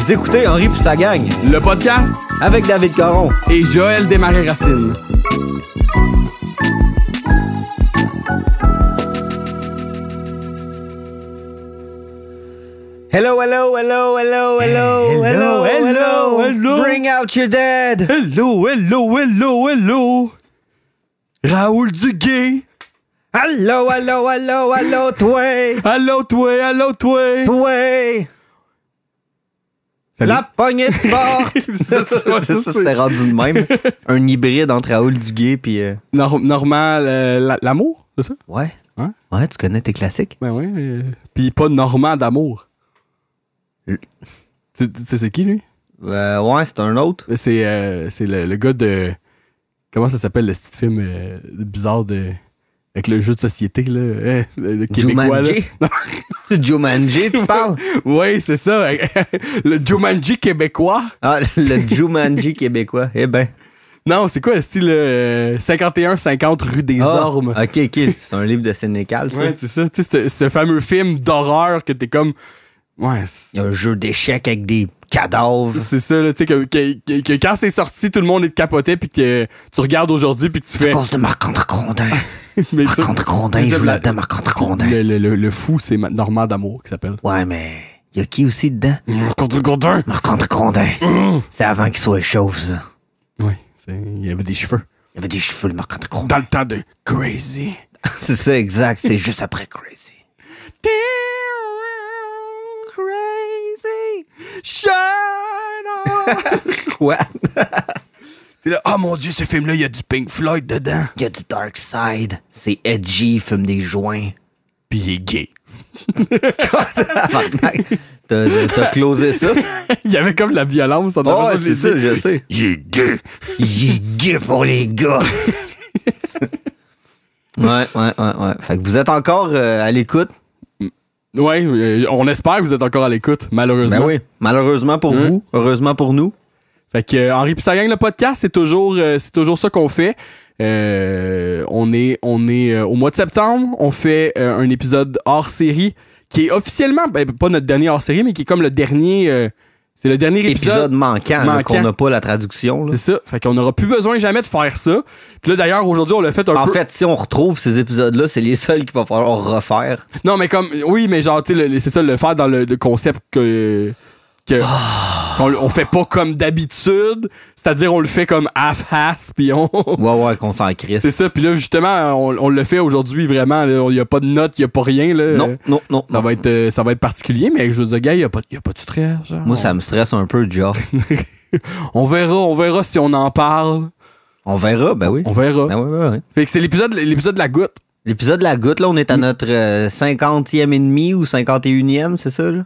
Vous écoutez Henri pis sa gang, Le podcast avec David Caron. et Joël Desmarais-Racine. Hello, hello, hello, hello, hello, hello, hello, hello. Bring out your dead. Hello, hello, hello, hello. Raoul Duguay. Hello, hello, hello, hello, toi. Allô, toi, allô, toi. Toi. Salut. La poignée de porte. ça, c'était rendu de même. Un hybride entre Raoul Duguay pis... Normal, l'amour, c'est ça? Ouais. Hein? Ouais, tu connais tes classiques? Ben oui. Puis pas Normand d'amour. Tu sais c'est qui, lui? Ouais, c'est un autre. C'est le gars de... Comment ça s'appelle, le petit film bizarre de... Avec le jeu de société, là. Le Québécois, là. Jumanji? C'est Jumanji, tu parles? Oui, c'est ça. Le Jumanji québécois. Ah, le Jumanji québécois. Eh ben. Non, c'est quoi le style 51-50 rue des Ormes? OK. C'est un livre de Sénécal, ça. Ouais, c'est ça. Tu sais, ce fameux film d'horreur que t'es comme... Ouais, Il y a un jeu d'échecs avec des cadavres. c'est ça, là, tu sais, que quand c'est sorti, tout le monde est capoté, puis que tu regardes aujourd'hui, puis que tu C'est à fais... cause de Marc-André Grondin. Mais Marc-André Grondin, il joue là-dedans, Marc-André Grondin. le fou, c'est Normand d'amour qui s'appelle. Ouais, mais il y a qui aussi dedans? Marc-André Grondin! Marc-André Grondin. C'est avant qu'il soit chauve, ça. Oui, il y avait des cheveux. Il avait des cheveux, le Marc-André Grondin. Dans le temps de Crazy. C'est ça, exact. C'est juste après Crazy. Crazy. Shine on! Quoi? T'es là, oh mon Dieu, ce film-là, il y a du Pink Floyd dedans. Il y a du Dark Side. C'est edgy, il fume des joints. Puis il est gay. T'as closé ça? Il y avait comme de la violence. On Oh, avait c'est ça, je sais. Il est gay. Il est gay pour les gars. Ouais. Fait que vous êtes encore à l'écoute. Ouais, on espère que vous êtes encore à l'écoute, malheureusement. Ben oui. Malheureusement pour vous, heureusement pour nous. Fait que Henri pis sa gang, le podcast, c'est toujours ça qu'on fait. On est au mois de septembre, on fait un épisode hors série qui est officiellement, pas notre dernier hors série, mais qui est comme le dernier. C'est le dernier épisode manquant. Là, qu'on n'a pas la traduction. Là. C'est ça. Fait qu'on n'aura plus besoin jamais de faire ça. Puis là, d'ailleurs, aujourd'hui, on l'a fait un peu... En fait, si on retrouve ces épisodes-là, c'est les seuls qu'il va falloir refaire. Non, mais comme... Oui, mais genre, tu sais, c'est ça, le faire dans le concept qu'on fait pas comme d'habitude. C'est-à-dire, on le fait comme half-ass, puis on... Ouais, qu'on s'en crisse. C'est ça. Puis là, justement, on le fait aujourd'hui, vraiment. Il n'y a pas de notes, il n'y a pas rien. Là. Non. Ça va être particulier, mais je veux dire, gars, il n'y a pas de stress. Genre. Moi, ça me stresse un peu, déjà. On verra si on en parle. On verra, ben oui. On verra. Ben oui. Fait que c'est l'épisode de la goutte. L'épisode de la goutte, là, on est à notre 50e et demi ou 51e, c'est ça, là?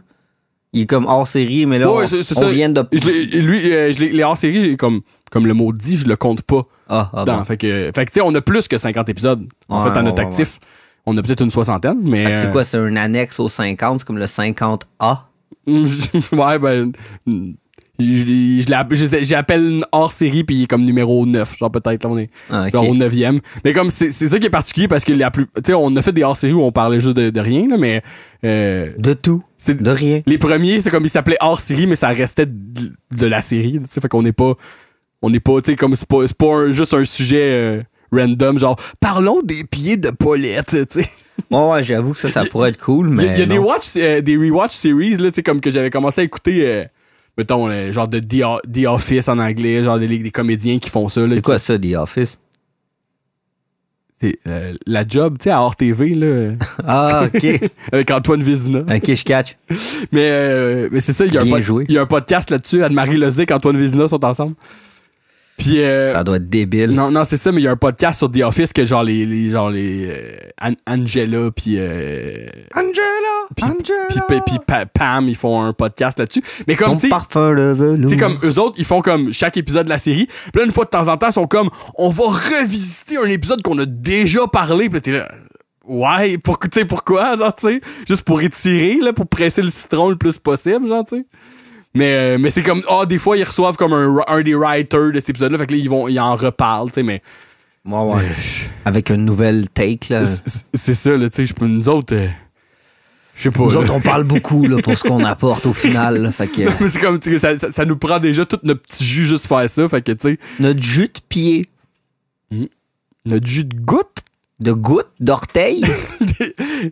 Il est comme hors série, mais là, ouais, on vient de... Les hors-séries, comme le mot dit, je le compte pas. Bon. Fait que tu sais, on a plus que 50 épisodes. En fait, à notre actif, on a peut-être une soixantaine, mais... Fait que c'est quoi, c'est un annexe au 50? C'est comme le 50A? Ouais, ben... J'appelle une hors-série, puis il est comme numéro 9, genre peut-être, là, on est genre au 9e. Mais comme, c'est ça qui est particulier, parce que tu sais, on a fait des hors-séries où on parlait juste de rien, là, mais... de tout. De rien. Les premiers, c'est comme ils s'appelaient hors-série, mais ça restait de la série, tu sais, fait qu'on n'est pas... tu sais, comme c'est pas juste un sujet random, genre, parlons des pieds de Paulette, tu sais. Ouais, j'avoue que ça pourrait être cool, mais... Il y a des rewatch series, là, tu sais, comme que j'avais commencé à écouter... mettons, genre de The Office en anglais, genre des comédiens qui font ça. Là, c'est quoi ça, The Office? C'est la job, tu sais, à RTV, là. Ah, OK. Avec Antoine Vézina. OK, je catch. Mais c'est ça, il y a un podcast là-dessus. Anne-Marie Lozic et Antoine Vézina sont ensemble. Puis, ça doit être débile. Non, c'est ça, mais il y a un podcast sur The Office que genre les Angela puis puis Pam, ils font un podcast là-dessus. Mais comme tu sais, parfum de velours. C'est comme eux autres, ils font comme chaque épisode de la série. Puis là, une fois de temps en temps, ils sont comme on va revisiter un épisode qu'on a déjà parlé. Puis là, t'es là, ouais, pourquoi, genre, tu sais, juste pour étirer, là, pour presser le citron le plus possible, genre, tu sais. Mais c'est comme, des fois, ils reçoivent comme un des writers de cet épisode-là, fait que là, ils en reparlent, tu sais, mais... Ouais. Avec une nouvelle take, là. C'est ça, là, tu sais, nous autres... Je sais pas. Nous là. autres, on parle beaucoup là, pour ce qu'on apporte au final. Là, fait que, Mais c'est comme, tu sais, ça nous prend déjà tout notre petit jus juste faire ça. Fait que, tu sais, notre jus de pied, notre jus de goutte. de goutte, d'orteil.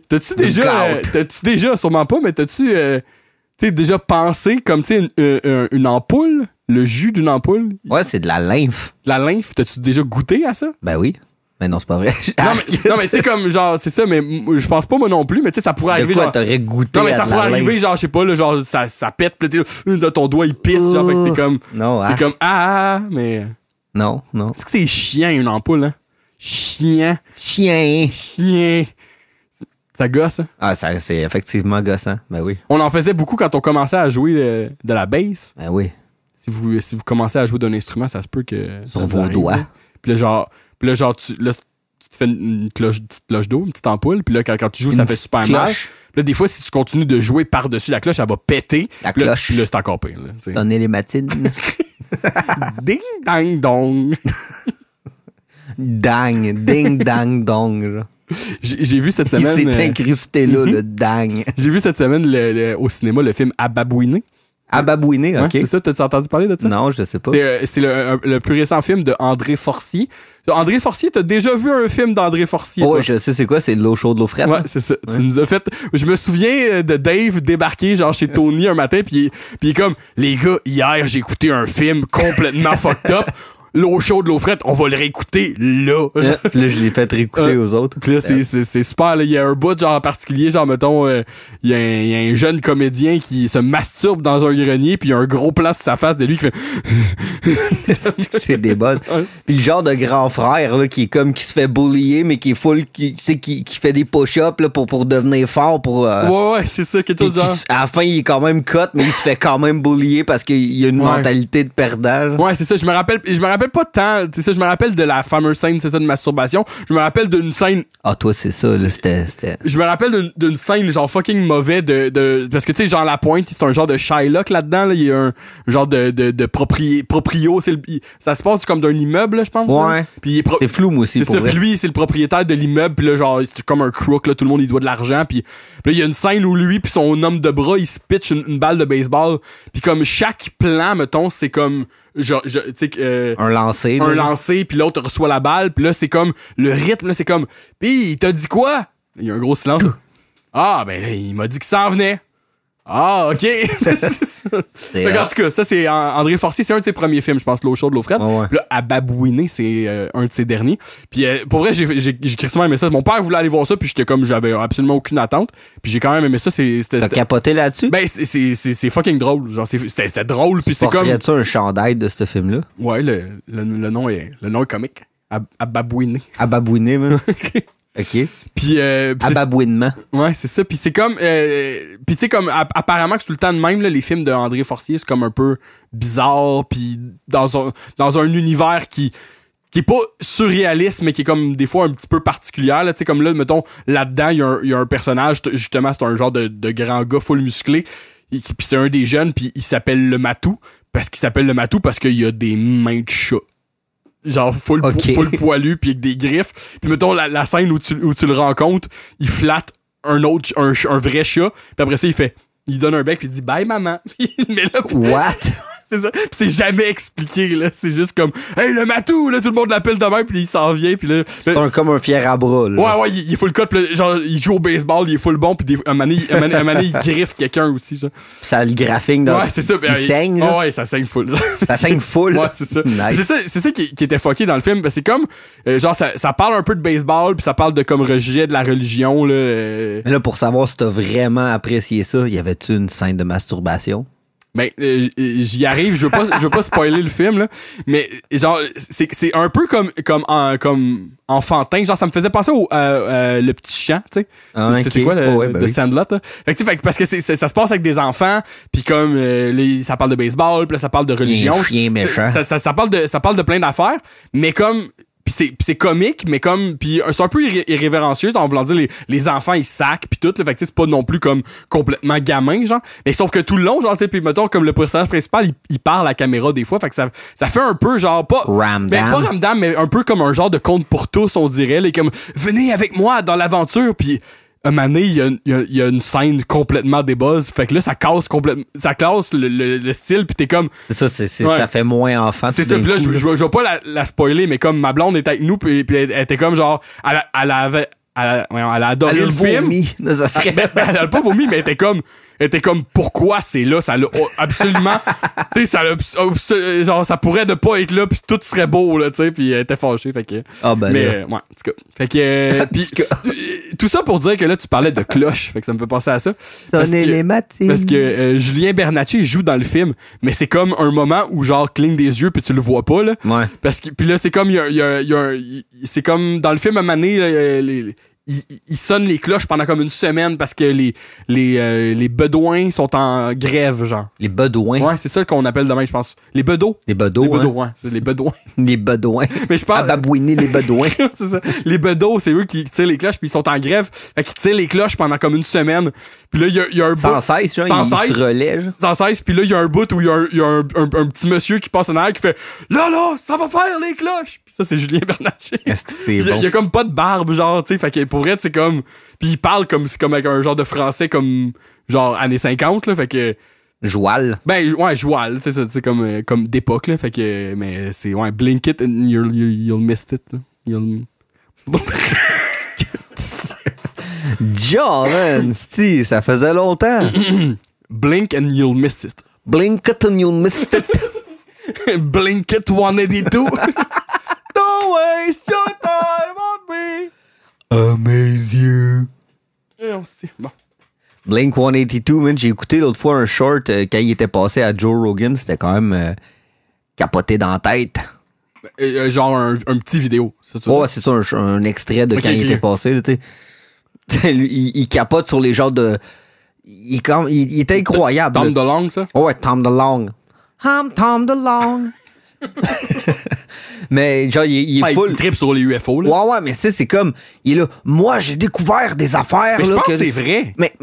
T'as-tu De déjà, sûrement pas, mais t'as-tu déjà pensé comme, tu sais, une ampoule, le jus d'une ampoule, Ouais, c'est de la lymphe. la lymphe, t'as-tu déjà goûté à ça? Ben oui. Mais non, c'est pas vrai. Non, mais tu sais, comme, genre, c'est ça, mais je pense pas moi non plus, mais tu sais, ça pourrait De arriver, quoi genre... t'aurais goûté Non, mais à ça de la pourrait arriver, lymphe? genre, je sais pas, là, genre, ça pète, pis là, ton doigt, il pisse, genre, fait que t'es comme... Non, T'es comme, mais... Non, non. Est-ce que c'est chiant, une ampoule, hein? Chiant. Chien. Ça gosse, hein? Ah, ça, c'est effectivement gossant. Ben oui. On en faisait beaucoup quand on commençait à jouer de la bass. Ben oui. Si vous commencez à jouer d'un instrument, ça se peut que... Sur ça vos vous arrive, doigts. là. Puis là, genre, tu te fais une petite cloche d'eau, une petite ampoule, puis là, quand tu joues, ça Une fait petite super mal. cloche. Puis là, des fois, si tu continues de jouer par-dessus la cloche, elle va péter. La Puis là, cloche. puis là, c'est encore pire. Là, tu sais. Sonner les matines. Ding, dang, dong. Dang. Ding, dang, dong. Genre. J'ai vu cette Il semaine... s'est incrusté là, le dang. J'ai vu cette semaine au cinéma le film Ababouiné. À babouiner, Ouais, ok. c'est ça, t'as entendu parler de ça? Non, je sais pas. C'est le plus récent film de André Forcier. André Forcier, t'as déjà vu un film d'André Forcier? Oh, toi? je sais c'est quoi, c'est de l'eau chaude, l'eau frette. Ouais, hein? c'est ça. Ouais. Tu nous as fait. Je me souviens de Dave débarquer genre chez Tony un matin, puis il est comme, les gars, hier j'ai écouté un film complètement fucked up. L'eau chaude, l'eau frette, on va le réécouter là. Puis là, je l'ai fait réécouter aux autres. Puis là, c'est super. Là. Il y a un bout, genre en particulier, genre, mettons, il y a un jeune comédien qui se masturbe dans un grenier, puis il y a un gros plan sur sa face de lui qui fait. C'est des boss. Ouais. Puis le genre de grand frère là, qui est comme qui se fait bullier, mais qui est full, qui fait des push-ups là, pour devenir fort. Pour, Ouais, c'est ça, quelque chose puis genre. à la fin, il est quand même cut, mais il se fait quand même bullier parce qu'il a une Ouais. mentalité de perdant. genre. Ouais, c'est ça. Je me rappelle pas tant. C'est ça, je me rappelle de la fameuse scène, c'est ça, de masturbation. Je me rappelle d'une scène. Ah, toi, c'est ça, là. C'était. Je me rappelle d'une scène, genre fucking mauvais parce que tu sais, genre La Pointe, c'est un genre de Shylock là-dedans. Là. Il y a un genre de proprio. Ça se passe comme d'un immeuble, là, je pense. Ouais. Là. Puis il est C'est flou, moi aussi, C'est pour ça, vrai. puis lui, c'est le propriétaire de l'immeuble, puis là, genre, c'est comme un crook, là, tout le monde, il doit de l'argent, puis là, il y a une scène où lui, puis son homme de bras, il se pitch une balle de baseball, puis comme chaque plan, mettons, c'est comme, genre, tu sais, Un lancer. un là. lancer, puis l'autre reçoit la balle, puis là, c'est comme, le rythme, là, c'est comme, pis il t'a dit quoi? Il y a un gros silence. Ah, ben là, il m'a dit qu'il s'en venait. Ah, ok. C'est, Fait qu'en tout cas, ça, c'est André Forcier, c'est un de ses premiers films, je pense, L'eau chaude, l'eau frette. Ouais, ouais. Puis là, à Babouiner, c'est un de ses derniers. Puis pour vrai, j'ai crissement aimé ça. Mon père voulait aller voir ça, puis j'étais comme, j'avais absolument aucune attente. Puis j'ai quand même aimé ça. T'as capoté là-dessus? Ben, c'est fucking drôle. Genre, c'était drôle, puis c'est comme. Porterais-tu un chandail de ce film-là? Ouais, le nom est comique. À Babouiner. À babouiner, même. OK. Puis Ababouinement. ouais, c'est ça. Puis c'est comme. Puis tu sais, comme apparemment que c'est tout le temps de même, là, les films de André Forcier, c'est comme un peu bizarre. Puis dans un univers qui est pas surréaliste, mais qui est comme des fois un petit peu particulière. Tu sais, comme là, mettons, là-dedans, il y a un personnage, justement, c'est un genre de grand gars full musclé. Puis c'est un des jeunes, puis il s'appelle le Matou. Parce qu'il s'appelle le Matou parce qu'il a des mains de chat. Genre full poilu puis avec des griffes. Puis mettons la scène où tu le rencontres, il flatte un vrai chat. Puis après ça, il donne un bec puis il dit bye maman. Puis il le met là. What? C'est ça. Puis c'est jamais expliqué là. C'est juste comme hey le Matou là, tout le monde l'appelle de même puis il s'en vient puis là. C'est comme un fier à bras, là. Ouais, il est full cut. Puis là, genre il joue au baseball, il est full bon puis un moment donné, il griffe quelqu'un aussi ça. Ça a le graphique dans. Ouais, c'est ça. Il saigne, là. Ouais, ça saigne full. Ça saigne full. Ouais, c'est ça. Nice. C'est ça qui était fucké dans le film. C'est comme, genre, ça parle un peu de baseball, puis ça parle de comme rejet de la religion. Là, Mais là, pour savoir si t'as vraiment apprécié ça, y avait-tu une scène de masturbation? Ben, j'y arrive, je veux pas spoiler le film, là, mais genre, c'est un peu comme enfantin. Genre, ça me faisait penser au Le Petit Chant, tu sais. Ah, C'est ok. quoi, Ben de oui. Sandlot, là. Fait que, tu sais, parce que ça se passe avec des enfants, puis comme ça parle de baseball, puis là, ça parle de religion. Un chien méchant. Ça parle de plein d'affaires, mais comme Puis c'est comique, mais comme. Puis c'est un peu irrévérencieux, en voulant dire les enfants ils sacent, puis tout. Là, fait que c'est pas non plus comme complètement gamin, genre. Mais sauf que tout le long, genre, tu sais, puis mettons, comme le personnage principal, il parle à la caméra des fois. Fait que ça fait un peu genre. Pas Ramdam, mais un peu comme un genre de conte pour tous, on dirait. Là, comme venez avec moi dans l'aventure, puis. un moment donné, il y a une scène complètement débuzz. Fait que là, ça casse complètement. Ça casse le style, pis t'es comme. C'est ça, ça fait moins enfant. C'est ça, pis là, je vais pas la spoiler, mais comme ma blonde était avec nous, pis elle était comme genre. Elle a adoré le film. Ça serait... elle a pas vomi, mais elle était comme pourquoi c'est là, ça l'a absolument tu sais genre ça pourrait ne pas être là puis tout serait beau là, tu sais, puis elle était fâchée, fait que mais ouais, en tout cas, fait que puis tout ça pour dire que là tu parlais de cloche, fait que ça me fait penser à ça. Sonner les matines. Parce que Julien Bernatchez joue dans le film, mais c'est comme un moment où genre cligne des yeux puis tu le vois pas là. Ouais. Parce que puis là c'est comme c'est comme dans le film à un moment donné, ils sonnent les cloches pendant comme une semaine parce que les bedouins sont en grève, genre. Les bedouins? Ouais, c'est ça qu'on appelle demain, je pense. Les bedeaux. Les bedeaux, ouais. C'est les bedouins. Les bedouins. Mais je pense... À babouiner les bedouins. C'est ça. Les bedeaux, c'est eux qui tirent les cloches, puis ils sont en grève. Fait qu'ils tirent les cloches pendant comme une semaine. Puis là, il y a un bout... Sans cesse, genre, ils se relaient. Sans cesse, puis là, il y a un bout où il y a un petit monsieur qui passe en arrière qui fait « Là, ça va faire les cloches! » Puis ça, c'est Julien Bernatchez. Il y a comme pas de barbe, genre, tu sais. Fait que pour vrai, c'est comme... Puis il parle c'est comme avec un genre de français comme... Genre années 50, là, fait que... Joual. Ben, ouais, joual, c'est ça, c'est comme d'époque, là, fait que... Mais c'est, ouais, blink it and you'll miss it, là. John, man, si, ça faisait longtemps. Blink and you'll miss it. Blink it and you'll miss it. Blink it 182. Don't waste your time on me. Amaze you. Bon. Blink 182, man, j'ai écouté l'autre fois un short quand il était passé à Joe Rogan, c'était quand même capoté dans la tête. Genre un petit vidéo. Ouais, c'est ça, un extrait de quand il était passé, tu sais. Il capote sur les genres de... Il est incroyable. Tom DeLonge, ça? Ouais, Tom DeLonge. Tom DeLonge. Mais genre, il est full. Il trippe sur les UFO, là. Ouais, mais c'est comme... Il est là, moi, j'ai découvert des affaires. Mais là, je pense que c'est vrai. Mais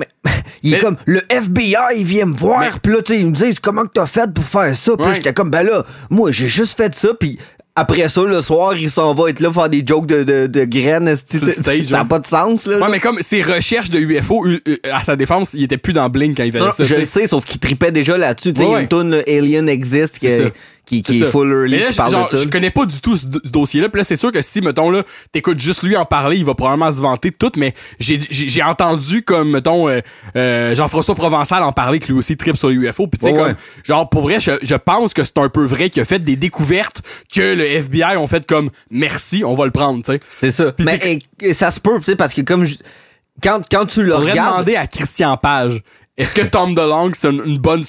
il est comme, le FBI, il vient me voir, puis là, tu sais, ils me disent, comment que t'as fait pour faire ça? Puis là, j'étais comme, ben là, moi, j'ai juste fait ça, puis... Après ça, le soir, il s'en va être là faire des jokes de graines. Ça n'a pas de sens. Là, ouais, mais comme ses recherches de UFO, à sa défense, il était plus dans Blink quand il faisait ça. Je le sais, sauf qu'il tripait déjà là-dessus. Il y a une toune Alien Exist qui est full early. Mais là, genre, je connais pas du tout ce dossier-là. Puis là, c'est sûr que si, mettons, là, t'écoutes juste lui en parler, il va probablement se vanter de tout. Mais j'ai entendu comme, mettons, Jean-François Provençal en parler, que lui aussi tripe sur les UFO. Puis tu sais, comme, genre, pour vrai, je pense que c'est un peu vrai qu'il a fait des découvertes que le FBI ont fait comme merci, on va le prendre, tu sais. C'est ça. Pis mais ça se peut, tu sais, parce que comme quand tu le regardes. Demander à Christian Page. Est-ce que Tom DeLonge, c'est une bonne...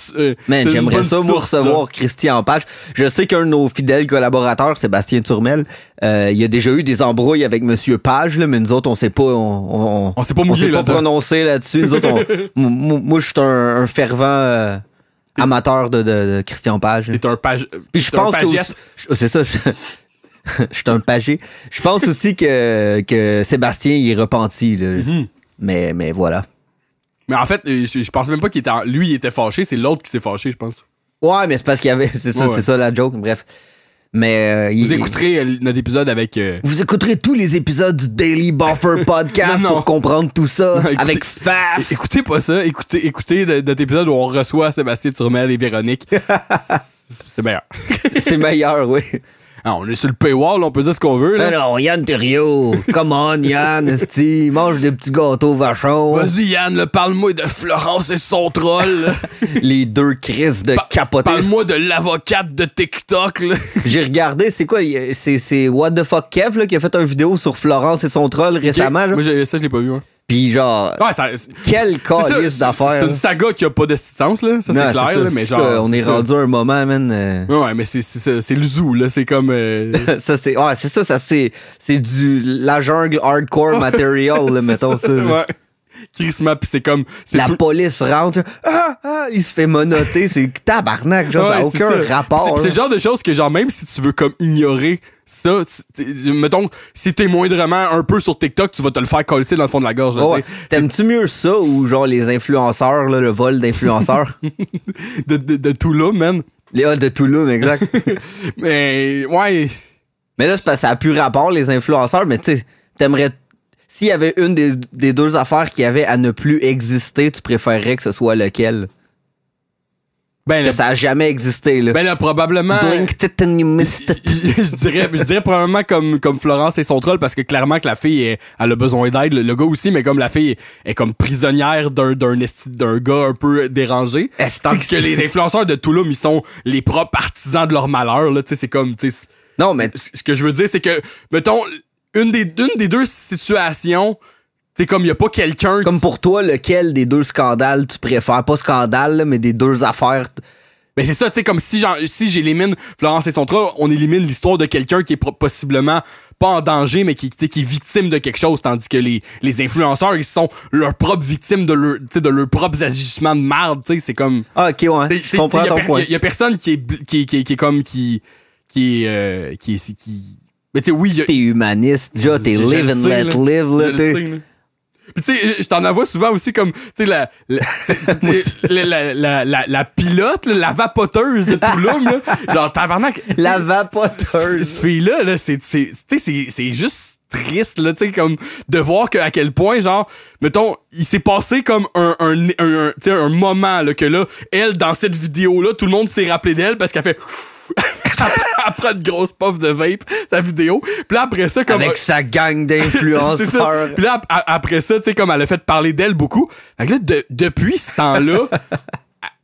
Man, j'aimerais ça, moi, recevoir Christian Page. Je sais qu'un de nos fidèles collaborateurs, Sébastien Turmel, il y a déjà eu des embrouilles avec Monsieur Page, là, mais nous autres, on s'est pas... On s'est pas mouillé, on s'est pas prononcé là-dessus. Nous autres, moi, je suis un fervent... amateur de Christian Page. T'es un page. Puis je pense que c'est ça. Je suis un pagé. Je pense aussi que Sébastien il est repenti là. Mais voilà. Mais en fait, je pensais même pas qu'il était lui il était fâché, c'est l'autre qui s'est fâché, je pense. Ouais, mais c'est parce qu'il y avait c'est ça la joke, bref. Mais vous écouterez notre épisode avec vous écouterez tous les épisodes du Daily Buffer podcast pour comprendre tout ça avec Faf. Écoutez pas ça, écoutez notre épisode où on reçoit Sébastien Turmel et Véronique. C'est meilleur. C'est meilleur, oui. Ah, on est sur le paywall, on peut dire ce qu'on veut. Là. Alors, Yann Terriot, come on, Yann, esti, mange des petits gâteaux vachons. Vas-y, Yann, parle-moi de Florence et son troll. Les deux crises de capoter. Parle-moi de l'avocate de TikTok. Là. J'ai regardé, c'est quoi? C'est What the fuck Kev là, qui a fait une vidéo sur Florence et son troll récemment. Moi, ça, je l'ai pas vu. Ouais. Pis genre, quelle calice d'affaires. C'est une saga qui a pas de sens, là. Ça, c'est clair, là, mais genre. On est rendu à un moment, man. Ouais, mais c'est le zoo, là. C'est comme. Ça, c'est. Ouais, c'est ça, c'est la jungle hardcore material, là, mettons ça. Ouais. Crissement, pis c'est comme. Police rentre, il se fait monoter, c'est tabarnak, genre, ça n'a aucun rapport. C'est le genre de choses que, genre, même si tu veux comme ignorer ça, mettons, si t'es moindrement un peu sur TikTok, tu vas te le faire coller dans le fond de la gorge. Là, t'aimes-tu mieux ça ou genre les influenceurs, là, le vol d'influenceurs? de Tulum, man. Les halls de Tulum, exact. Mais, ouais. Mais là, c'est parce que ça n'a plus rapport, les influenceurs, mais tu sais, t'aimerais. s'il y avait une des deux affaires qui avait à ne plus exister, tu préférerais que ce soit lequel? Ben, que ça a jamais existé, là. Ben là, probablement. Blinked and you missed it. je dirais probablement comme Florence et son troll, parce que clairement que la fille, elle a besoin d'aide. Le gars aussi, mais comme la fille est comme prisonnière d'un gars un peu dérangé. Tandis que les influenceurs de Tulum, ils sont les propres partisans de leur malheur, là. Tu sais, c'est comme, tu sais. Non, mais. Ce que je veux dire, c'est que, mettons, une des deux situations, c'est comme il y a pas quelqu'un... Comme pour toi, lequel des deux scandales tu préfères? Pas scandale, là, mais des deux affaires... Ben c'est ça, tu sais, comme si j'élimine Florence et son troll, on élimine l'histoire de quelqu'un qui est possiblement pas en danger, mais qui est victime de quelque chose, tandis que les influenceurs, ils sont leurs propres victimes de leurs propres agissements de merde, tu sais, c'est comme... Ah, ok, ouais, je comprends ton point. Il y a personne qui est comme... Mais tu sais, oui... T'es humaniste, déjà, t'es live and let live, là, t'es... Puis tu sais, je t'en envoie souvent aussi comme, tu sais, la pilote, là, la vapoteuse de Tulum, là, genre, tabarnak. La vapoteuse. Ce fille-là, là, c'est juste triste, là, tu sais, comme, de voir à quel point, genre, mettons, il s'est passé comme un moment, là, que là, elle, dans cette vidéo-là, tout le monde s'est rappelé d'elle parce qu'elle fait... elle prend une grosse puff de vape, sa vidéo. Puis là, après ça, comme... Avec sa gang d'influenceurs. Puis là, après ça, tu sais, comme elle a fait parler d'elle beaucoup. Fait que là, depuis ce temps-là,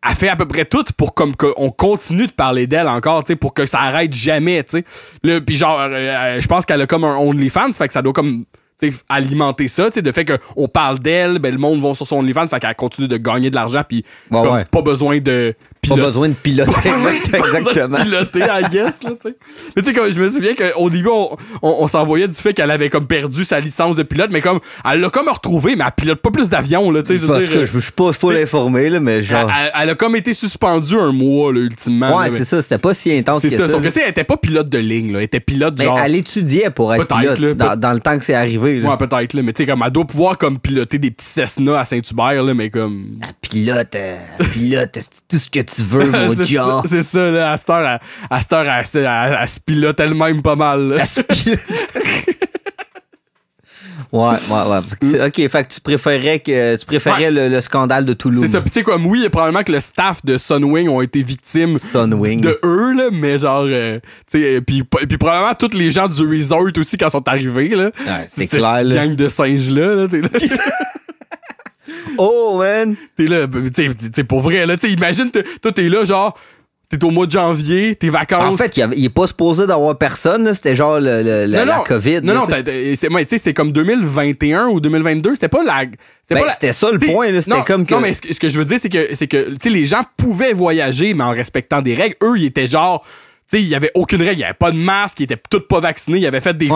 elle fait à peu près tout pour comme qu'on continue de parler d'elle encore, tu sais, pour que ça arrête jamais, tu sais. Puis genre, je pense qu'elle a comme un OnlyFans, fait que ça doit comme... T'sais, alimenter ça, de fait qu'on parle d'elle, ben le monde va sur son OnlyFans, fait qu'elle continue de gagner de l'argent, puis pas besoin de piloter. Pas besoin de piloter, exactement. Piloter, I guess, là, tu sais. Mais tu sais, comme je me souviens qu'au début, on s'envoyait du fait qu'elle avait comme perdu sa licence de pilote, mais comme, elle l'a comme retrouvée, mais elle pilote pas plus d'avions, là, tu sais. Parce que je suis pas full informé, là, mais genre. Elle a comme été suspendue un mois, là, ultimement. Ouais, là, c'est ça, c'était pas si intense que ça. C'est ça, sauf que tu sais, elle était pas pilote de ligne, là, elle était pilote genre. Elle étudiait pour être pilote, là, dans le temps que c'est arrivé, là. Ouais, peut-être, là, mais tu sais, comme, elle doit pouvoir comme piloter des petits Cessna à Saint-Hubert, là, mais comme. Elle pilote, c'est tout ce que tu veux, mon dieu. C'est ça, là, à cette heure, elle se pilote elle-même pas mal, là. Ouais. Ok, fait que tu préférais le scandale de Tulum. C'est ça, pis tu sais comme oui, probablement que le staff de Sunwing ont été victimes de eux, là, mais genre, tu sais, puis probablement tous les gens du resort aussi quand ils sont arrivés, là. Ouais, c'est clair, cette gang de singes-là, t'es là. Oh, man! T'es là, tu sais, pour vrai, là, tu sais, imagine, toi, t'es là, genre, t'es au mois de janvier, tes vacances. En fait, il est pas supposé d'avoir personne, c'était genre la COVID. Non, tu sais, c'était comme 2021 ou 2022, c'était pas la... C'était ça le point, là, c'était comme que... Non, mais ce que je veux dire, c'est que tu sais, les gens pouvaient voyager, mais en respectant des règles. Eux, ils étaient genre... Tu sais, il y avait aucune règle, il y avait pas de masque, ils étaient tous pas vaccinés, ils avaient fait des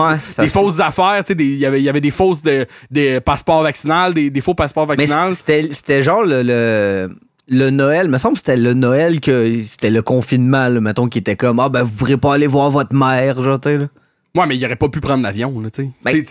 fausses affaires, tu sais, il y avait des fausses des passeports vaccinaux, des faux passeports vaccinaux. Mais c'était genre le Noël, me semble que c'était le Noël que c'était le confinement, là, mettons, qui était comme ben vous pourrez pas aller voir votre mère, genre, tu sais, là. Ouais, mais il aurait pas pu prendre l'avion, là, tu sais. Ben,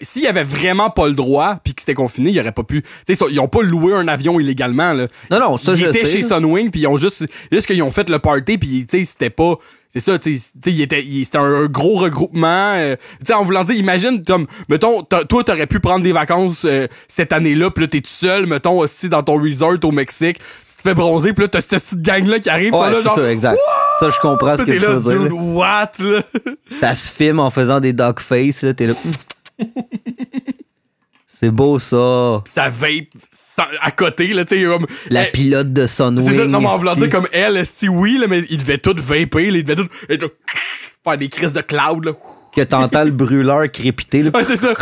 s'il avait vraiment pas le droit puis que c'était confiné, il aurait pas pu. Tu sais, ils ont pas loué un avion illégalement, là. Non, ça, ils étaient chez Sunwing puis ils ont juste qu'ils ont fait le party puis tu sais, c'était pas. C'est ça, tu sais, c'était un gros regroupement. Tu sais, en voulant dire, imagine, comme, mettons, toi, t'aurais pu prendre des vacances cette année-là, pis là, t'es tout seul, mettons, aussi dans ton resort au Mexique, tu te fais bronzer, pis là, t'as cette petite gang-là qui arrive, ouais, là, genre. Ça, exact. Ça, je comprends ce que tu veux dire. Dude, what, là? Ça se filme en faisant des dog face, là, t'es là. C'est beau, ça. Ça vape à côté, là, tu sais, comme... La pilote de Sunwing. C'est ça, non, mais en voulant dire, comme elle, oui, là, mais ils devaient tout vaper, là, ils devaient tout faire des crises de cloud, là. Que t'entends le brûleur crépiter, là. Ouais, c'est ça.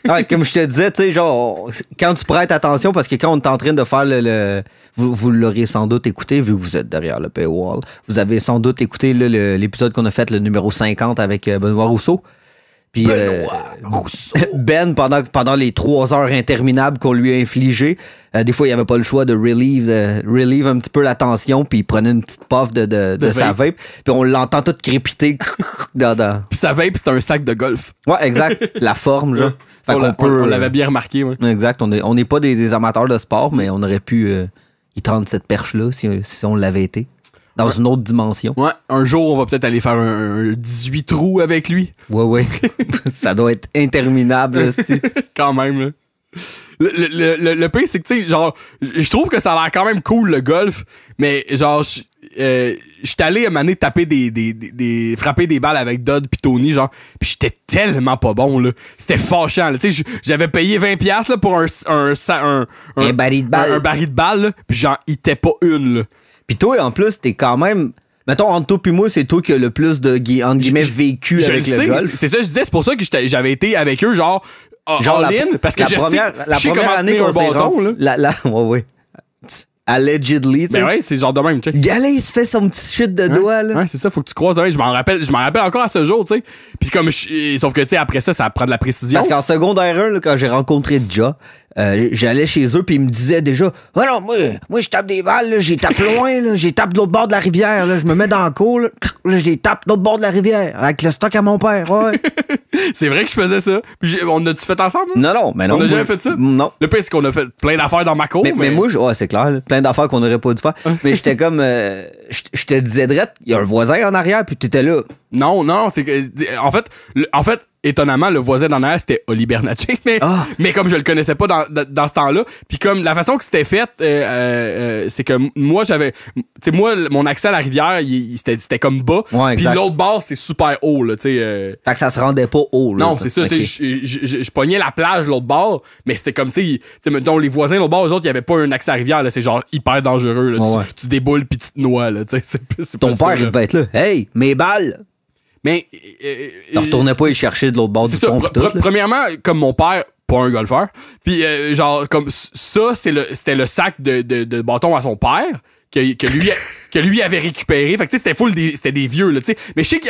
Ouais, comme je te disais, tu sais, genre, quand tu prêtes attention, parce que quand on est en train de faire vous l'aurez sans doute écouté, vu que vous êtes derrière le paywall, vous avez sans doute écouté l'épisode qu'on a fait, le numéro 50 avec Benoît Rousseau. Puis Ben, pendant les 3 heures interminables qu'on lui a infligées, des fois, il avait pas le choix de relieve un petit peu la tension, puis il prenait une petite puff de sa vape, puis on l'entend tout crépiter. Puis sa vape, c'était un sac de golf. Ouais, exact. La forme, genre. On l'avait bien remarqué, ouais. Exact. On n'est pas des amateurs de sport, mais on aurait pu y tendre cette perche-là si on l'avait été. Dans une autre dimension. Ouais, un jour, on va peut-être aller faire un 18 trous avec lui. Ouais. Ça doit être interminable, là, quand même, là. Le pire, c'est que, tu sais, genre, je trouve que ça a l'air quand même cool, le golf, mais genre, je suis allé à un moment donné taper frapper des balles avec Dodd pis Tony, genre, pis j'étais tellement pas bon, là. C'était fâchant, là. Tu sais, j'avais payé 20$ là, pour un baril de balle. Un baril de balle, là, pis j'en hitais pas une, là. Pis toi, en plus, t'es quand même... Mettons, entre toi pis moi, c'est toi qui as le plus de, entre guillemets, vécu avec le golf. C'est ça, je disais, c'est pour ça que j'avais été avec eux, genre all-in, parce que la première année qu'on s'est bâton, là. Ouais. Allegedly, tu sais. Ben ouais, c'est genre de même, check. Galet, il se fait son petit chute de doigt, là. Ouais, c'est ça, faut que tu croises de même. Je m'en rappelle encore à ce jour, tu sais. Puis comme, sauf que, tu sais, après ça prend de la précision. Parce qu'en secondaire 1, là, quand j'ai rencontré Ja, j'allais chez eux, puis ils me disaient déjà, oh non, moi, je tape des balles, là, j'y tape loin, là, j'y tape de l'autre bord de la rivière, là, je me mets dans le cours, là, j'y tape de l'autre bord de la rivière, avec le stock à mon père, ouais. C'est vrai que je faisais ça. Puis on a-tu fait ensemble? Non, mais non. On a jamais fait ça? Non. Le pire, c'est qu'on a fait plein d'affaires dans ma cour. Mais moi, c'est clair, là, plein d'affaires qu'on aurait pas dû faire. Mais j'étais comme, je te disais direct, il y a un voisin en arrière, puis t'étais là. Non, c'est que, en fait, étonnamment, le voisin d'en arrière, c'était Oli Bernatchez, mais comme je le connaissais pas dans ce temps-là, puis comme la façon que c'était fait, c'est que moi, mon accès à la rivière, c'était comme bas, puis l'autre bord, c'est super haut, là, tu sais. Fait que ça se rendait pas haut, là. Non, c'est ça, okay. Je pognais la plage l'autre bord, mais c'était comme, tu sais, mettons, les voisins l'autre bord, eux autres, il y avait pas un accès à la rivière, là, c'est genre hyper dangereux, là, tu déboules puis tu te noies, là, tu sais, c'est ton père, il devait être là. Hey, mes balles! Mais. Tu retournais pas y chercher de l'autre bord du pont. Premièrement, comme mon père, pas un golfeur. Puis, genre, comme ça, c'était le sac de bâton à son père que lui avait récupéré. Fait que, tu sais, c'était des vieux, là, tu sais. Mais je sais que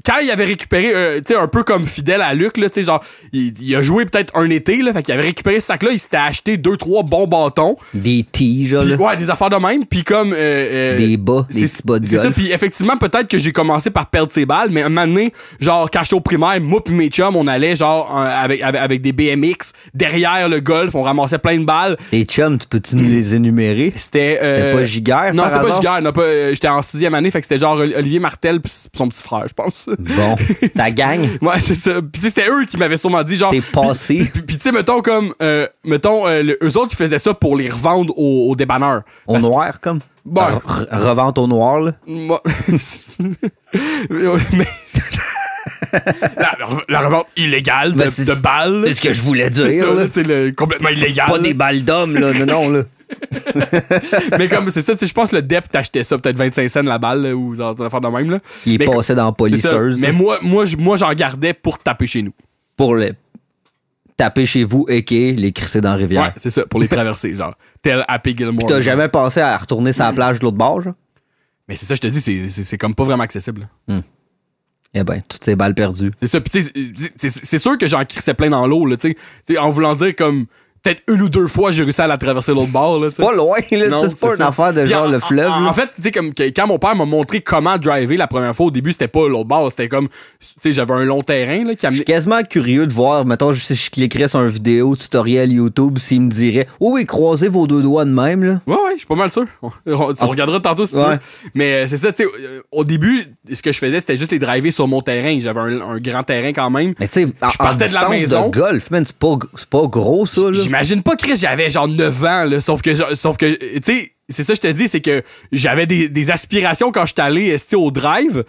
quand il avait récupéré, tu sais, un peu comme fidèle à Luc, là, tu sais, genre, il a joué peut-être un été, là. Fait qu'il avait récupéré ce sac-là, il s'était acheté 2-3 bons bâtons. Des tiges, là. Ouais, des affaires de même. Puis comme. Des petits bas de golf. C'est ça. Puis effectivement, peut-être que j'ai commencé par perdre ses balles, mais un moment donné, genre, quand j'étais au primaire, moi pis mes chums, on allait, genre, avec des BMX derrière le golf, on ramassait plein de balles. Les chums, peux-tu nous les énumérer? C'était. pas Giguère, non, par c'était hasard? pas Giguère. J'étais en 6e année, fait que c'était genre Olivier Martel pis son petit frère, je pense. Bon, ta gang. Ouais, c'est ça. Pis c'était eux qui m'avaient sûrement dit, genre. T'es passé. Pis tu sais, mettons, comme. Eux autres, ils faisaient ça pour les revendre aux débanneurs. Au noir, comme? Bon. Revente au noir, là. Moi. Mais. La revente illégale de balles. C'est ce que je voulais dire. C'est ça, complètement illégal. Pas des balles d'hommes, là. Non, là. Mais comme c'est ça, je pense que le DEP t'achetait ça peut-être 25 cents la balle, là, ou genre des affaires de même. Là. Il passait dans la polisseuse. Mais moi j'en gardais pour taper chez nous. Pour les taper chez vous et les crisser dans la rivière. Ouais, c'est ça, pour les traverser, genre. Tel Happy Gilmore. T'as jamais pensé à retourner sur la plage de l'autre bord, genre? Mais c'est ça, je te dis, c'est comme pas vraiment accessible. Eh ben, toutes ces balles perdues. C'est ça, pis c'est sûr que j'en crissais plein dans l'eau, là, tu sais, en voulant dire comme. Peut-être une ou deux fois, j'ai réussi à la traverser l'autre bord. Là, c'est pas loin, là. Non, c'est pas une affaire de genre le fleuve. En fait, tu sais, comme quand mon père m'a montré comment driver la première fois, au début, c'était pas l'autre bord. C'était comme, tu sais, j'avais un long terrain là, qui amenait. Je suis quasiment curieux de voir, mettons, si je cliquerais sur une vidéo tutoriel YouTube, s'il me dirait, oui, croisez vos deux doigts de même, là. Ouais, je suis pas mal sûr. On regardera tantôt si tu veux. Mais c'est ça, tu sais, au début, ce que je faisais, c'était juste les driver sur mon terrain. J'avais un grand terrain quand même. Mais tu sais, je partais de la maison. De golf, man, c'est pas gros, ça, là. J'imagine pas, Chris, j'avais genre 9 ans, là, sauf que tu sais, c'est ça que je te dis, c'est que j'avais des aspirations quand j'étais allé au drive,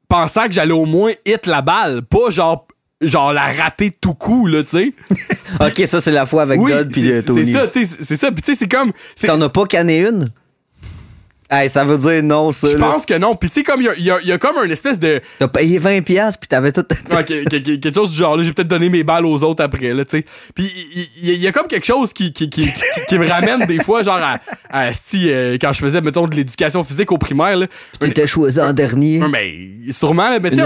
pensant que j'allais au moins hit la balle, pas genre la rater tout coup, là, tu sais. Ok, ça, c'est la fois avec Dodd pis Tony. C'est ça, tu sais, c'est ça, pis tu sais, c'est comme... T'en as pas canné une? Hey, ça veut dire non, ça. Je pense que non. Puis tu sais, comme il y a comme une espèce de... T'as payé 20$ puis t'avais tout... Ouais, quelque chose du genre, là, j'ai peut-être donné mes balles aux autres après, là, tu sais. Puis il y a comme quelque chose qui me ramène des fois, genre, quand je faisais, mettons, de l'éducation physique au primaire, là. T'étais choisi en dernier. Mais sûrement, là, mais tu sais,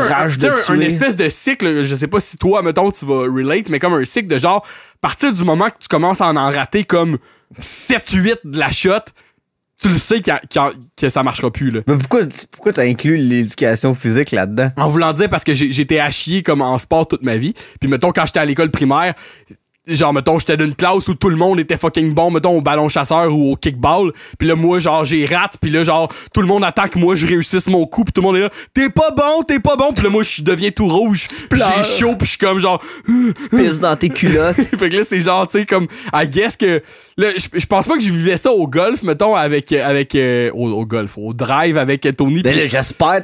un espèce de cycle, je sais pas si toi, mettons, tu vas relate, mais comme un cycle de genre, à partir du moment que tu commences à en rater comme 7-8 de la shot, tu le sais que ça marchera plus, là. Mais pourquoi t'as inclus l'éducation physique là-dedans? En voulant dire parce que j'étais à chier comme en sport toute ma vie. Puis mettons, quand j'étais à l'école primaire, genre, mettons, j'étais d'une classe où tout le monde était fucking bon, mettons, au ballon chasseur ou au kickball. Puis là, moi, genre, j'ai rate. Puis là, genre, tout le monde attend que moi, je réussisse mon coup. Puis tout le monde est là, t'es pas bon. Puis là, moi, je deviens tout rouge. Puis j'ai chaud. Puis je suis comme, genre... Pisse dans tes culottes. Fait que là, c'est genre, tu sais, comme, I guess que... Là, je pense pas que je vivais ça au golf, mettons, au golf, au drive avec Tony. Ben là, j'espère.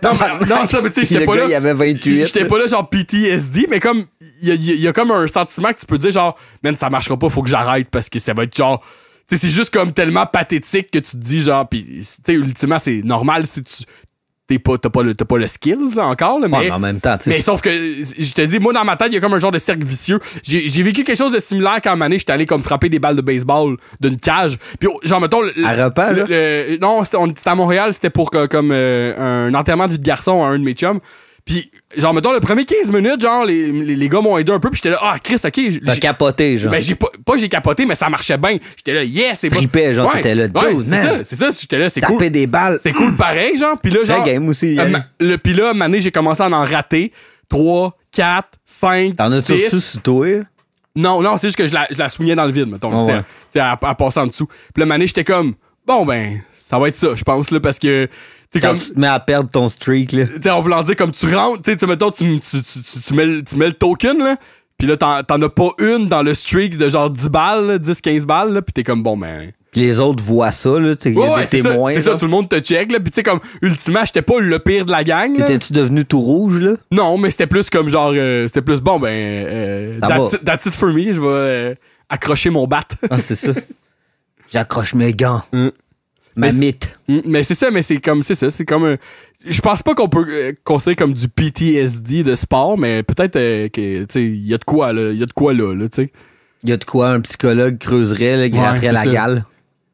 Non, ça, mais tu sais, j'étais pas là. Il y avait 28. J'étais pas là, genre, PTSD, mais comme... Il y a comme un sentiment que tu peux dire genre man ça marchera pas, faut que j'arrête parce que ça va être genre tu sais c'est juste comme tellement pathétique que tu te dis genre pis tu sais ultimement c'est normal si tu t'as pas le skills là encore là, mais ouais, en même temps mais sauf que je te dis moi dans ma tête il y a comme un genre de cercle vicieux. J'ai vécu quelque chose de similaire quand à un moment donné j'étais allé comme frapper des balles de baseball d'une cage puis genre mettons à repas là non c'était à Montréal, c'était pour comme un enterrement de vie de garçon à un de mes chums. Pis, genre, mettons, le premier 15 minutes, genre, les gars m'ont aidé un peu, pis j'étais là, ah, Chris, ok. T'as capoté, genre. Ben, j'ai capoté, mais ça marchait bien. J'étais là, yes, c'est pas. Trippais, genre, t'étais là, 12, c'est ça, j'étais là, c'est cool. Taper des balles. C'est cool pareil, genre, pis là, genre. La game aussi. Pis là, à un moment donné, j'ai commencé à en rater 3, 4, 5. T'en as-tu reçu sur toi? Non, c'est juste que je la soignais dans le vide, mettons, tu sais, à passer en dessous. Pis là, à un moment donné, j'étais comme, bon, ben, ça va être ça, je pense, là, parce que. Quand tu te mets à perdre ton streak, là. T'sais, en voulant dire, comme tu rentres, tu sais, mettons, tu mets le token, là, pis là, t'en as pas une dans le streak de genre 10 balles, 10-15 balles, là, pis t'es comme, bon, ben... Pis les autres voient ça, là, tu sais, ouais, des témoins. C'est ça, tout le monde te check, là, pis tu sais, comme, ultimement, j'étais pas le pire de la gang, là. Étais-tu devenu tout rouge, là? Non, mais c'était plus comme, genre, c'était plus, bon, ben, that's it for me, je vais accrocher mon bat. Ah, c'est ça. J'accroche mes gants. Ma mythe. Mais c'est ça, c'est comme je pense pas qu'on peut considérer comme du PTSD de sport, mais peut-être que tu sais il y a de quoi là, tu sais. Il y a de quoi un psychologue creuserait là, gratterait la gale.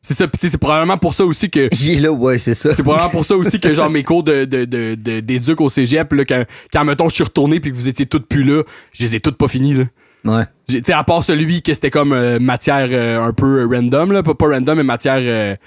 C'est ça, pis c'est probablement pour ça aussi que il est là, ouais, c'est ça. C'est probablement pour ça aussi que genre mes cours d'éduc au cégep là, quand mettons je suis retourné puis que vous étiez toutes plus là, je les ai toutes pas finies là. Ouais. Tu sais à part celui que c'était comme matière un peu random là, pas random mais matière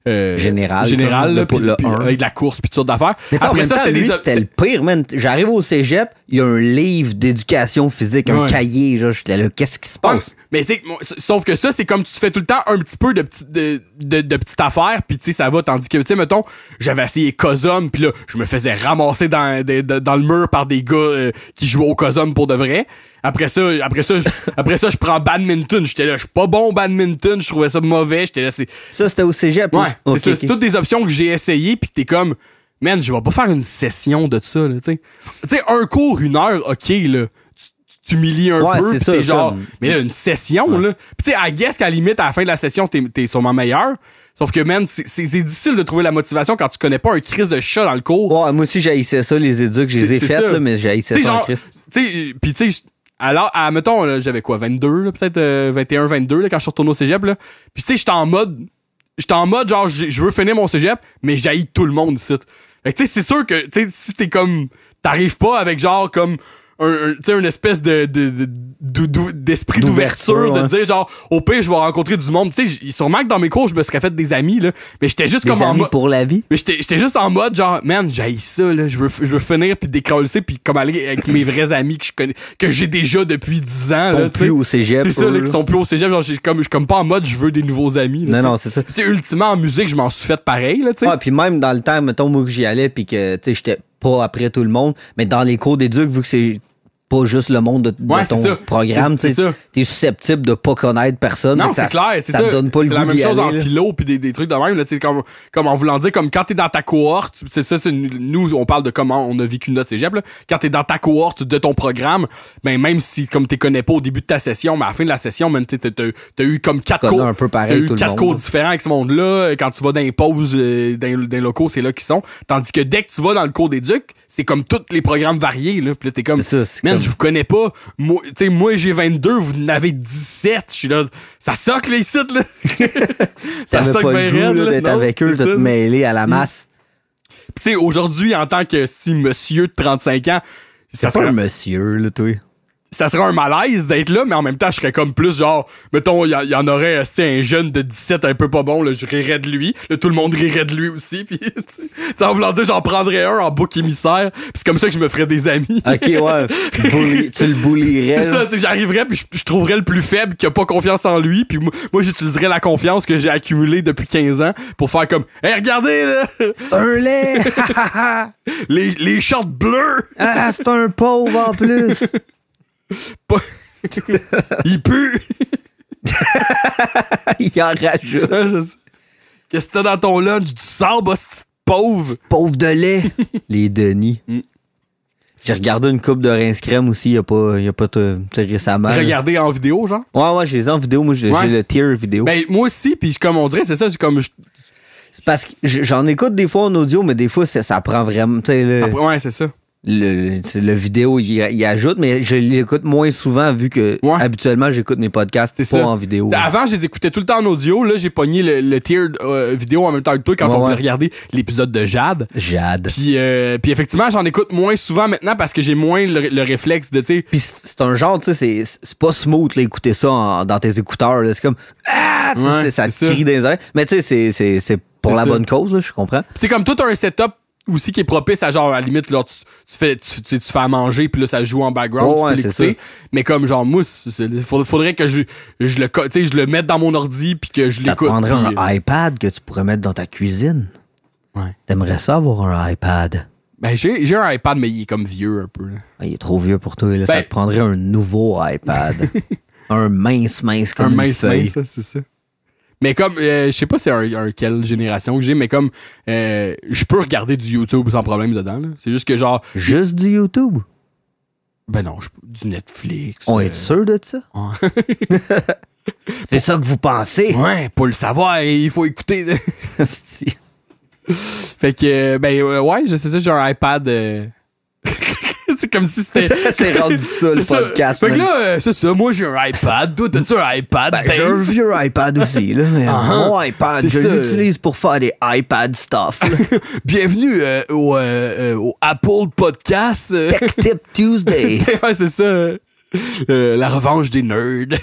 général là, puis avec de la course puis toutes sortes d'affaires. Mais après ça c'était le pire, man. J'arrive au cégep, il y a un livre d'éducation physique, un cahier, genre j'étais là, qu'est-ce qui se passe? Ouais. Mais tu sais, sauf que ça c'est comme tu te fais tout le temps un petit peu de petites affaires puis tu sais ça va, tandis que tu sais mettons, j'avais essayé Cosum puis là je me faisais ramasser dans le mur par des gars qui jouaient au Cosum pour de vrai. Après ça, je prends badminton. J'étais là, je suis pas bon au badminton. Je trouvais ça mauvais. J'étais là, ça, c'était au cégep. Ouais, okay, c'est ça. C'est toutes des options que j'ai essayées. Puis t'es comme, man, je vais pas faire une session de ça, là, tu sais. Tu sais, un cours, 1 heure, ok, là. Tu t'humilies un peu. Puis t'es genre, comme... mais là, une session, là. Puis tu sais, I guess qu'à la limite, à la fin de la session, t'es sûrement meilleur. Sauf que, man, c'est difficile de trouver la motivation quand tu connais pas un crise de chat dans le cours. Ouais, moi aussi, j'haïssais ça, les éducs. Je les ai faites, là, mais j'haïssais ça en crise. Tu sais, pis tu sais, alors, mettons, là, j'avais quoi, 22, là, peut-être 21, 22, là, quand je suis retourné au cégep, là. Puis, tu sais, j'étais en mode, genre, je veux finir mon cégep, mais j'haïs tout le monde ici. Fait que, tu sais, c'est sûr que, tu sais, si t'es comme, t'arrives pas avec, genre, comme, une espèce d'esprit d'ouverture, de dire, genre, au pire, je vais rencontrer du monde. Tu sais, sûrement que dans mes cours, je me serais fait des amis, là. Mais j'étais juste comme en mode. pour la vie. Mais j'étais juste en mode, genre, man, j'haïs ça, là. Je veux finir, puis décroler, puis comme aller avec mes vrais amis que je connais, que j'ai déjà depuis 10 ans, là. Ils sont plus au cégep. C'est ça, là, qui sont plus au cégep. Genre, je suis comme pas en mode, je veux des nouveaux amis. Là, non, c'est ça. Tu sais, ultimement, en musique, je m'en suis fait pareil, là, tu sais. Ah, puis même dans le temps, mettons, moi, que j'y allais, puis que, tu sais, j'étais pas après tout le monde, mais dans les cours d'éduc, vu que c'est pas juste le monde de ton programme, tu sais, t'es susceptible de pas connaître personne. Non, c'est clair, c'est ça. Ça te donne pas le goût d'y aller. C'est la même chose en philo puis des trucs de même, là, tu sais, comme en voulant dire, comme quand t'es dans ta cohorte, c'est ça, nous, on parle de comment on a vécu notre cégep, là. Quand t'es dans ta cohorte de ton programme, ben, même si, comme t'es connais pas au début de ta session, mais à la fin de la session, man, t'as eu comme 4 cours. Un peu pareil, t'as eu 4 cours différents avec ce monde-là. Quand tu vas dans les pauses, dans les locaux, c'est là qu'ils sont. Tandis que dès que tu vas dans le cours d'éduc, c'est comme tous les programmes variés, là. Puis là, t'es comme, man, je vous connais pas. Moi, j'ai 22, vous en avez 17. Je suis là, ça soque, les sites, là. Ça soque bien raide, là, d'être avec eux, de te mêler à la masse. Puis, tu sais, aujourd'hui, en tant que monsieur de 35 ans, ça serait un monsieur, là, toi. ça serait un malaise d'être là, mais en même temps, je serais comme plus genre, mettons, il y en aurait un jeune de 17 un peu pas bon, là, je rirais de lui. Là, tout le monde rirait de lui aussi. Puis, en voulant dire, j'en prendrais un en bouc émissaire. Puis c'est comme ça que je me ferais des amis. Ok, ouais. Tu le bullierais. C'est ça, tu sais, j'arriverais puis je trouverais le plus faible qui a pas confiance en lui. Puis moi, j'utiliserais la confiance que j'ai accumulée depuis 15 ans pour faire comme, hey, regardez, là! C'est un lait! les shorts bleus! Ah, c'est un pauvre en plus! Il pue! Il en rajoute. Qu'est-ce que t'as dans ton lunch? Du sable, c'est pauvre! Pauvre de lait! Les Denis. J'ai regardé une coupe de rince crème aussi, il y a pas récemment. Regardé en vidéo, genre? Ouais, j'ai les en vidéo. Moi, j'ai le tier vidéo. Ben, moi aussi, puis comme on dirait, c'est ça, c'est comme... C'est parce que j'en écoute des fois en audio, mais des fois, ça prend vraiment... Ouais, c'est ça. Le vidéo, il ajoute, mais je l'écoute moins souvent vu que habituellement, j'écoute mes podcasts en vidéo. Avant, je les écoutais tout le temps en audio. Là, j'ai pogné le tier vidéo en même temps que toi quand on voulait regarder l'épisode de Jade. Puis effectivement, j'en écoute moins souvent maintenant parce que j'ai moins le réflexe de, tu sais... Puis c'est un genre, tu sais, c'est pas smooth, là, écouter ça dans tes écouteurs. Là. C'est comme... Ah! Ça te crie dans les oreilles. Mais tu sais, c'est pour la bonne cause, là, je comprends. C'est comme tout un setup aussi qui est propice à genre à la limite là, tu fais à manger puis là ça joue en background, tu peux l'écouter, mais comme genre moi faudrait que je le mette dans mon ordi puis que je l'écoute. Ça prendrait un iPad que tu pourrais mettre dans ta cuisine. Ouais. T'aimerais ça avoir un iPad? Ben j'ai un iPad mais il est comme vieux un peu là. Ah, il est trop vieux pour toi là, ça te prendrait un nouveau iPad. Un mince comme une feuille. Ça, c'est ça. Mais comme, je sais pas c'est quelle génération que j'ai, mais comme, je peux regarder du YouTube sans problème dedans. Là. C'est juste que genre... Juste du YouTube? Ben non, du Netflix. On est sûr de ça? C'est ça que vous pensez? Ouais, pour le savoir, il faut écouter. Fait que, ouais, je sais ça, j'ai un iPad... C'est comme si c'était... C'est rendu ça, le podcast. Fait que là, c'est ça, moi j'ai un iPad. Toi, t'as-tu un iPad? J'ai un vieux iPad aussi, là. Mais mon iPad, je l'utilise pour faire des iPad stuff. Bienvenue au Apple Podcast. Tech Tip Tuesday. Ouais, c'est ça. La revanche des nerds.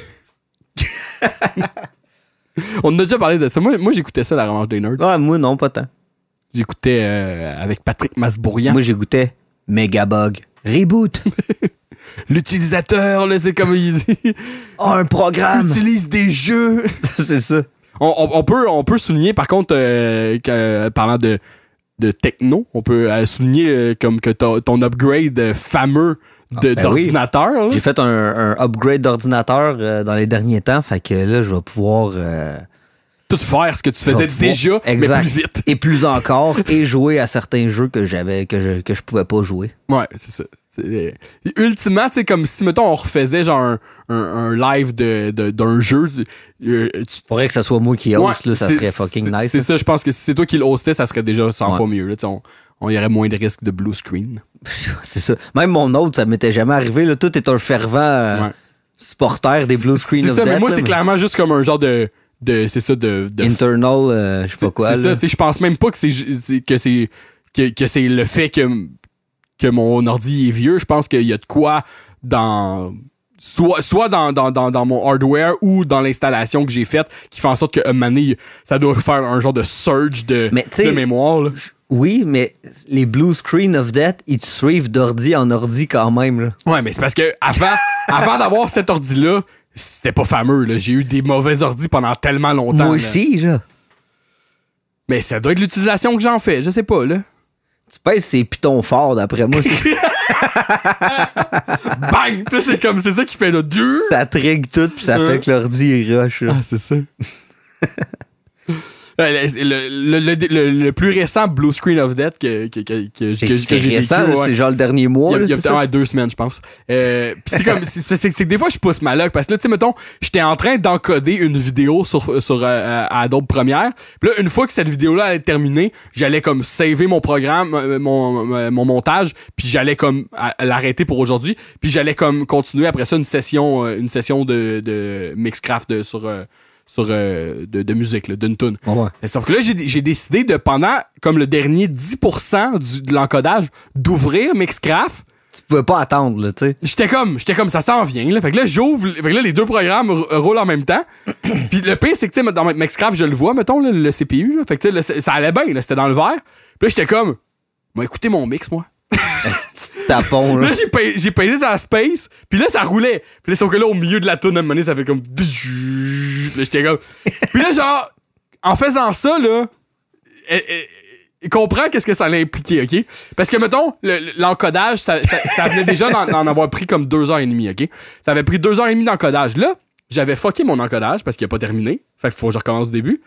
On a déjà parlé de ça. Moi j'écoutais ça, la revanche des nerds. Ouais, moi non, pas tant. J'écoutais avec Patrick Masbourian. Moi j'écoutais Megabug. Reboot. L'utilisateur, là, c'est comme il dit. Un programme. Utilise des jeux. C'est ça. On peut souligner, par contre, parlant de techno, on peut souligner comme que ton upgrade fameux d'ordinateur. Oui. J'ai fait un upgrade d'ordinateur dans les derniers temps, fait que là, je vais pouvoir... tout faire ce que tu faisais déjà, mais plus vite. Et plus encore, et jouer à certains jeux que je pouvais pas jouer. Ouais, c'est ça. Ultimement, tu sais, comme si, mettons, on refaisait genre un live d'un jeu. Faudrait que ça soit moi qui host, là, ça serait fucking nice. C'est ça, je pense que si c'est toi qui le hostais, ça serait déjà 100 fois mieux. Là, on y aurait moins de risques de blue screen. C'est ça. Même mon autre, ça m'était jamais arrivé. Là. Tout est un fervent supporter des blue screen of death. C'est ça, mais moi, là, c'est clairement juste comme un genre de c'est ça, de internal, je sais pas quoi. C'est ça, tu sais, je pense même pas que c'est le fait que mon ordi est vieux. Je pense qu'il y a de quoi dans... Soit dans mon hardware ou dans l'installation que j'ai faite qui fait en sorte que un moment donné, ça doit faire un genre de surge de mémoire. Là. Oui, mais les blue screen of death, ils te suivent d'ordi en ordi quand même. Là. Ouais, mais c'est parce que avant d'avoir cet ordi-là, c'était pas fameux. Là. J'ai eu des mauvais ordis pendant tellement longtemps. Moi aussi, là. Mais ça doit être l'utilisation que j'en fais. Je sais pas, là. Tu pèses ces pitons forts, d'après moi. Bang! Puis c'est ça qui fait le dur. Ça trigue tout, puis ça fait que l'ordi il rush. Ah, c'est ça. Le plus récent Blue Screen of Death que j'ai récent, vécu, c'est genre le dernier mois. Il y a 2 semaines, je pense. Puis c'est comme, c'est que des fois, je pousse ma luck parce que là, tu sais, mettons, j'étais en train d'encoder une vidéo sur Adobe Premiere. Puis là, une fois que cette vidéo-là allait être terminée, j'allais comme saver mon programme, mon montage, puis j'allais comme l'arrêter pour aujourd'hui. Puis j'allais comme continuer après ça une session de Mixcraft de musique, là, d'une tune. Oh ouais. Sauf que là, j'ai décidé de, pendant comme le dernier 10% de l'encodage, d'ouvrir Mixcraft Tu pouvais pas attendre, là, tu sais. J'étais comme, ça s'en vient, là. Fait que là, fait que là, les deux programmes roulent en même temps. Puis le pire, c'est que, tu sais, dans Maxcraft, je le vois, mettons, là, le CPU, là. Fait que, tu sais, ça allait bien, là. C'était dans le vert. Puis là, j'étais comme, écoutez mon mix, moi. Tapon, là. Là, j'ai pesé sur la space, puis là, ça roulait. Puis là, sauf que là, au milieu de la toune, à un moment donné, ça fait comme... Là, j'étais comme... Puis là, genre, en faisant ça, là, comprends qu'est-ce que ça allait impliquer, OK? Parce que, mettons, l'encodage, ça venait déjà d'en avoir pris comme 2h30, OK? Ça avait pris 2h30 d'encodage. Là, j'avais fucké mon encodage parce qu'il a pas terminé. Fait qu'il faut que je recommence au début.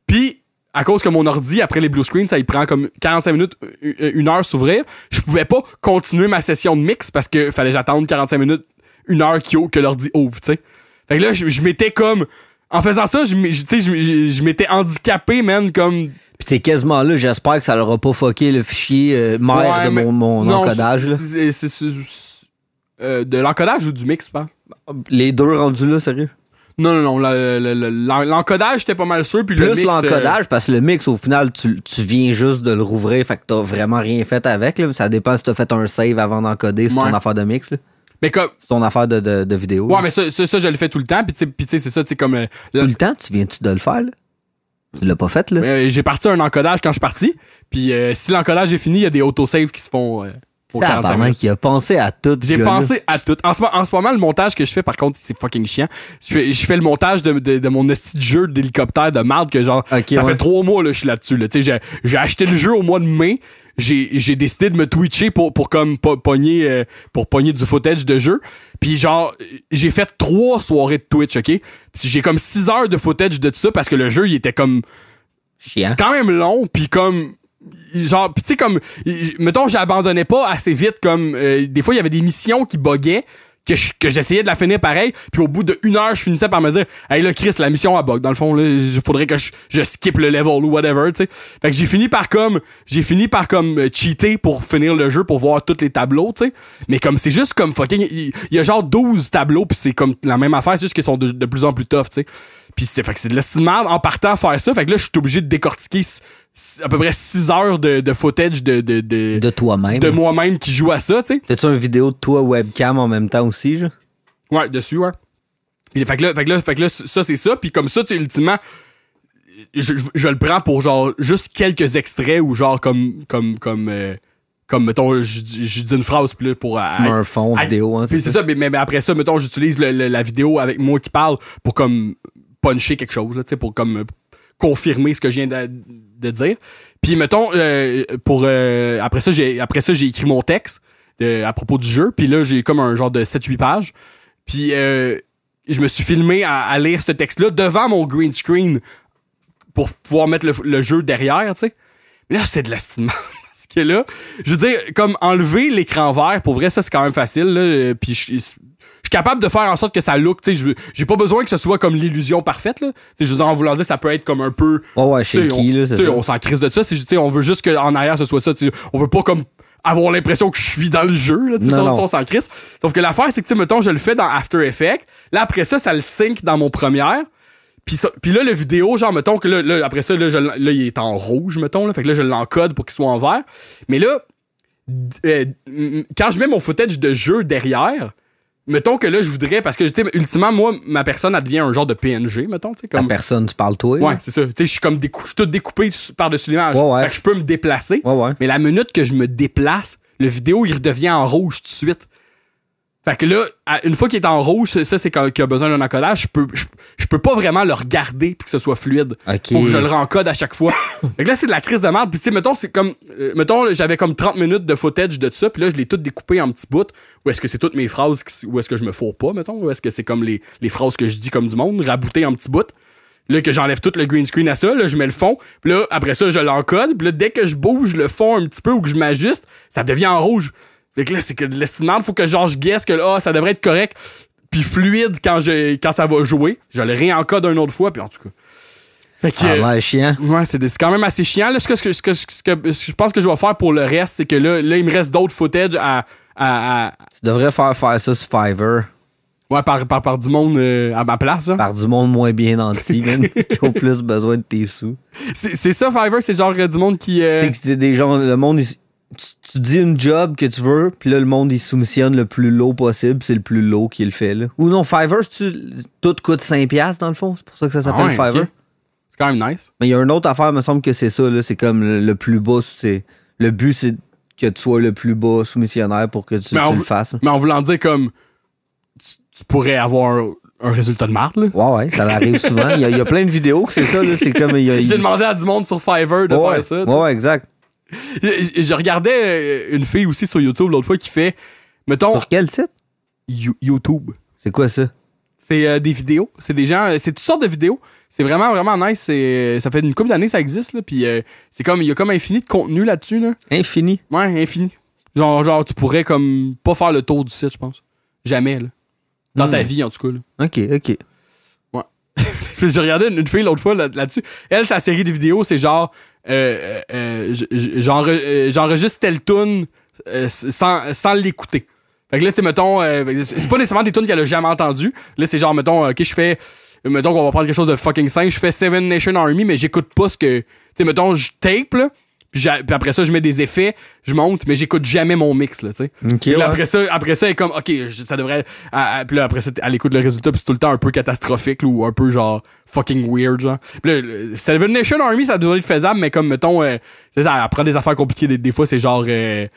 Puis... à cause que mon ordi, après les blue screens, ça il prend comme 45 minutes, 1 heure s'ouvrir, je pouvais pas continuer ma session de mix parce que fallait j'attendre 45 minutes, 1 heure que l'ordi ouvre, tu sais. Fait que là, je m'étais comme... En faisant ça, je m'étais handicapé, man, comme... Pis t'es quasiment là, j'espère que ça leur a pas fucké le fichier mère de mon encodage, là. De l'encodage ou du mix, pas? Les deux rendus là, sérieux? Non, l'encodage, j'étais pas mal sûr. Puis plus le mix, l'encodage, parce que le mix, au final, tu viens juste de le rouvrir, fait que t'as vraiment rien fait avec. Là. Ça dépend si t'as fait un save avant d'encoder sur ton affaire de mix. Là. Mais comme... C'est ton affaire de vidéo. Ouais, là. Mais ça, je le fais tout le temps. Puis tu sais, c'est ça, tu sais, comme... Tout le temps? Tu viens-tu de le faire, là? Tu l'as pas fait, là? J'ai parti un encodage quand je suis parti. Puis si l'encodage est fini, il y a des autosaves qui se font... Pendant qu'il a pensé à tout. J'ai pensé à tout. En ce moment, le montage que je fais, par contre, c'est fucking chiant. Je fais le montage de mon esti de jeu d'hélicoptère de marde que genre, ça fait 3 mois là, je suis là-dessus. Là. J'ai acheté le jeu au mois de mai. J'ai décidé de me twitcher pour comme pogner du footage de jeu. Puis genre, j'ai fait 3 soirées de Twitch, OK? Puis j'ai comme 6 heures de footage de tout ça parce que le jeu, il était comme... chiant. Quand même long, puis comme... genre pis tu sais comme mettons j'abandonnais pas assez vite comme des fois il y avait des missions qui buggaient que j'essayais de la finir pareil puis au bout de 1 heure je finissais par me dire hey là Chris la mission a bug dans le fond là il faudrait que je skip le level ou whatever tu sais fait que j'ai fini par comme cheater pour finir le jeu pour voir tous les tableaux tu sais mais comme c'est juste comme fucking il y a genre 12 tableaux puis c'est comme la même affaire c'est juste qu'ils sont de plus en plus tough tu sais puis fait que c'est de la merde en partant à faire ça fait que là je suis obligé de décortiquer à peu près 6 heures de footage de toi-même. De moi-même qui joue à ça, tu sais. T'as-tu une vidéo de toi webcam en même temps aussi, genre? Ouais, dessus, ouais. Puis, fait que là, ça, c'est ça. Puis comme ça, tu sais, ultimement, je le prends pour genre juste quelques extraits ou genre comme mettons, je dis une phrase puis pour... un fond vidéo, hein, c'est ça. Mais après ça, mettons, j'utilise la vidéo avec moi qui parle pour comme puncher quelque chose, tu sais, pour comme... confirmer ce que je viens de dire. Puis mettons après ça j'ai écrit mon texte à propos du jeu, puis là j'ai comme un genre de 7-8 pages. Puis je me suis filmé à lire ce texte-là devant mon green screen pour pouvoir mettre le jeu derrière, tu sais. Mais là c'est de l'estimement parce que là, je veux dire comme enlever l'écran vert, pour vrai ça c'est quand même facile là, puis je suis capable de faire en sorte que ça look, tu sais, j'ai pas besoin que ce soit comme l'illusion parfaite, là. Tu sais, je veux dire, en voulant dire, ça peut être comme un peu... ouais, shaky, là, c'est ça. On s'en crisse de ça, on veut juste qu'en arrière, ce soit ça, tu sais, on veut pas comme avoir l'impression que je suis dans le jeu, là, tu sais, on s'en crisse. Sauf que l'affaire, c'est que, tu sais, mettons, je le fais dans After Effects, là, après ça le sync dans mon Premiere, puis là, le vidéo, genre, mettons que là après ça, là, il est en rouge, mettons, là, fait que là, je l'encode pour qu'il soit en vert. Mais là, quand je mets mon footage de jeu derrière... mettons que là, je voudrais, parce que ultimement, moi, ma personne, elle devient un genre de PNG, mettons. Comme... La personne, tu parles toi. Ouais, c'est ça. Tu sais, je suis comme je suis tout découpé par-dessus l'image. Ouais. Fait que je peux me déplacer. Ouais. Mais la minute que je me déplace, le vidéo, il redevient en rouge tout de suite. Fait que là, une fois qu'il est en rouge, ça, c'est qu'il a besoin d'un encodage, je peux pas vraiment le regarder puis que ce soit fluide. Okay. Faut que je le rencode à chaque fois. Fait que là, c'est de la crise de merde. Puis tu sais, mettons, c'est comme... mettons, j'avais comme 30 minutes de footage de tout ça, puis là, je l'ai tout découpé en petits bouts. Ou est-ce que c'est toutes mes phrases, ou est-ce que je me fourre pas, mettons? Ou est-ce que c'est comme les phrases que je dis comme du monde, raboutées en petits bouts? Là, que j'enlève tout le green screen à ça, là, je mets le fond, puis là, après ça, je l'encode, puis là, dès que je bouge le fond un petit peu ou que je m'ajuste, ça devient en rouge. Fait que là, c'est que l'estimement, faut que genre je guesse que là, ça devrait être correct puis fluide quand ça va jouer. Je le réencode une autre fois, puis en tout cas. Fait que. Chiant. Ouais, c'est quand même assez chiant. Là, ce que je pense que je vais faire pour le reste, c'est que là, il me reste d'autres footage à. Tu devrais faire ça sur Fiverr. Ouais, par du monde à ma place, hein? Par du monde moins bien nanti, qui ont plus besoin de tes sous. C'est ça, Fiverr, c'est genre du monde qui. C'est des gens, le monde, tu dis une job que tu veux, puis là, le monde, il soumissionne le plus low possible, c'est le plus low qui le fait, là. Ou non, Fiverr, tout coûte 5$ dans le fond, c'est pour ça que ça s'appelle Fiverr. Okay. C'est quand même nice. Mais il y a une autre affaire, il me semble que c'est ça, là, c'est comme le plus bas, le but, c'est que tu sois le plus bas soumissionnaire pour que tu le fasses. Mais en voulant dire comme, tu pourrais avoir un résultat de marde, là. Ouais, ça arrive souvent. Il y a plein de vidéos que c'est ça, là, c'est comme... J'ai demandé à du monde sur Fiverr de faire ça. Ouais, exact. Je regardais une fille aussi sur YouTube l'autre fois qui fait, mettons... Sur quel site? YouTube. C'est quoi ça? C'est des vidéos. C'est des gens... C'est toutes sortes de vidéos. C'est vraiment, vraiment nice. Ça fait une couple d'années que ça existe, là. Puis c'est comme... Il y a comme infini de contenu là-dessus, là. Infini? Ouais, infini. Genre, tu pourrais comme pas faire le tour du site, je pense. Jamais, là. Dans ta vie, en tout cas, là. OK. Ouais. J'ai regardé une fille l'autre fois là-dessus. Elle, sa série de vidéos, c'est genre... j'enregistre telle tune sans l'écouter. Fait que là, tu sais, mettons, c'est pas nécessairement des tunes qu'elle a jamais entendues. Là, c'est genre, mettons, OK, mettons qu'on va prendre quelque chose de fucking simple, je fais Seven Nation Army, mais j'écoute pas ce que... Tu sais, mettons, je tape, là, puis après ça, je mets des effets, je monte, mais j'écoute jamais mon mix, là, tu sais. Okay, là, après ça, elle est comme, OK, ça devrait... Puis là, après ça, elle écoute le résultat, puis c'est tout le temps un peu catastrophique, là, ou un peu, genre, fucking weird, genre. Puis là, Seven Nation Army, ça devrait être faisable, mais comme, mettons, c'est ça, elle prend des affaires compliquées, des fois, c'est genre... Mais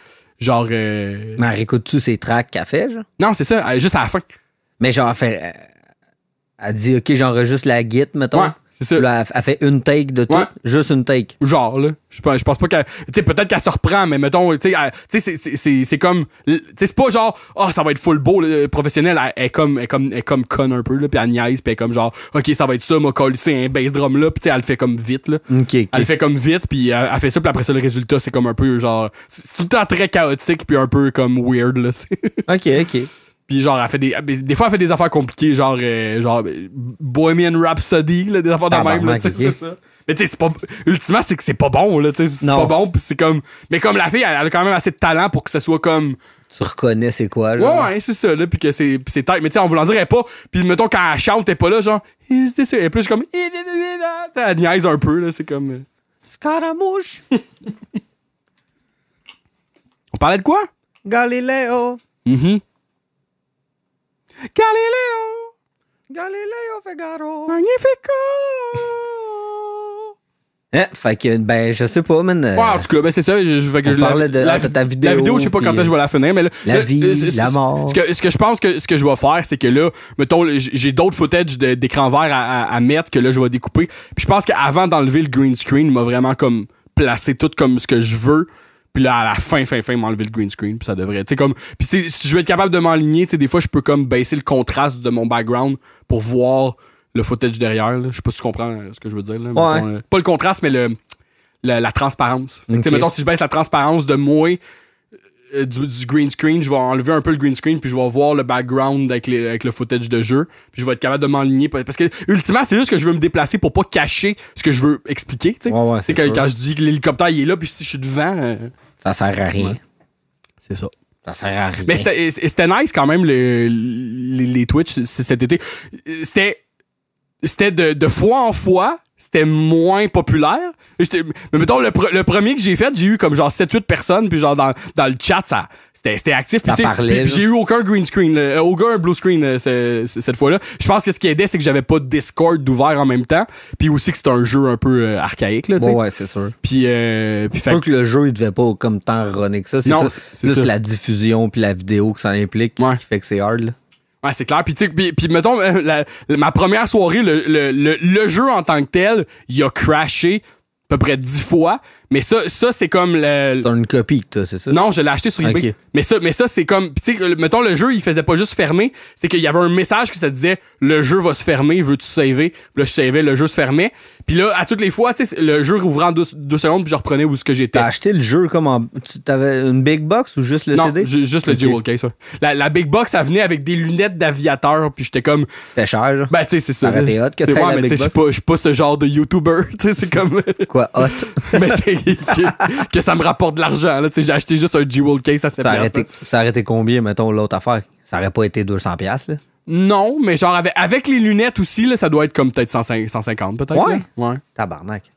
écoutes-tu ces tracks qu'elle fait, genre? Non, c'est ça, juste à la fin. Mais genre, elle dit, OK, j'enregistre la git, mettons. Ouais, c'est ça. Là, elle fait une take de tout, juste une take. Genre, là. Je pense pas qu'elle... Tu sais, peut-être qu'elle se reprend, mais mettons, tu sais, c'est comme... Tu sais, c'est pas genre, ça va être full beau, le professionnel. Elle est comme conne un peu, là, puis elle niaise, puis elle est comme genre, OK, ça va être ça, m'a collé un bass drum, là, puis tu sais, elle le fait comme vite, là. Okay. Elle le fait comme vite, puis elle fait ça, puis après ça, le résultat, c'est comme un peu, genre... C'est tout le temps très chaotique, puis un peu comme weird, là. OK. Puis genre, elle fait des fois, elle fait des affaires compliquées, genre Bohemian Rhapsody, là, des affaires de même, là, c'est ça. Mais tu sais, c'est pas... Ultimement, c'est que c'est pas bon, là, tu sais, c'est pas bon, pis c'est comme... Mais comme la fille, elle a quand même assez de talent pour que ce soit comme... Tu reconnais c'est quoi, genre? Ouais, c'est ça, là, pis que c'est tight. Mais tu sais, en voulant dire, elle est pas... Pis mettons, quand elle chante, elle est pas là, genre... C'est ça, elle est plus comme... Elle niaise un peu, là, c'est comme... Scaramouche! On parlait de quoi? Galileo! Galileo Figaro. Magnifico. Fait que, ben, je sais pas, man. Ouais, en tout cas, ben, c'est ça. On parlait de ta vidéo. La vidéo, je sais pas quand je vais la finir, mais là. La vie, la mort. Ce que je pense que ce que je vais faire, c'est que là, mettons, j'ai d'autres footage d'écran vert à mettre que là, je vais découper. Puis je pense qu'avant d'enlever le green screen, il m'a vraiment comme placé tout comme ce que je veux. Puis là, à la fin, m'enlever le green screen. Puis ça devrait. Tu sais, comme. Puis si je vais être capable de m'enligner, tu sais, des fois, je peux comme baisser le contraste de mon background pour voir le footage derrière. Là. Je sais pas si tu comprends ce que je veux dire. Là. Ouais. Mettons, pas le contraste, mais la transparence. Okay. Tu sais, mettons, si je baisse la transparence de moi du green screen, je vais enlever un peu le green screen, puis je vais voir le background avec le footage de jeu. Puis je vais être capable de m'enligner. Parce que, ultimement, c'est juste que je veux me déplacer pour pas cacher ce que je veux expliquer. Tu sais. Ouais, c'est quand je dis que l'hélicoptère il est là, puis si je suis devant. Ça sert à rien. Ouais. C'est ça. Ça sert à rien. Mais c'était nice quand même, les Twitch cet été. C'était de fois en fois, c'était moins populaire. Mais mettons, le premier que j'ai fait, j'ai eu comme genre 7-8 personnes, puis genre dans le chat, c'était actif. Puis j'ai eu aucun green screen, aucun blue screen cette fois-là. Je pense que ce qui aidait, c'est que j'avais pas de Discord d'ouvert en même temps, puis aussi que c'était un jeu un peu archaïque. Là, ouais, c'est sûr. Puis fait que le jeu, il devait pas comme tant runner que ça. C'est plus la diffusion puis la vidéo que ça implique qui fait que c'est hard, là. Ouais, c'est clair. Puis mettons, ma première soirée, le jeu en tant que tel, il a crashé à peu près 10 fois. Mais ça c'est comme C'est une copie que t'as, c'est ça? Non, je l'ai acheté sur eBay. Okay. Mais ça, c'est comme... Tu sais, mettons, le jeu, il faisait pas juste fermer. C'est qu'il y avait un message que ça disait « Le jeu va se fermer, veux-tu saver? » Puis là, je savais, le jeu se fermait. Puis là, à toutes les fois, tu sais, le jeu rouvrait en 2 secondes, puis je reprenais où ce que j'étais. T'as acheté le jeu comme en... T'avais une big box ou juste le CD? Non, juste le Jewel Case. Ouais. La big box, ça venait avec des lunettes d'aviateur, puis j'étais comme... C'était cher, genre. Ben, tu sais, c'est ça. Ça aurait été hot que t'aies la big box. Je suis pas ce genre de YouTuber, tu sais, c'est comme... Quoi, hot? Mais que ça me rapporte de l'argent, là, tu sais, j'ai acheté juste un Jewel Case à 7$. Ça aurait été combien, mettons, l'autre affaire? Ça aurait pas été 200$, là? Non, mais genre avec les lunettes aussi, là, ça doit être comme peut-être 150 peut-être. Ouais. Là. Ouais. Tabarnak.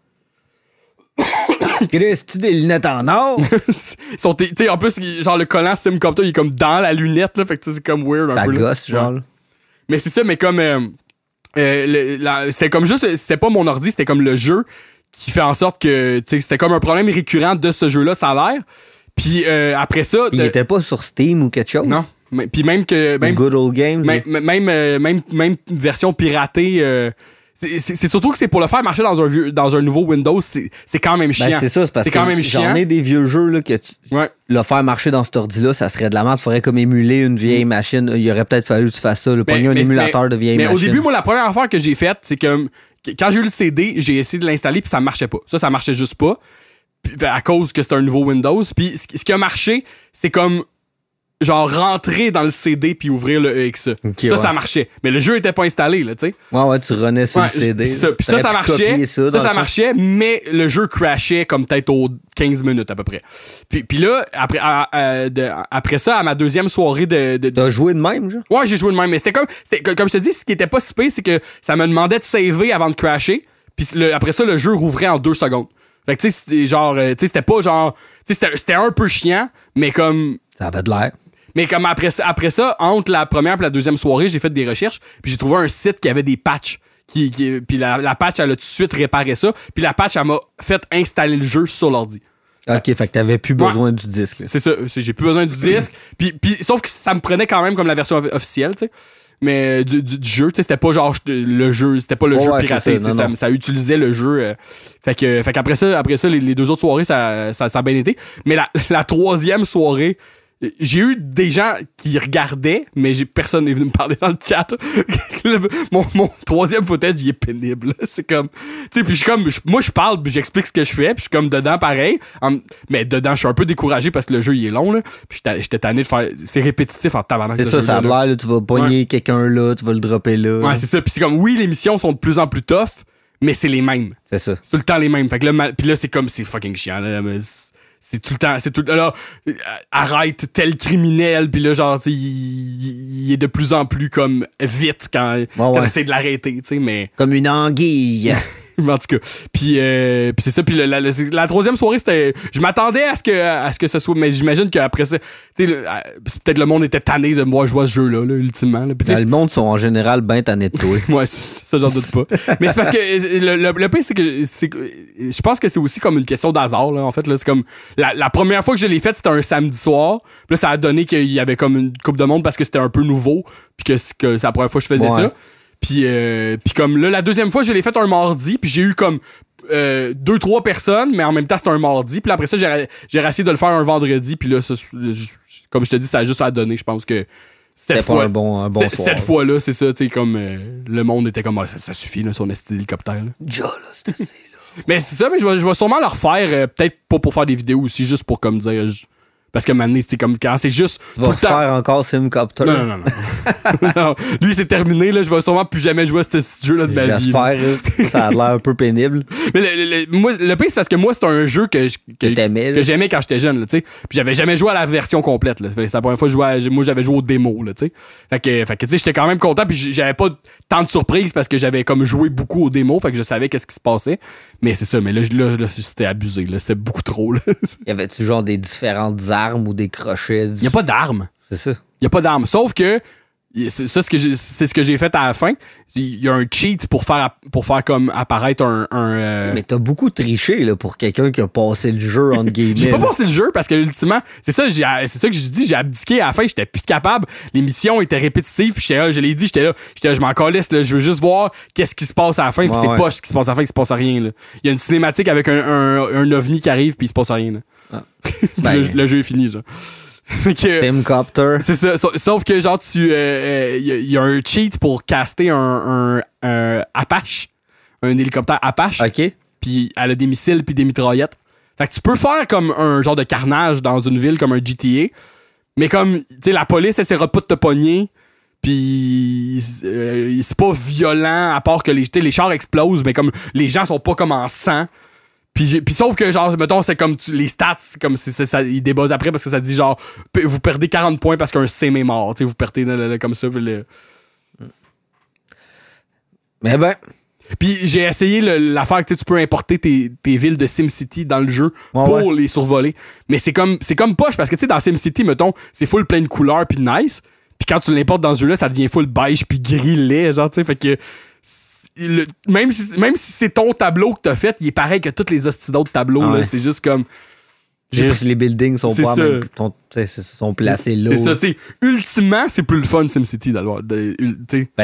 Chris, tu des lunettes en or? Ils sont, t'sais, en plus, genre, le collant Simcopter, il est comme dans la lunette, là. Fait que c'est comme weird un Ça peu. gosse, là. genre. Ouais. Mais c'est ça, mais comme. C'était comme juste. C'était pas mon ordi, c'était comme le jeu qui fait en sorte que. Tu sais, c'était comme un problème récurrent de ce jeu-là, ça a l'air. Puis après ça. Il était pas sur Steam ou quelque chose? Non. Puis même que. Même, Good Old Games? même version piratée. C'est surtout que c'est pour le faire marcher dans un nouveau Windows, c'est quand même chiant. Ben, c'est ça, c'est parce que quand même chiant. j'en ai des vieux jeux là, que le faire marcher dans cet ordi-là, ça serait de la merde. Il faudrait comme émuler une vieille machine. Il aurait peut-être fallu que tu fasses ça, pogner un émulateur de vieille machine. Mais au début, moi, la première affaire que j'ai faite, c'est que quand j'ai eu le CD, j'ai essayé de l'installer puis ça marchait pas. Ça marchait juste pas. Puis, à cause que c'est un nouveau Windows. Puis ce qui a marché, c'est comme genre rentrer dans le CD puis ouvrir le EXE. Okay, ça marchait. Mais le jeu était pas installé, là, tu sais. Ouais, tu renais sur le CD. Puis ça marchait. Ça marchait, mais le jeu crashait comme peut-être aux 15 minutes à peu près. Puis là, après ça, à ma deuxième soirée T'as joué de même, genre? Ouais, j'ai joué de même. Mais c'était comme je te dis, ce qui était pas si pire, c'est que ça me demandait de saver avant de crasher. Puis après ça, le jeu rouvrait en 2 secondes. Fait que tu sais, c'était pas genre. Tu sais, c'était un peu chiant, mais comme. Ça avait de l'air. Mais comme après ça, entre la première et la deuxième soirée, j'ai fait des recherches, puis j'ai trouvé un site qui avait des patchs. Puis la patch, elle a tout de suite réparé ça. Puis la patch, elle m'a fait installer le jeu sur l'ordi. OK, fait que t'avais plus besoin du disque. Là. C'est ça, j'ai plus besoin du disque. puis sauf que ça me prenait quand même comme la version officielle, tu sais. Mais du jeu, tu sais, c'était pas genre le jeu, c'était pas le jeu piraté, ça utilisait le jeu. Fait qu'après ça, les 2 autres soirées, ça a bien été. Mais la troisième soirée, j'ai eu des gens qui regardaient, mais personne n'est venu me parler dans le chat. mon troisième footage, il est pénible. C'est comme. Tu sais, puis je suis comme. Moi, je parle, puis j'explique ce que je fais, puis je suis comme dedans pareil. Mais dedans, je suis un peu découragé parce que le jeu, il est long, là. Puis j'étais tanné de faire. C'est répétitif en tabarnak. C'est ça, ça a l'air, là. Tu vas pogner quelqu'un là, tu vas le dropper là. Ouais, c'est ça. Puis c'est comme, oui, les missions sont de plus en plus tough, mais c'est les mêmes. C'est ça. C'est tout le temps les mêmes. Fait que là, puis là, c'est comme. C'est fucking chiant, là. C'est tout le temps, là, arrête tel criminel, puis là, genre, il est de plus en plus comme vite quand t'essaies de l'arrêter, tu sais, mais. Comme une anguille. En tout cas. Puis c'est ça. Puis la troisième soirée, c'était. Je m'attendais à ce que ce soit. Mais j'imagine qu'après ça. Tu sais, peut-être le monde était tanné de moi jouer à ce jeu-là, ultimement. Là. Le monde sont en général bien tannés de toi. Ouais, ça, j'en doute pas. Mais c'est parce que le pire, c'est que. Je pense que c'est aussi comme une question d'hasard, là, en fait. Là, c'est comme. La première fois que je l'ai faite, c'était un samedi soir. Puis là, ça a donné qu'il y avait comme une coupe de monde parce que c'était un peu nouveau. Puis que c'est la première fois que je faisais ça. Puis comme là, la deuxième fois, je l'ai fait un mardi, puis j'ai eu comme 2-3 personnes, mais en même temps, c'était un mardi. Puis après ça, j'ai essayé de le faire un vendredi, puis là, ça, comme je te dis, ça a juste à donner. Je pense que cette fois, un bon soir. Cette fois-là, c'est ça, tu sais, comme le monde était comme, ça suffit, là, son hélicoptère. Là. Déjà, là, c'est assez, là. Mais c'est ça, mais je vais sûrement le refaire, peut-être pas pour faire des vidéos aussi, juste pour comme dire. Parce que maintenant, c'est comme quand c'est juste. Tu vas faire encore Simcopter. Non. Non. Lui, c'est terminé. Là. Je vais sûrement plus jamais jouer à ce jeu-là de ma vie. J'espère. Ça a l'air un peu pénible. Mais moi, le pire, c'est parce que moi, c'est un jeu que j'aimais quand j'étais jeune. Puis j'avais jamais joué à la version complète. Là. C'est la première fois que moi, j'avais joué au démo. Là, fait que j'étais quand même content. Puis j'avais pas tant de surprises parce que j'avais comme joué beaucoup au démo. Fait que je savais qu'est-ce qui se passait. Mais c'est ça. Mais là c'était abusé. Là. C'était beaucoup trop. Là. Y avait-tu genre des différentes armes ou des crochets? Il n'y a pas d'armes. C'est ça. Il n'y a pas d'armes. Sauf que c'est ce que j'ai fait à la fin. Il y a un cheat pour faire comme apparaître un Mais t'as beaucoup triché là, pour quelqu'un qui a passé le jeu en gaming. J'ai pas passé le jeu parce que ultimement, c'est ça que j'ai dit, j'ai abdiqué à la fin, j'étais plus capable. Les missions étaient répétitives, puis je l'ai dit, j'étais là, je m'en calisse, là, je veux juste voir qu'est-ce qui se passe à la fin, puis c'est pas ce qui se passe à la fin, il se passe rien. Là. Il y a une cinématique avec un ovni qui arrive, puis il se passe rien. Là. Le jeu est fini, genre. Simcopter. C'est ça. Sauf que, genre, il y a un cheat pour caster un Apache. Un hélicoptère Apache. OK. Puis elle a des missiles puis des mitraillettes. Fait que tu peux faire comme un genre de carnage dans une ville comme un GTA. Mais comme, tu sais, la police essaiera pas de te pogner. Puis c'est pas violent, à part que les chars explosent, mais comme les gens sont pas comme en sang. Puis sauf que, genre, mettons, c'est comme les stats, comme ça, ils débuzzent après parce que ça dit, genre, vous perdez 40 points parce qu'un sim est mort. Tu sais, vous perdez comme ça. Mais ben. Puis j'ai essayé l'affaire que tu peux importer tes villes de SimCity dans le jeu pour les survoler. Mais c'est comme poche parce que tu sais, dans SimCity, mettons, c'est full plein de couleurs puis nice. Puis quand tu l'importes dans ce jeu-là, ça devient full beige puis gris laid, genre, tu sais. Fait que même si c'est ton tableau que t'as fait, il est pareil que tous les hosties d'autres tableaux. Là, c'est juste comme. Juste les buildings sont pas même, sont placés là. C'est ça, tu sais. Ultimement, c'est plus le fun SimCity d'avoir. Ben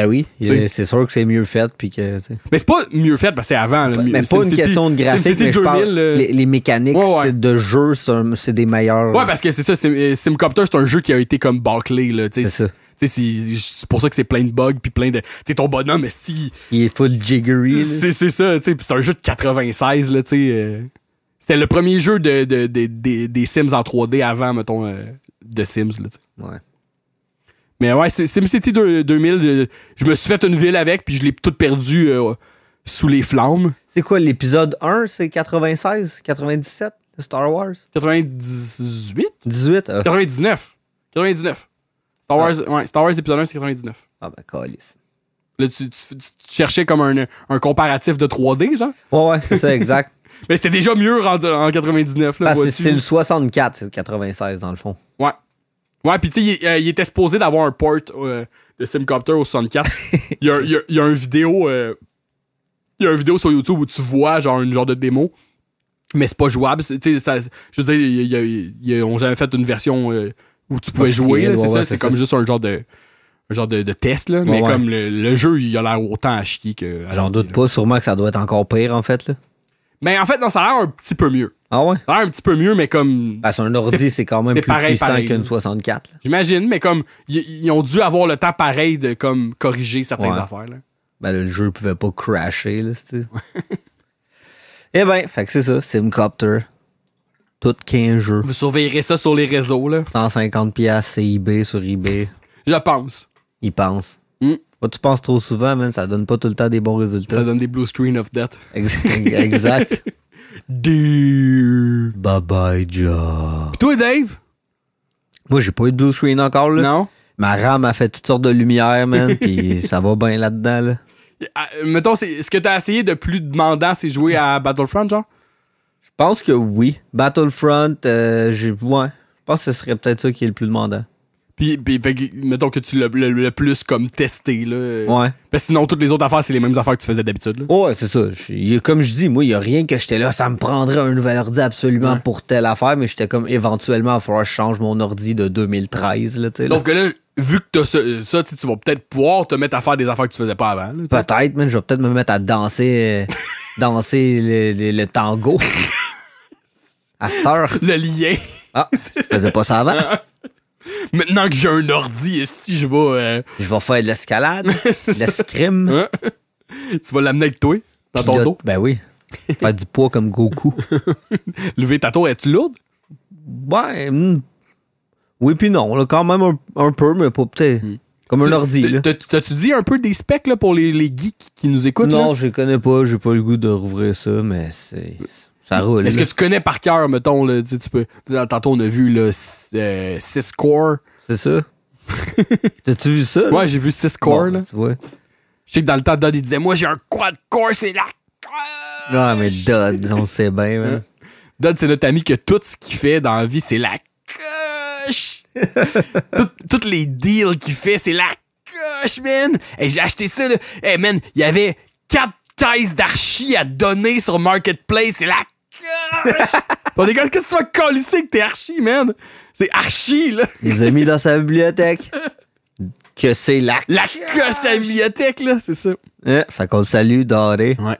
oui, c'est sûr que c'est mieux fait. Puis que, mais c'est pas mieux fait parce que c'est avant. Là, mais pas une question de graphique, mais je parle, les mécaniques de jeu, c'est des meilleurs. Ouais, parce que c'est ça, Simcopter, c'est un jeu qui a été comme bâclé. Là, c'est ça. C'est pour ça que c'est plein de bugs puis plein de. T'sais, ton bonhomme, il est full jiggery. C'est ça, tu sais. C'est un jeu de 96, là, tu sais. C'était le premier jeu des Sims en 3D avant, mettons, de Sims, là, tu sais. Ouais. Mais ouais, SimCity 2000, je me suis fait une ville avec, puis je l'ai toute perdue sous les flammes. C'est quoi, l'épisode 1, c'est 96, 97 de Star Wars? 98? 18? 99. Star Wars épisode 1, c'est 99. Ah ben, calice. Là, tu cherchais comme un comparatif de 3D, genre? Ouais, c'est ça, exact. Mais c'était déjà mieux en 99. Là, parce que c'est le 64, c'est le 96 dans le fond. Ouais. Ouais, pis tu sais, il était supposé d'avoir un port de Simcopter au 64. Il y a une vidéo. Il y a une vidéo sur YouTube où tu vois genre une genre de démo. Mais c'est pas jouable. Tu sais, je veux dire, ils ont jamais fait une version où tu pouvais jouer. Là, c'est ça. C'est comme juste un genre de test. Là. Mais comme le jeu, il a l'air autant à chier que. J'en doute pas, sûrement que ça doit être encore pire en fait. Là. Mais en fait, non, ça a l'air un petit peu mieux. Ah ouais? Ça a l'air un petit peu mieux, mais comme. Parce qu'un ordi, c'est quand même plus puissant qu'une 64. Là. J'imagine, mais comme. Ils ont dû avoir le temps pareil de comme corriger certaines affaires. Là. Ben là, le jeu pouvait pas crasher, là, c'était. Eh ben, fait que c'est ça, Simcopter. Tout 15 jeux. Vous surveillerez ça sur les réseaux, là. 150$, c'est eBay sur eBay. Je pense. Il pense. Tu penses trop souvent, man, ça donne pas tout le temps des bons résultats. Ça donne des blue screen of death. Exact. Bye bye, job. Pis toi, Dave? Moi, j'ai pas eu de blue screen encore, là. Non? Ma RAM a fait toutes sortes de lumière, man, pis ça va bien là-dedans, là. Mettons, ce que t'as essayé de plus demandant, c'est jouer à Battlefront, genre? Je pense que oui. Battlefront, je pense que ce serait peut-être ça qui est le plus demandant. Puis mettons que tu l'as le plus comme testé, là. Ouais. Parce que sinon, toutes les autres affaires, c'est les mêmes affaires que tu faisais d'habitude, là. Ouais, c'est ça. Comme je dis, moi, il y a rien que j'étais là, ça me prendrait un nouvel ordi absolument pour telle affaire, mais j'étais comme, éventuellement, il va falloir que je change mon ordi de 2013, là, tu sais. Donc que là, vu que t'as ça tu vas peut-être pouvoir te mettre à faire des affaires que tu faisais pas avant. Là, peut-être, man, je vais peut-être me mettre à danser le tango. À cette heure. Le lien. Ah, je faisais pas ça avant. Maintenant que j'ai un ordi, si je vais... Je vais faire de l'escalade, de l'escrime. Tu vas l'amener avec toi, dans ton dos? Ben oui. Faire du poids comme Goku. Lever ta tour, es-tu lourde? Ouais, oui puis non, là, quand même un peu, mais pas peut-être comme un ordi. T'as-tu dit un peu des specs là, pour les geeks qui nous écoutent? Non, là? je les connais pas, j'ai pas le goût de rouvrir ça, mais ça roule. Est-ce que tu connais par cœur, mettons, là, tu peux. Tantôt on a vu 6 core. C'est ça? T'as-tu vu ça? Ouais, j'ai vu 6 core. Là. Ouais. Je sais que dans le temps, Dodd, il disait, moi j'ai un quad core, c'est la. Non, mais Dodd, on le sait bien, man. Dodd, c'est notre ami que tout ce qu'il fait dans la vie, c'est la coche. Toutes les deals qu'il fait, c'est la coche, man. Hey, j'ai acheté ça, là. Hey, man, il y avait 4 caisses d'archi à donner sur Marketplace, c'est la coche. Bon, des gars, qu'est-ce que tu vas colisser que t'es archi, man? C'est archi, là. Il les a mis dans sa bibliothèque. Que c'est la coche sa bibliothèque, là, c'est ça. Fait qu'on le salue, Doré. Ouais.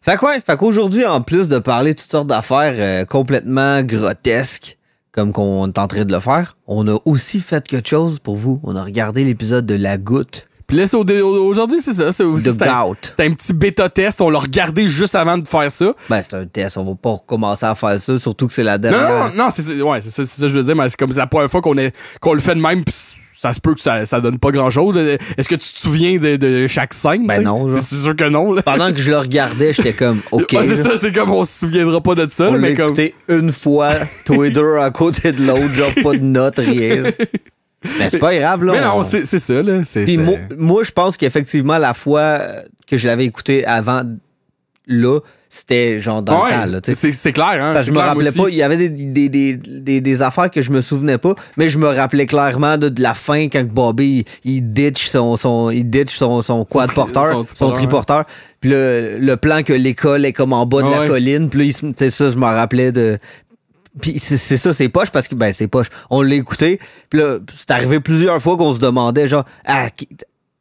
Fait qu'aujourd'hui, en plus de parler de toutes sortes d'affaires complètement grotesques, comme qu'on est en train de le faire, on a aussi fait quelque chose pour vous. On a regardé l'épisode de La Goutte. Puis là, aujourd'hui, c'est ça. C'était un petit bêta-test. On l'a regardé juste avant de faire ça. Ben, c'est un test. On va pas recommencer à faire ça, surtout que c'est la dernière. Non, c'est ça. Ouais, c'est ça que je veux dire. Mais c'est comme la première fois qu'on le fait de même, pis ça se peut que ça donne pas grand-chose. Est-ce que tu te souviens de chaque scène? Ben non. C'est sûr que non. Là. Pendant que je le regardais, j'étais comme, OK. Ouais, c'est ça, c'est comme on se souviendra pas de ça. On l'a écouté une fois, tous les deux à côté de l'autre, genre pas de notes, rien. Ben, c'est pas grave, là. Mais non, c'est ça, là. Puis moi, je pense qu'effectivement, la fois que je l'avais écouté avant, là, c'était genre dans le temps, là, tu sais. C'est clair, hein. Parce que je me rappelais pas, il y avait des affaires que je me souvenais pas, mais je me rappelais clairement de la fin quand Bobby, il ditch son quadporteur, son triporteur. Puis le plan que l'école est comme en bas de la colline, puis là, c'est ça, je me rappelais de... Puis c'est ça, c'est poche parce que, ben, c'est poche. On l'a écouté, puis là, c'est arrivé plusieurs fois qu'on se demandait, genre,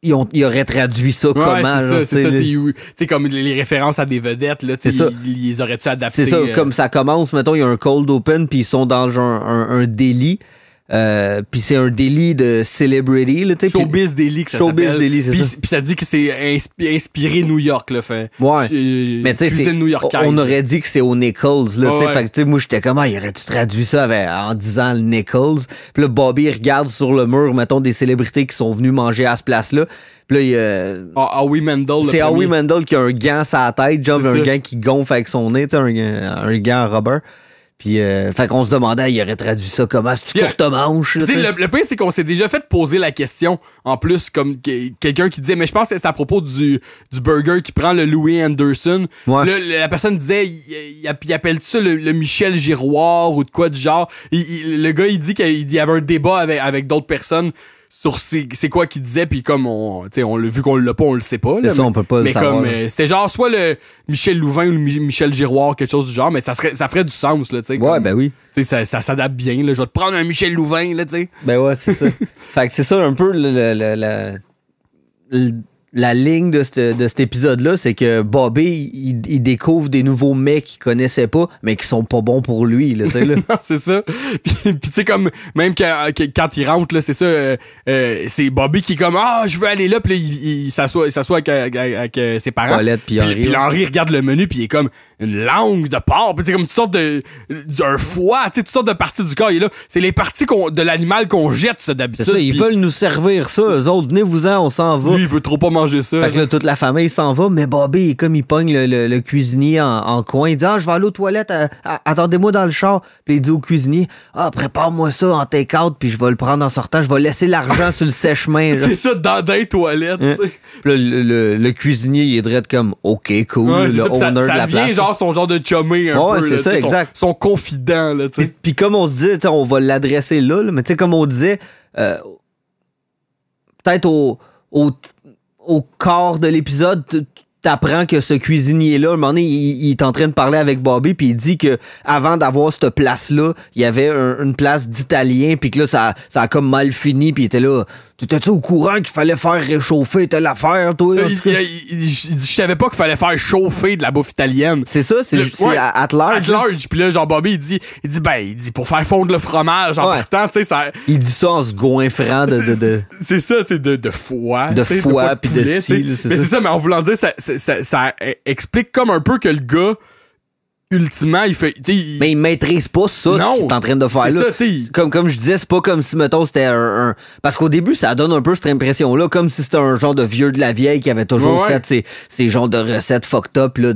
ils auraient traduit ça comment? C'est ça. Tu sais, comme les références à des vedettes, là, ils les auraient-tu adaptés? C'est ça, comme ça commence, mettons, il y a un cold open, puis ils sont dans un délit. Puis c'est un délit de celebrity, là, tu sais. Showbiz Daily, que ça Showbiz s'appelle. Daily, c'est puis, ça. Puis ça dit que c'est inspiré New York, là, fait. Ouais. Mais tu sais, on aurait dit que c'est au Nichols, là, tu sais. Fait que, tu sais, moi, j'étais comme, il aurait-tu traduit ça en disant le Nichols? Puis là, Bobby regarde sur le mur, mettons, des célébrités qui sont venues manger à ce place-là. Puis là, il y a... Howie Mandel. C'est Howie Mandel qui a un gant sur la tête, genre un gant qui gonfle avec son nez, tu sais, un gant en rubber. Puis, fait qu'on se demandait, il aurait traduit ça comment? C'est-tu courte manche? Le pire, c'est qu'on s'est déjà fait poser la question, en plus, comme quelqu'un qui disait, mais je pense que c'est à propos du burger qui prend le Louis Anderson. Ouais. Là, la personne disait, il appelle-tu ça le Michel Giroir ou de quoi du genre? Le gars, il dit qu'il y avait un débat avec d'autres personnes sur c'est quoi qu'il disait, puis comme on l'a vu qu'on l'a pas, on le sait pas. C'est ça, on peut pas le savoir. Mais comme, c'était genre soit le Michel Louvain ou le Michel Giroir, quelque chose du genre, mais ça ferait du sens, là, tu sais. Ouais, ben oui. Tu sais, ça s'adapte bien, là. Je vais te prendre un Michel Louvain, là, tu sais. Ben ouais, c'est ça. Fait que c'est ça un peu la ligne de cet épisode-là, c'est que Bobby, il découvre des nouveaux mecs qu'il connaissait pas, mais qui sont pas bons pour lui, là, tu sais, là. Non, c'est ça. Puis tu sais, comme, même quand il rentre, là, c'est ça, c'est Bobby qui est comme, je veux aller là, puis là, il s'assoit avec ses parents. Paulette puis Henri. Puis Henri regarde le menu, puis il est comme, une langue de porc, puis c'est comme toutes sortes d'un foie, tu sais, toutes sortes de parties du corps. Et là, c'est les parties de l'animal qu'on jette, ça, d'habitude. C'est ça, ils veulent nous servir ça. Eux autres, venez-vous-en, on s'en va. Lui, il veut trop pas manger ça. Fait que là, toute la famille s'en va, mais Bobby, comme il pogne le cuisinier en coin, il dit, je vais aller aux toilettes, attendez-moi dans le char. Puis il dit au cuisinier, prépare-moi ça en take-out, puis je vais le prendre en sortant, je vais laisser l'argent sur le sèche-main. C'est ça, dans les toilettes, tu sais. Puis là, le cuisinier, il est drette comme, OK, cool, le owner de la place. Genre son genre de chumé un peu. C'est ça, exact. Son confident, là, tu sais. Puis comme on se dit, on va l'adresser là, mais tu sais, comme on disait, peut-être au quart de l'épisode, t'apprends que ce cuisinier-là, à un moment donné, il est en train de parler avec Bobby, puis il dit que avant d'avoir cette place-là, il y avait une place d'italien, puis que là, ça a comme mal fini, puis il était là. T'étais-tu au courant qu'il fallait faire réchauffer telle affaire, toi? Je savais pas qu'il fallait faire chauffer de la bouffe italienne. C'est ça, c'est at large. At large. Puis là, genre, Bobby, il dit pour faire fondre le fromage en partant, tu sais, ça... Il dit ça en se goinfrant de... C'est ça, tu sais, de foie. De foie, puis de cils, mais c'est ça, mais en voulant dire, ça explique comme un peu que le gars... Ultimement, il fait. Mais il maîtrise pas ça, ce qu'il est en train de faire là. Ça, comme je disais, c'est pas comme si, mettons, c'était un. Parce qu'au début, ça donne un peu cette impression-là, comme si c'était un genre de vieux de la vieille qui avait toujours fait ces genres de recettes fucked up. Là,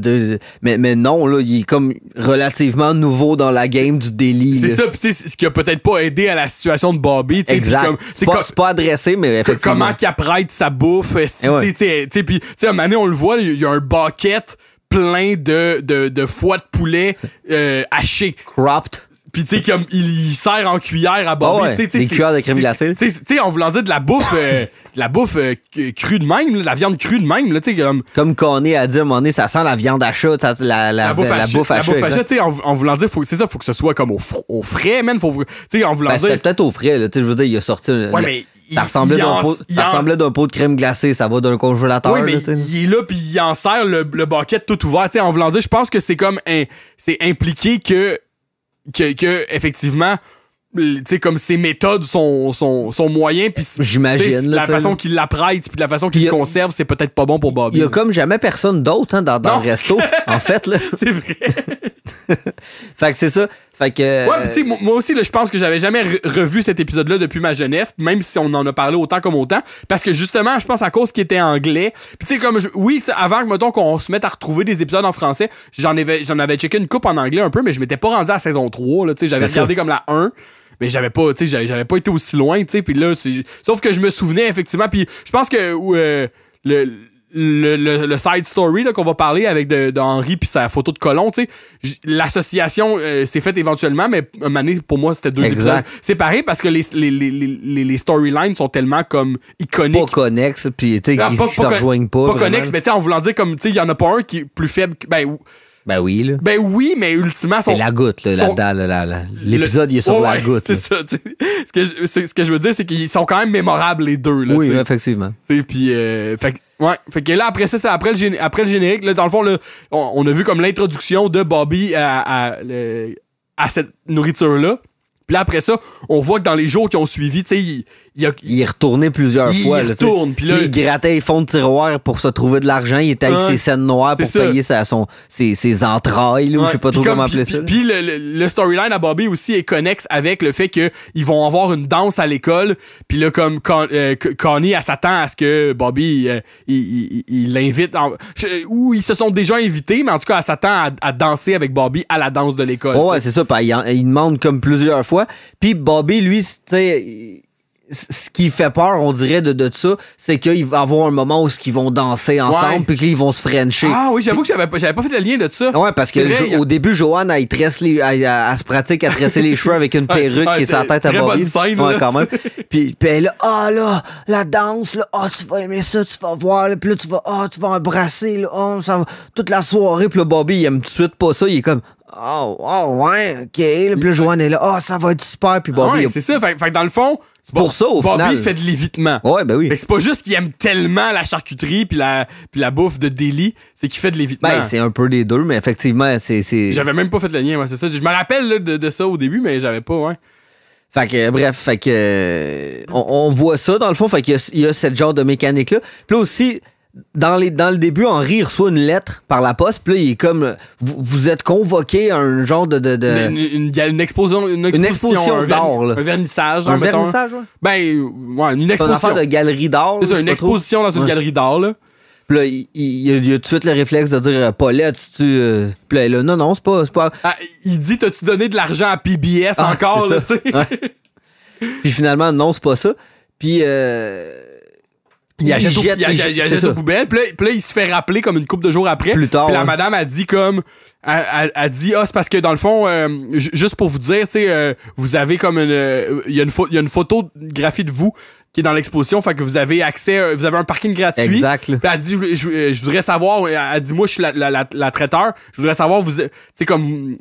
mais non, là, il est comme relativement nouveau dans la game du délit. C'est ça, pis ce qui a peut-être pas aidé à la situation de Bobby. Exact. C'est pas adressé, mais effectivement. Comment qu'il apprête sa bouffe. Puis, à un moment donné, on le voit, il y a un bucket plein de foie de poulet haché. Cropped. Puis tu sais, comme il sert en cuillère à Bobby. Des cuillères de crème glacée. Tu sais, en voulant dire de la bouffe, crue de même, la viande crue de même. Là, comme Connie a dit à un moment donné, ça sent la viande à chat, la bouffe à chat. La bouffe à chat, tu sais, en voulant dire, faut que ce soit comme au frais, man. En voulant dire. C'était peut-être au frais, là. Je veux dire, il a sorti. Mais ça ressemblait d'un pot de crème glacée, ça va d'un congélateur. Oui, mais il est là, puis il en sert le bucket tout ouvert. T'sais, en voulant dire, je pense que c'est comme c'est impliqué que effectivement, comme ses méthodes sont moyens, puis j'imagine la façon qu'il l'apprête, puis la façon qu'il le conserve, c'est peut-être pas bon pour Bobby. Il y a comme jamais personne d'autre dans le resto, en fait. Là. C'est vrai. Fait que c'est ça. Fait que. Ouais, tu sais, moi aussi, là, je pense que j'avais jamais revu cet épisode-là depuis ma jeunesse, même si on en a parlé autant comme autant, parce que justement, je pense à cause qu'il était anglais. Puis tu sais, comme avant que mettons qu'on se mette à retrouver des épisodes en français, j'en avais checké une coupe en anglais un peu, mais je m'étais pas rendu à la saison 3. Là, j'avais regardé comme la 1. mais j'avais pas été aussi loin, tu sais, puis là, sauf que je me souvenais, effectivement, puis je pense que le side story là, qu'on va parler avec de Henry puis sa photo de colon, tu sais, l'association s'est faite éventuellement, mais un moment donné, pour moi, c'était 2 épisodes séparés parce que les storylines sont tellement comme iconiques. Pas connexes, puis tu sais, ils se rejoignent pas. Pas connexes, mais tu sais, en voulant dire comme, tu sais, il y en a pas un qui est plus faible que, ben oui, là. Ben oui, mais ultimement... C'est la goutte, là, là-dedans. L'épisode, il est sur la goutte. C'est ça, tu sais. Ce que je veux dire, c'est qu'ils sont quand même mémorables, les deux, là. Oui, t'sais. effectivement. Puis, fait que là, après ça, après le générique, là, dans le fond, là, on a vu comme l'introduction de Bobby à cette nourriture-là. Puis là, après ça, on voit que dans les jours qui ont suivi, tu sais, il est retourné plusieurs fois. Il retourne. Puis là, il grattait les fonds de tiroir pour se trouver de l'argent. Il était avec ses scènes noires pour payer ses entrailles. Là, je sais pas trop comment appeler ça. Puis le storyline à Bobby aussi est connexe avec le fait qu'ils vont avoir une danse à l'école. Puis là, comme Connie, elle s'attend à ce que Bobby, il l'invite. Ou ils se sont déjà invités, mais en tout cas, elle s'attend à danser avec Bobby à la danse de l'école. Ouais, c'est ça. Il demande comme plusieurs fois. Puis Bobby, lui, tu sais... Ce qui fait peur, on dirait, de ça, c'est qu'il va y avoir un moment où ils vont danser ensemble, puis qu'ils vont se frencher. Ah oui, j'avoue que j'avais pas fait le lien de ça. Ouais, parce que au début, Joanne, elle se pratique à tresser les cheveux avec une perruque qui est sur la tête à Bobby. Très bonne scène, ouais, là. quand même. Puis elle est là, la danse, là, tu vas aimer ça, tu vas voir, là, puis là, tu vas embrasser, là, ça va, toute la soirée, puis là, Bobby, il aime tout de suite pas ça, il est comme... ouais, ok. Puis là, Joanne est là, ça va être super, puis Bobby... Ouais, c'est ça, fait que dans le fond... Pour ça, au final. Bobby fait de l'évitement. Ouais, ben oui. Fait que c'est pas juste qu'il aime tellement la charcuterie puis la bouffe de Deli, c'est qu'il fait de l'évitement. Ben, c'est un peu des deux, mais effectivement, c'est... J'avais même pas fait le lien, ouais, c'est ça. Je me rappelle là, de ça au début, mais j'avais pas, ouais. Fait que, bref, on voit ça, dans le fond, fait qu'il y a cette genre de mécanique-là. Puis là aussi... Dans le début, Henry reçoit une lettre par la poste, puis là, il est comme... Vous êtes convoqué à un genre de... Une exposition d'art, là. Un vernissage. Un vernissage, ouais? Ben, ouais, une exposition. C'est une affaire de galerie d'art. C'est ça, une exposition dans une galerie d'art, là. Puis là, il a tout de suite le réflexe de dire Paulette, puis là, non, c'est pas... Ah, il dit, t'as-tu donné de l'argent à PBS encore, là, tu sais? Ouais. Puis finalement, non, c'est pas ça. Puis... Il jette aux poubelles, puis là, il se fait rappeler comme une couple de jours après. Plus tard. Puis la madame a dit comme... Elle dit, c'est parce que dans le fond, juste pour vous dire, tu sais, vous avez comme une... Il y a une photographie de vous qui est dans l'exposition, fait que vous avez accès... Vous avez un parking gratuit. Exact. Puis elle dit, je voudrais savoir... Elle dit, moi, je suis la traiteur. Je voudrais savoir, tu sais, comme...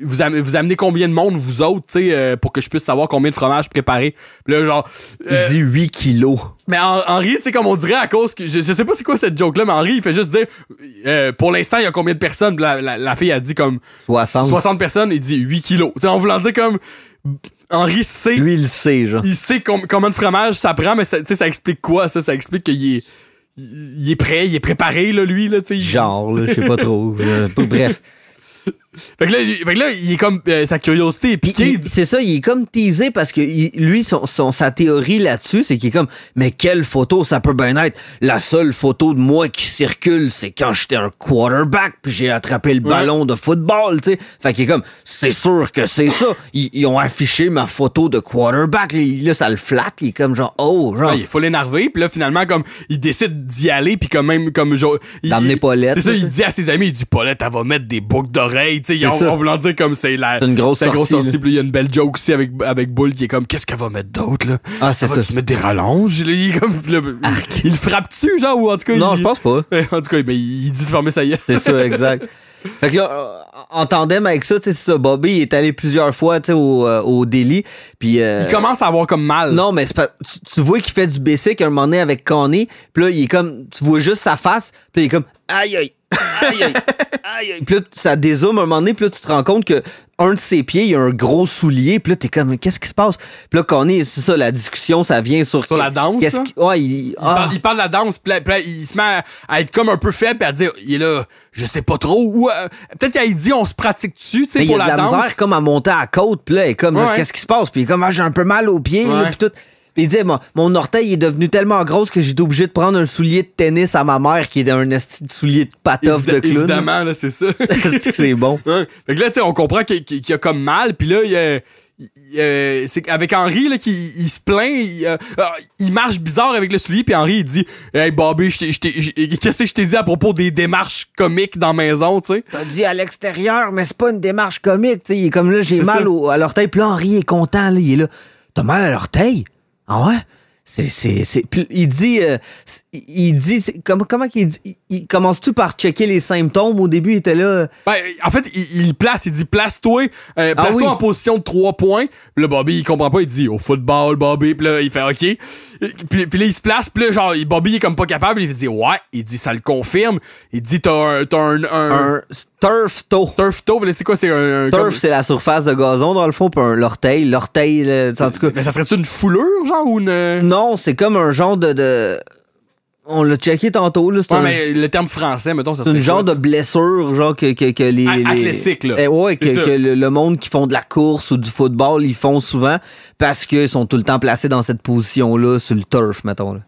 Vous amenez combien de monde, vous autres, tu sais, pour que je puisse savoir combien de fromage préparer. Puis là, genre... il dit 8 kilos. Mais Henri, tu sais, comme on dirait à cause que... Je sais pas c'est quoi cette joke-là, mais Henri, il fait juste dire... pour l'instant, il y a combien de personnes? La fille a dit comme... 60 personnes, il dit 8 kilos. Tu sais, en voulant dire comme... Henri sait... Lui, il sait, genre. Il sait combien de fromage ça prend, mais ça explique quoi, ça? Ça explique qu'il est... Il est prêt, il est préparé, là, lui, là, tu sais. Genre, là, je sais pas trop. Bref. Fait que là, il est comme sa curiosité est piquée. C'est ça, il est comme teasé parce que lui, sa théorie là-dessus, c'est qu'il est comme, mais quelle photo, ça peut bien être. La seule photo de moi qui circule, c'est quand j'étais un quarterback puis j'ai attrapé le ballon de football, tu sais. Fait qu'il est comme, c'est sûr que c'est ça. Ils ont affiché ma photo de quarterback. Là, ça le flatte. Il est comme genre, genre. Il faut l'énerver. Puis là, finalement, comme, il décide d'y aller puis quand même, comme genre... D'emmener Paulette. C'est ça, il dit à ses amis, il dit, Paulette, elle va mettre des boucles d'oreilles. En voulant dire comme c'est une grosse sortie. Puis il y a une belle joke aussi avec Bull qui est comme qu'est-ce qu'elle va mettre d'autre là? C'est ça. Va-tu mettre des rallonges? Il le frappe-tu genre ou en tout cas non, je pense pas. En tout cas, il dit de fermer sa gueule. C'est ça, exact. Fait que là, en tandem avec ça, tu sais, c'est ça, Bobby il est allé plusieurs fois, tu sais, au Deli, puis il commence à avoir comme mal. Non, mais tu vois qu'il fait du basic un moment donné avec Connie, puis là, il est comme, tu vois juste sa face, puis il est comme, aïe, aïe. Aïe, aïe, aïe, aïe. Puis là, ça dézoome un moment donné, puis là, tu te rends compte que un de ses pieds, il y a un gros soulier, puis là, t'es comme, qu'est-ce qui se passe? Puis là, Connie, c'est ça, la discussion, ça vient sur la danse. Il parle de la danse, puis là, il se met à être comme un peu faible, puis à dire, il est là, je sais pas trop, ou peut-être qu'il dit, on se pratique dessus, tu sais, pour la danse. Il y a de la misère comme à monter à la côte, puis là, il est comme, qu'est-ce qui se passe? Puis il est comme, j'ai un peu mal aux pieds, puis tout. Puis il dit, mon orteil est devenu tellement gros que j'ai été obligé de prendre un soulier de tennis à ma mère qui est un esti de soulier de patoff de clown. Évidemment, là, c'est ça. C'est bon. Ouais. Fait que là, tu sais, on comprend qu'il a comme mal, puis là, c'est avec Henry là, il se plaint, il marche bizarre avec le soulier, puis Henry il dit hey Bobby, qu'est-ce que je t'ai dit à propos des démarches comiques dans la maison, tu sais? T'as dit à l'extérieur, mais c'est pas une démarche comique, tu sais. Il est comme là, j'ai mal à l'orteil, puis là Henry est content, là, il est là. T'as mal à l'orteil? Ah ouais? Il dit, comment qu'il dit? Il commence-tu par checker les symptômes? Au début, il était là. Ben, en fait, il dit place-toi en position de 3 points. Puis là, Bobby, il comprend pas, il dit au football, Bobby. Puis là, il fait OK. Puis là, il se place. Puis là, genre, Bobby, il est comme pas capable. Il dit ouais. Il dit ça le confirme. Il dit t'as un turf toe. Turf toe, mais c'est quoi? C'est un turf, c'est la surface de gazon, dans le fond, puis l'orteil, en tout cas. Mais ça serait-tu une foulure, genre, ou une... Non, c'est comme un genre de... On l'a checké tantôt, là. Mais le terme français, mettons, ça serait... C'est une genre de blessure, genre que les... Athlétique, là. Ouais, que le monde qui font de la course ou du football, ils font souvent parce qu'ils sont tout le temps placés dans cette position-là, sur le turf, mettons, là.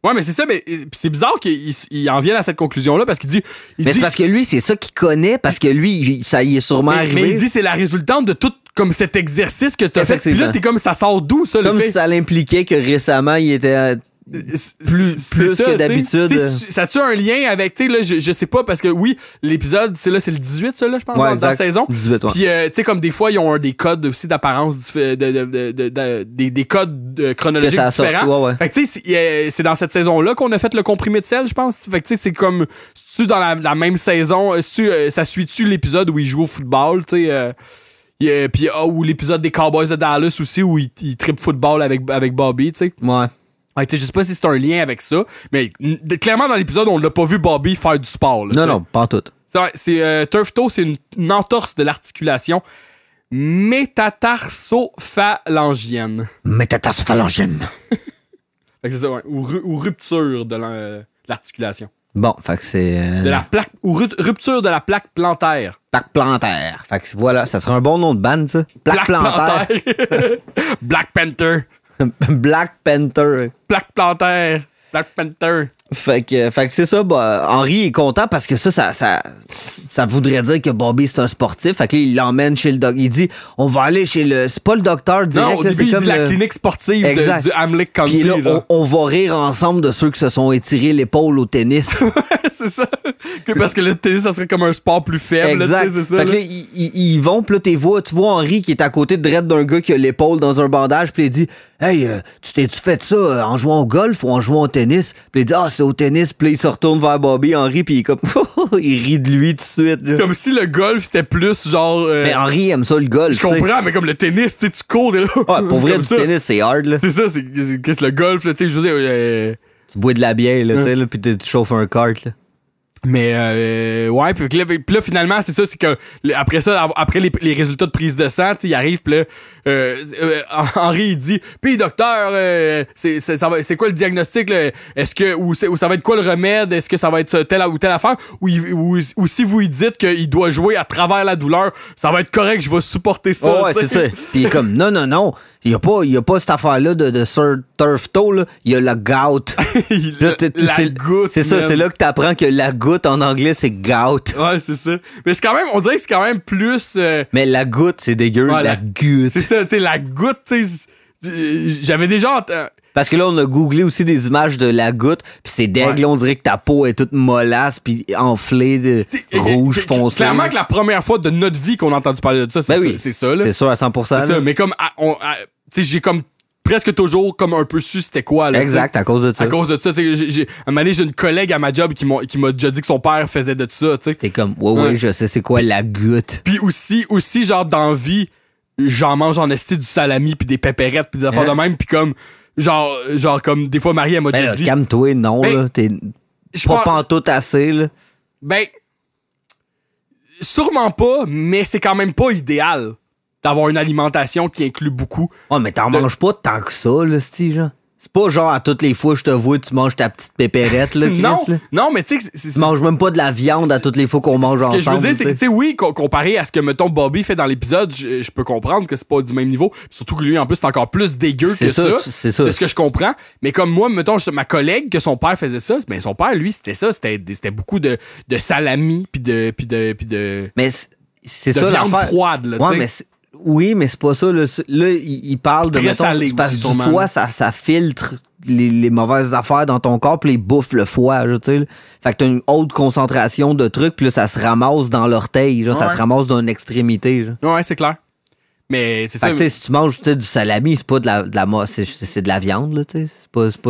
Ouais, mais c'est ça, mais c'est bizarre qu'il en vienne à cette conclusion-là parce qu'il dit. C'est parce que lui, c'est ça qu'il connaît, parce que lui, ça y est sûrement arrivé. Mais il dit c'est la résultante de tout comme cet exercice que t'as fait. Puis là, t'es comme ça sort d'où, ça, comme le fait? si ça l'impliquait que récemment, il était. Plus ça, que d'habitude. Ça a-tu un lien avec, tu sais, là, je sais pas, parce que oui, l'épisode, c'est le 18, ça, là, je pense, ouais, dans la saison. 18, ouais. Puis, tu sais, comme des fois, ils ont des codes aussi d'apparence, des codes chronologiques différents. Ouais. Fait que, tu sais, c'est dans cette saison-là qu'on a fait le comprimé de sel, je pense. Fait que, tu sais, c'est comme, dans la même saison, ça suit-tu l'épisode où ils jouent au football, tu sais, puis ou l'épisode des Cowboys de Dallas aussi, où ils trippent football avec Bobby, tu sais. Ouais. Ouais, je sais pas si c'est un lien avec ça, mais clairement dans l'épisode, on l'a pas vu Bobby faire du sport. Là, non, pas tout. C'est turf toe, c'est une entorse de l'articulation métatarsophalangienne. Métatarsophalangienne. Fait que c'est ça, ouais. Ou rupture de l'articulation. Bon, fait que c'est... De la plaque, ou rupture de la plaque plantaire. Plaque plantaire. Fait que voilà, ça serait un bon nom de band, ça. Plaque plantaire. Black Panther. Black Panther. Black Panther. Fait que c'est ça, bah, Henry est content parce que ça voudrait dire que Bobby c'est un sportif. Fait que là, il l'emmène chez le docteur. Il dit, on va aller chez le... C'est pas le docteur direct. Non, au début, il dit la clinique sportive du Hamlet County. Puis là, on va rire ensemble de ceux qui se sont étirés l'épaule au tennis. C'est ça. Parce que le tennis, ça serait comme un sport plus faible. Exact. Là, c'est ça, fait que là, ils vont, puis là, tu vois Henry qui est à côté d'un gars qui a l'épaule dans un bandage, puis il dit, hey, tu t'es-tu fait ça en jouant au golf ou en jouant au tennis? Puis il dit, c'est au tennis. Puis il se retourne vers Bobby, Henry, puis il est comme, il rit de lui tout de suite. Là. Comme si le golf c'était plus genre. Mais Henry aime ça le golf. Je comprends, mais comme le tennis, tu cours. Là, ouais, pour vrai, du tennis, c'est hard. Là. C'est ça, c'est le golf, tu sais, je veux dire. Tu bois de la bière, là, tu sais, puis tu chauffes un kart, là. Mais ouais, puis là finalement c'est ça, c'est que après ça, après les résultats de prise de sang, il arrive, puis là Henry il dit, puis docteur, c'est quoi le diagnostic là? Est-ce que ou ça va être quoi le remède? Est-ce que ça va être telle ou telle affaire? Ou si vous lui dites qu'il doit jouer à travers la douleur, ça va être correct, je vais supporter ça. Oh, ouais, c'est ça. Puis il est comme non. Il y a pas cette affaire-là de Sir Turf Toe, là. Il y a la gout. La goutte. C'est ça, c'est là que t'apprends que la goutte en anglais, c'est gout. Ouais, c'est ça. Mais c'est quand même, on dirait que c'est quand même plus... Mais la goutte, c'est dégueu, ouais, la goutte. C'est ça, tu sais, la goutte, tu sais, j'avais déjà... Parce que là, on a googlé aussi des images de la goutte, puis c'est dégueu, on dirait que ta peau est toute mollasse, puis enflée de rouge foncé. Clairement que la première fois de notre vie qu'on a entendu parler de ça, c'est ça, c'est ça, là. C'est sûr, à 100%. C'est ça, mais comme, tu sais, j'ai comme presque toujours comme un peu su c'était quoi, là. Exact, à cause de ça. À cause de ça, tu sais, un moment donné, j'ai une collègue à ma job qui m'a déjà dit que son père faisait de ça, tu sais. T'es comme, ouais, je sais c'est quoi la goutte. Puis aussi, genre, dans vie, j'en mange en esti du salami, puis des pépérettes, puis des affaires de même, puis comme... Genre comme des fois Marie elle m'a déjà dit calme-toi, non, là, t'es pas pantoute assez, là. Ben sûrement pas, mais c'est quand même pas idéal d'avoir une alimentation qui inclut beaucoup. Ouais, mais t'en manges pas tant que ça, là, Steve, genre. C'est pas genre à toutes les fois je te vois tu manges ta petite pépérette, là, Chris, non, mais tu sais... Tu manges même pas de la viande à toutes les fois qu'on mange ensemble. Ce que je veux dire, c'est que, tu sais, oui, comparé à ce que, mettons, Bobby fait dans l'épisode, je peux comprendre que c'est pas du même niveau. Surtout que lui, en plus, c'est encore plus dégueu que ça. C'est ça. De ce que je comprends. Mais comme moi, mettons, ma collègue, que son père faisait ça, ben son père, lui, c'était ça. C'était beaucoup de salami, puis de... Mais c'est ça, viande froide, là, ouais, mais Oui, mais c'est pas ça. Là, il parle de... Très salé c'est parce aussi, que du sûrement. foie, ça filtre les mauvaises affaires dans ton corps, puis les bouffe le foie, tu sais. Fait que t'as une haute concentration de trucs, puis là, ça se ramasse dans l'orteil, genre, ça se ramasse dans une extrémité, genre. Ouais, c'est clair. Mais c'est Fait ça. que, tu sais, si tu manges du salami, c'est pas de la c'est de la viande, là, tu sais. C'est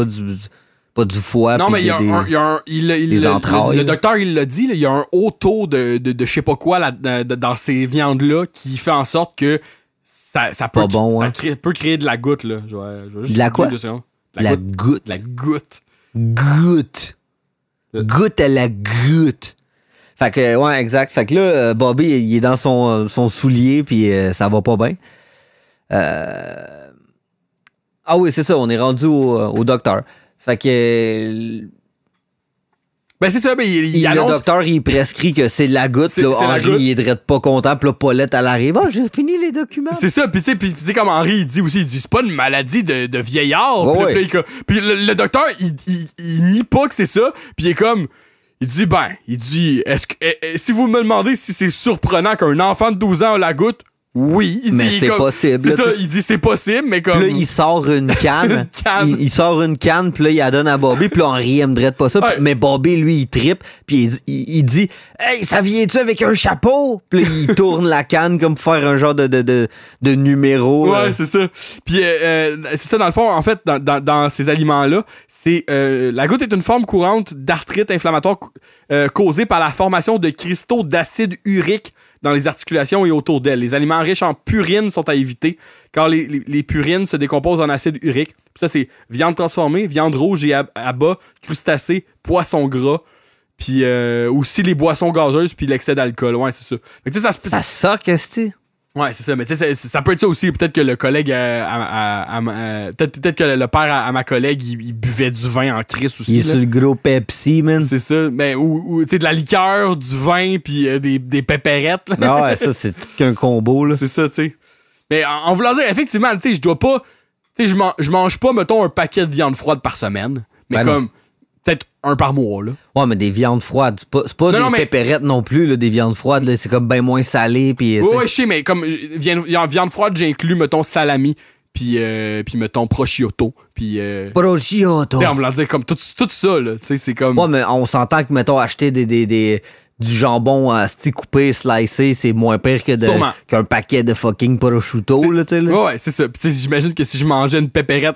pas du foie. Non, mais il y a des entrailles. Le docteur, il l'a dit, là, il y a un haut taux de je sais pas quoi là, dans ces viandes-là qui fait en sorte que ça peut, Pas bon, hein. peut créer de la goutte. Là. Je vais juste De la quoi? 2 secondes. La goutte. La goutte. Goutte. Goutte à la goutte. Fait que, ouais, exact. Fait que là, Bobby, il est dans son soulier, puis ça va pas bien. Ah oui, c'est ça, on est rendu au docteur. Fait que... Ben c'est ça, ben il annonce... Le docteur, il prescrit que c'est de la goutte. Là, c'est la Henri, goutte. il est direct pas content. Puis là, Paulette, elle arrive. Ah, j'ai fini les documents. C'est ça, puis tu sais, comme Henri, il dit aussi, il dit, c'est pas une maladie de vieillard. Oh, Puis là, puis le docteur, il nie pas que c'est ça, puis il est comme... Il dit, est-ce que, si vous me demandez si c'est surprenant qu'un enfant de 12 ans a la goutte, oui. Il mais dit, c'est possible. C'est ça, il dit c'est possible, mais comme... Puis là, il sort une canne. Une canne. Il sort une canne, puis là, il la donne à Bobby. Puis là, Henri aimerait pas ça. Ouais. Mais Bobby, lui, il trippe. Puis il dit « Hey, ça vient-tu avec un chapeau? » Puis là, il tourne la canne comme pour faire un genre de numéro. Ouais, c'est ça. Puis c'est ça, dans le fond, en fait, dans ces aliments-là, c'est la goutte est une forme courante d'arthrite inflammatoire causée par la formation de cristaux d'acide urique dans les articulations et autour d'elles. Les aliments riches en purine sont à éviter, car les purines se décomposent en acide urique. Puis ça, c'est viande transformée, viande rouge et abats, crustacés, poissons gras, puis aussi les boissons gazeuses, puis l'excès d'alcool. Ouais, c'est ça. Mais tu sais, Ça, qu'est-ce que c'est? Ouais, c'est ça. Mais tu sais, ça peut être ça aussi. Peut-être que le collègue peut-être que le père à ma collègue, il buvait du vin en crise aussi. Il est là. sur le gros Pepsi, man. C'est ça. Mais, ou tu sais, de la liqueur, du vin, puis des pépérettes. Là. Ah ouais, ça, c'est tout qu'un combo, là. C'est ça, tu sais. Mais en voulant dire, effectivement, tu sais, je dois pas... Tu sais, je mange pas, mettons, un paquet de viande froide par semaine. Mais Ben comme... Peut-être un par mois, là. Ouais, mais des viandes froides. C'est pas Non, des mais- pépérettes non plus, là, des viandes froides. Là, c'est comme bien moins salé. Puis, tu sais. Ouais, je sais, mais comme viande froide, j'inclus, mettons, salami, puis mettons, prosciutto, puis... Prosciutto. Tu sais, en voulant dire, comme tout ça, là. Tu sais, c'est comme... Ouais, mais on s'entend que, mettons, acheter du jambon coupé, slicé, c'est moins pire que Sûrement. qu'un paquet de fucking prosciutto, là, tu sais. Là. Ouais, c'est ça. Puis, tu sais, j'imagine que si je mangeais une pépérette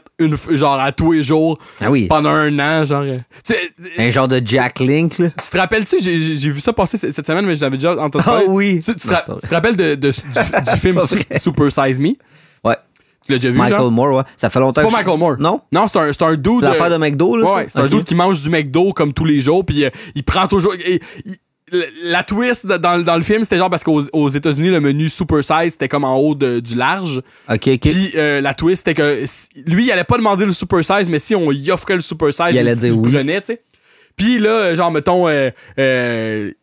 genre à tous les jours Ah oui. pendant un an, genre. Tu sais, Un genre de Jack Link, là. tu te rappelles-tu, j'ai vu ça passer cette semaine, mais j'avais déjà entendu Ah parler. oui. Tu te rappelles du film pas vrai. Super Size Me? Ouais. Tu l'as déjà vu, Michael genre? Moore, ouais. Ça fait longtemps C'est que pas Michael Moore. Non? Non, c'est un dude. C'est l'affaire de McDo, là? Ouais, ça? c'est un Ok. dude qui mange du McDo comme tous les jours, puis il prend toujours. La twist dans le film, c'était genre parce qu'aux États-Unis, le menu Super Size, c'était comme en haut du large. OK. Puis la twist, c'était que lui, il allait pas demander le Super Size, mais si on y offrait le Super Size, Il allait dire oui. prenait, tu sais. Puis là, genre, mettons, les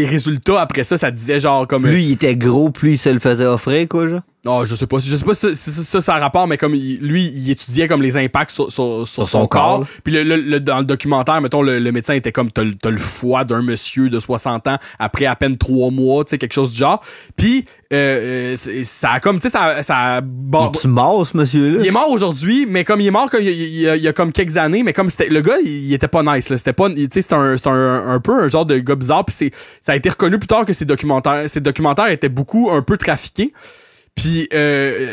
résultats après ça, ça disait genre comme. Plus il était gros, plus il se le faisait offrir, quoi, genre. Non, je sais pas si ça a rapport, mais comme lui, il étudiait comme les impacts sur son corps. là. Puis dans le documentaire, mettons, le médecin était comme t'as le foie d'un monsieur de 60 ans après à peine 3 mois, tu sais, quelque chose du genre. Puis ça a comme, tu sais, ça bon, Tu mords, ce monsieur-là? il est mort aujourd'hui, mais comme il est mort il y a comme quelques années, mais comme c'était le gars, il était pas nice là, c'était pas, tu sais, c'était un peu un genre de gars bizarre, puis ça a été reconnu plus tard que ces documentaires étaient beaucoup un peu trafiqués. Puis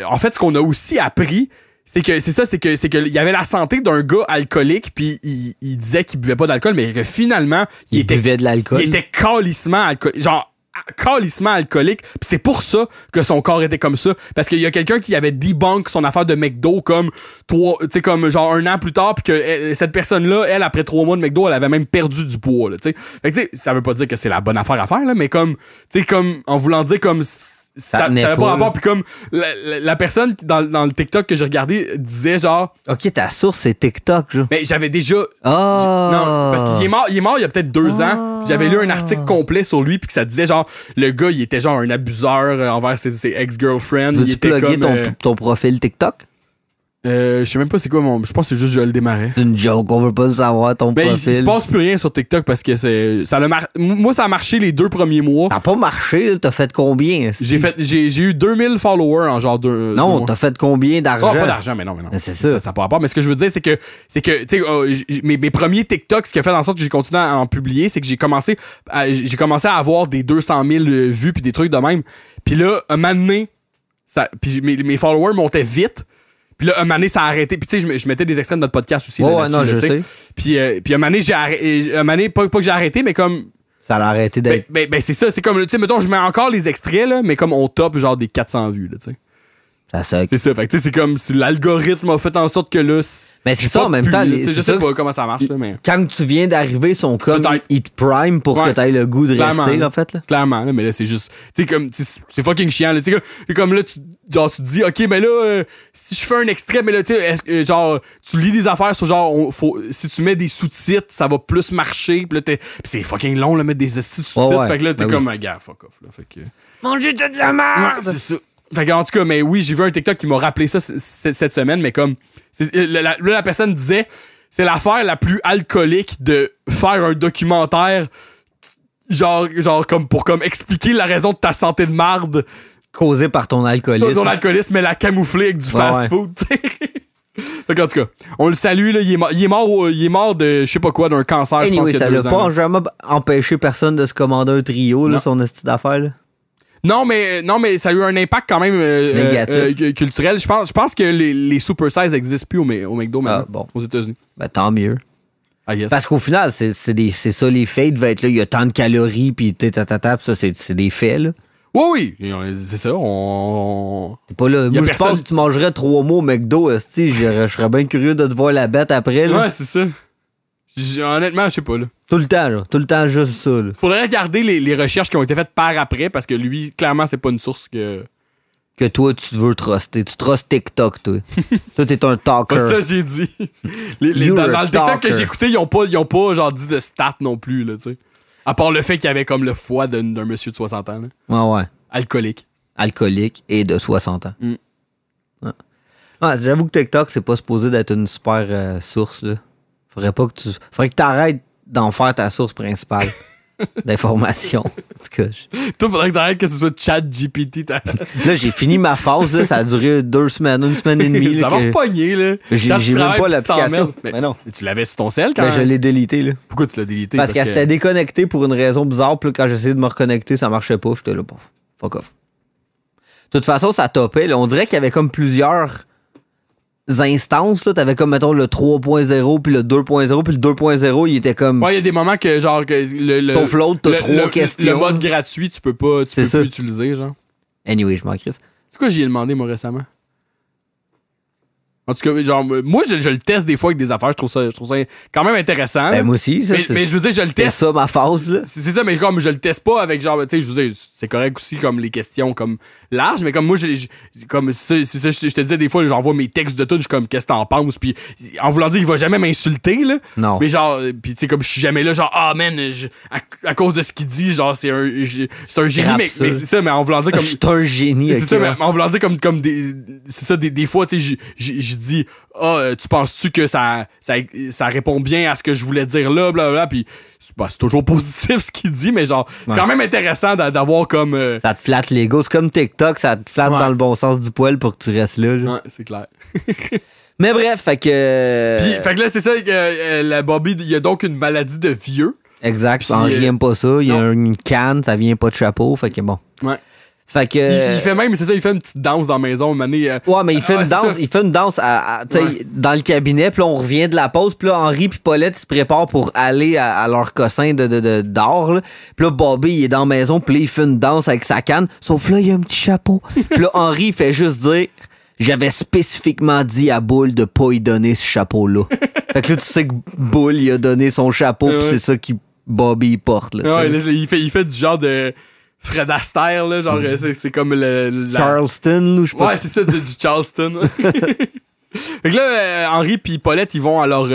en fait, ce qu'on a aussi appris, c'est que il y avait la santé d'un gars alcoolique, puis il disait qu'il buvait pas d'alcool, mais que finalement Il buvait de l'alcool. il était calissement alcoolique, genre calissement alcoolique, puis c'est pour ça que son corps était comme ça, parce qu'il y a quelqu'un qui avait debunk son affaire de McDo comme comme genre 1 an plus tard, puis que cette personne-là, elle, après 3 mois de McDo, elle avait même perdu du poids, là, tu sais. Fait que tu sais, ça veut pas dire que c'est la bonne affaire à faire, là, mais comme, tu sais, comme en voulant dire comme ça tenait avait pas, pas rapport, là. puis comme la personne dans le TikTok que j'ai regardé disait genre, OK, ta source, c'est TikTok, genre. mais j'avais déjà Ah! non, parce qu'il est mort il y a peut-être 2 ans. J'avais lu un article complet sur lui, puis que ça disait genre, le gars, il était genre un abuseur envers ses ex-girlfriends. Il Veux-tu était plugger comme. ton profil TikTok? Je sais même pas c'est quoi mon. Je pense que c'est juste que je le démarrais. C'est une joke, on veut pas le savoir, ton Ben, profil. il se passe plus rien sur TikTok parce que moi, ça a marché les 2 premiers mois. Ça a pas marché, là, t'as fait combien? J'ai eu 2000 followers en genre 2 Non, mois. t'as fait combien d'argent? Pas d'argent, mais non. C'est ça. Ça n'a pas rapport. Mais ce que je veux dire, c'est que tu sais, mes premiers TikTok, ce qui a fait en sorte que j'ai continué à en publier, c'est que j'ai commencé à avoir des 200 000 vues puis des trucs de même. Puis là, un moment donné, puis mes followers montaient vite. Puis là, un moment donné, ça a arrêté. Puis tu sais, je mettais des extraits de notre podcast aussi. Ouais, non, je sais. Puis un moment donné, pas que j'ai arrêté, mais comme... Ça a arrêté d'être... Ben, c'est ça. C'est comme, tu sais, mettons, je mets encore les extraits, là, mais comme on top genre des 400 vues, là, tu sais. Ça suck. C'est ça. Fait que tu sais, c'est comme si l'algorithme a fait en sorte que là... Mais c'est ça, en même temps... Je sais pas comment ça marche, là, mais... Quand tu viens d'arriver, son comme ils te prime pour que t'aies le goût de rester, là, en fait. Là. Clairement, là, mais là, c'est juste... Tu sais, comme... C'est fucking chiant, là. Tu sais, comme là, tu te dis, OK, mais là, si je fais un extrait, mais là, tu sais, genre, tu lis des affaires sur genre, si tu mets des sous-titres, ça va plus marcher. Puis là, pis c'est fucking long, là, mettre des sous-titres. Ouais. Fait que là, t'es Ben comme, gars, fuck off, là. Fait que... Manger de la merde! Ouais, c'est ça. Fait que, en tout cas, mais oui, j'ai vu un TikTok qui m'a rappelé ça cette semaine, mais comme... la personne disait, c'est l'affaire la plus alcoolique de faire un documentaire genre comme pour comme expliquer la raison de ta santé de marde. Causé par ton alcoolisme. Ton alcoolisme, mais la camoufler avec du fast-food, tu sais. Fait qu'en tout cas, on le salue, là, il est mort de, je sais pas quoi, d'un cancer, Anyway, je pense qu'il y a 2 ans. ça l'a pas jamais empêché personne de se commander un trio, là, son esti d'affaires, là. Non, mais ça a eu un impact quand même culturel. Je pense que les super size n'existent plus au McDo maintenant, aux États-Unis. Ben, tant mieux. Ah, yes. Parce qu'au final, c'est ça, les faits va être là, il y a tant de calories, puis ça, c'est des faits, là. Oui, c'est ça. T'es pas là. Moi, je pense que tu mangerais 3 mots au McDo, esti, je serais bien curieux de te voir la bête après, là. Ouais, c'est ça. Honnêtement, je sais pas, là. Tout le temps, là. Tout le temps, juste ça, là. Faudrait regarder les recherches qui ont été faites par après, parce que lui, clairement, c'est pas une source que toi, tu veux truster. Tu trustes TikTok, toi. Toi, t'es un talker. C'est ça, j'ai dit. Dans le TikTok que j'ai écouté, ils ont pas genre dit de stats non plus, là, tu sais. À part le fait qu'il y avait comme le foie d'un monsieur de 60 ans, là. Ouais. Alcoolique et de 60 ans. Mm. Ouais, j'avoue que TikTok, c'est pas supposé d'être une super source, là. Faudrait que t'arrêtes d'en faire ta source principale d'information. En tout cas, toi, faudrait que t'arrêtes que ce soit ChatGPT. Là, j'ai fini ma phase, là, ça a duré 2 semaines, 1 semaine et demie. Ça va repogner, là. J'ai même pas l'application. Mais non. Tu l'avais sur ton cel quand même? Je l'ai délité, là. Pourquoi tu l'as délité? Parce qu'elle s'était déconnectée pour une raison bizarre, puis là, quand j'essayais de me reconnecter, ça marchait pas. J'étais là, bon, fuck off. De toute façon, ça topait. Là. On dirait qu'il y avait comme plusieurs instances, là. T'avais comme, mettons, le 3.0 puis le 2.0, puis le 2.0, il était comme... Ouais, il y a des moments que, genre... Sauf l'autre, t'as 3 questions. Le mode gratuit, tu peux plus utiliser, genre. Anyway, je m'en crisse. C'est quoi j'y ai demandé, moi, récemment? En tout cas, genre, moi, je le teste des fois avec des affaires. Je trouve ça quand même intéressant. Ben, moi aussi, ça. Mais je veux dire, je le teste. C'est ça, ma phase, là. C'est ça, mais comme je le teste pas avec, genre, tu sais, je veux dire, c'est correct aussi, comme les questions, comme larges, mais comme moi, comme, c'est ça, je te disais, des fois, j'envoie mes textes de tout, je suis comme, qu'est-ce que t'en penses? Puis, en voulant dire, il va jamais m'insulter, là. Non. Mais genre, puis, tu sais, comme, je suis jamais là, genre, ah, man, à cause de ce qu'il dit, genre, c'est un génie, mais c'est ça, mais en voulant dire, comme. Je suis un génie, c'est ça, mais en voulant dire, comme des. C'est ça, des fois, tu sais, je dis, tu penses-tu que ça répond bien à ce que je voulais dire là, blablabla, puis c'est toujours positif ce qu'il dit, mais genre, c'est quand même intéressant d'avoir comme... Ça te flatte l'ego, c'est comme TikTok, ça te flatte dans le bon sens du poil pour que tu restes là. Genre. Ouais, c'est clair. Mais bref, fait que... Puis, fait que là, c'est ça, la Bobby, il y a donc une maladie de vieux. Exact, puis Henri aime pas ça, il y a une canne, ça vient pas de chapeau, fait que bon. Ouais. Fait que... Il fait même, c'est ça, il fait une petite danse dans la maison, une année, ouais, mais il fait une danse dans le cabinet, puis là, on revient de la pause, puis là, Henri puis Paulette, ils se préparent pour aller à leur cossin d'or, là. Puis là, Bobby, il est dans la maison, puis là, il fait une danse avec sa canne, sauf là, il y a un petit chapeau. Puis là, Henri, il fait juste dire, j'avais spécifiquement dit à Bull de pas lui donner ce chapeau-là. Fait que là, tu sais que Bull, il a donné son chapeau, puis c'est ça que Bobby porte, là. Ouais, il fait du genre de... Fred Astaire, là, genre, c'est comme Charleston, là, je sais pas. Ouais, c'est ça, du Charleston. Fait que là, Henri puis Paulette, ils vont alors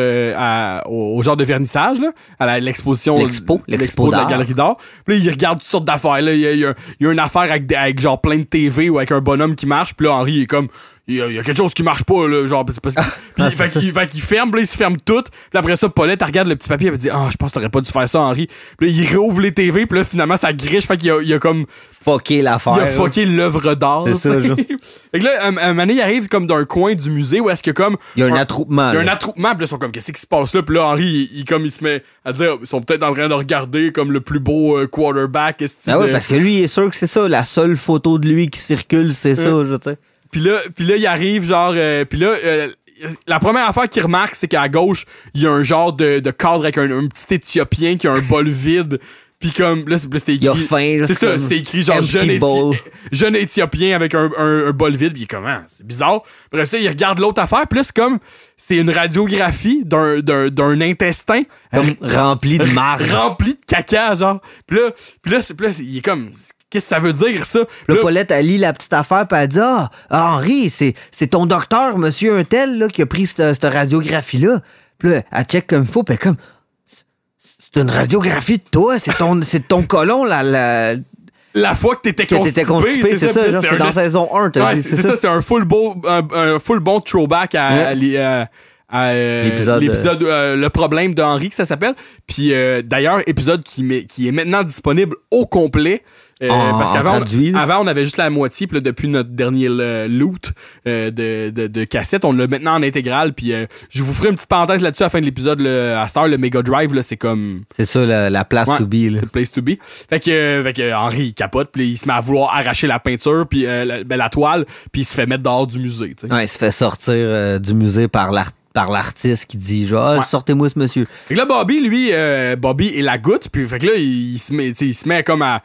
au genre de vernissage, là, à l'exposition. L'expo de la Galerie d'Art. Puis là, ils regardent toutes sortes d'affaires. Là. Il y a une affaire avec genre plein de TV ou avec un bonhomme qui marche. Puis là, Henri, il est comme... il y a quelque chose qui marche pas, là, genre, parce que. Fait qu'il ferme, puis là, il se ferme tout. Puis après ça, Paulette, elle regarde le petit papier, elle dit, je pense que t'aurais pas dû faire ça, Henri. Puis là, il réouvre les TV, puis là, finalement, ça griche, fait qu'il a comme. Fucké l'affaire. Il a fucké l'œuvre d'art. C'est ça, genre. Fait que là, un moment donné, il arrive comme d'un coin du musée où est-ce que comme. Il y a un attroupement. Il y a un attroupement, puis là, ils sont comme, qu'est-ce qui se passe là? Puis là, Henri, il se met à dire, ils sont peut-être en train de regarder comme le plus beau quarterback. Ouais, parce que lui, il est sûr que c'est ça. La seule photo de lui qui circule, c'est ça, je sais. Puis là, il arrive, genre. Puis là, la première affaire qu'il remarque, c'est qu'à gauche, il y a un genre de cadre avec un petit Éthiopien qui a un bol vide. Puis comme, là, c'était écrit. Il a faim, c'est ça, c'est écrit genre jeune Éthiopien avec un bol vide. Puis il est comme, c'est bizarre. Après ça, il regarde l'autre affaire. Puis là, c'est une radiographie d'un intestin. Comme rempli de marde. Rempli de caca, genre. Puis là, il est comme. Qu'est-ce que ça veut dire, ça? Là, Paulette, elle lit la petite affaire, puis elle dit Henri, c'est ton docteur, monsieur Untel, là, qui a pris cette radiographie-là. Puis là, elle check comme il faut, puis comme c'est une radiographie de toi, c'est ton colon, la fois que t'étais constipé, c'est ça, c'est dans saison 1, t'as dit. C'est ça, c'est un full bon throwback à l'épisode Le problème de Henri, que ça s'appelle. Puis d'ailleurs, épisode qui est maintenant disponible au complet. Parce qu'avant, on avait juste la moitié. Puis là, depuis notre dernier loot de cassette, on l'a maintenant en intégrale. Puis je vous ferai une petite parenthèse là-dessus à la fin de l'épisode. À Star, le Mega Drive, là, c'est comme. C'est ça, la place to be. Là. C'est le place to be. Fait que Henri, il capote. Puis il se met à vouloir arracher la peinture, puis la toile. Puis il se fait mettre dehors du musée. T'sais. Ouais, il se fait sortir du musée par l'artiste qui dit genre sortez-moi ce monsieur. Fait que là Bobby lui Bobby est la goutte puis fait que là il se met comme à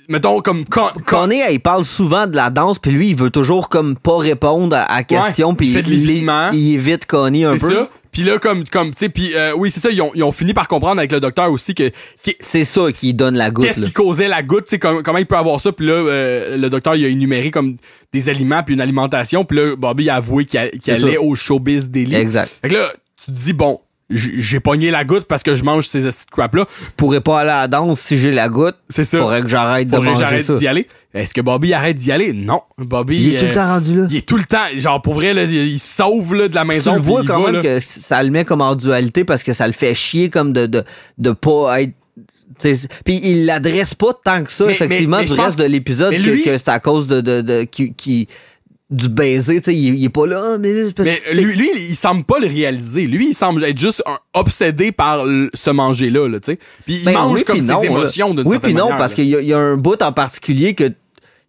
mettons comme Connie, il parle souvent de la danse puis lui il veut toujours comme pas répondre à question puis il évite Connie un peu. C'est ça. Puis là, comme tu sais, puis oui, c'est ça, ils ont fini par comprendre avec le docteur aussi que... c'est ça qui donne la goutte. Qu'est-ce qui causait la goutte, tu sais, comment il peut avoir ça. Puis là, le docteur, il a énuméré comme des aliments puis une alimentation. Puis là, Bobby a avoué qu'il allait au showbiz daily. Exact. Fait que là, tu te dis, bon, j'ai pogné la goutte parce que je mange ces crap-là. Je pourrais pas aller à la danse si j'ai la goutte. C'est ça. Faudrait que j'arrête de manger ça. D'y aller. Est-ce que Bobby arrête d'y aller? Non. Bobby... Il est tout le temps rendu là. Il est tout le temps... Genre, pour vrai, là, il se sauve là, de la maison. Tu le vois quand même là. que ça le met comme en dualité parce que ça le fait chier comme de pas être... Puis il l'adresse pas tant que ça, effectivement, du reste de l'épisode que c'est à cause du baiser, tu sais, il est pas là. Mais lui, il semble pas le réaliser. Lui, il semble être juste obsédé par ce manger-là, tu sais. Puis il mange comme ses émotions d'une certaine manière. Oui, puis non, parce qu'il y a un bout en particulier que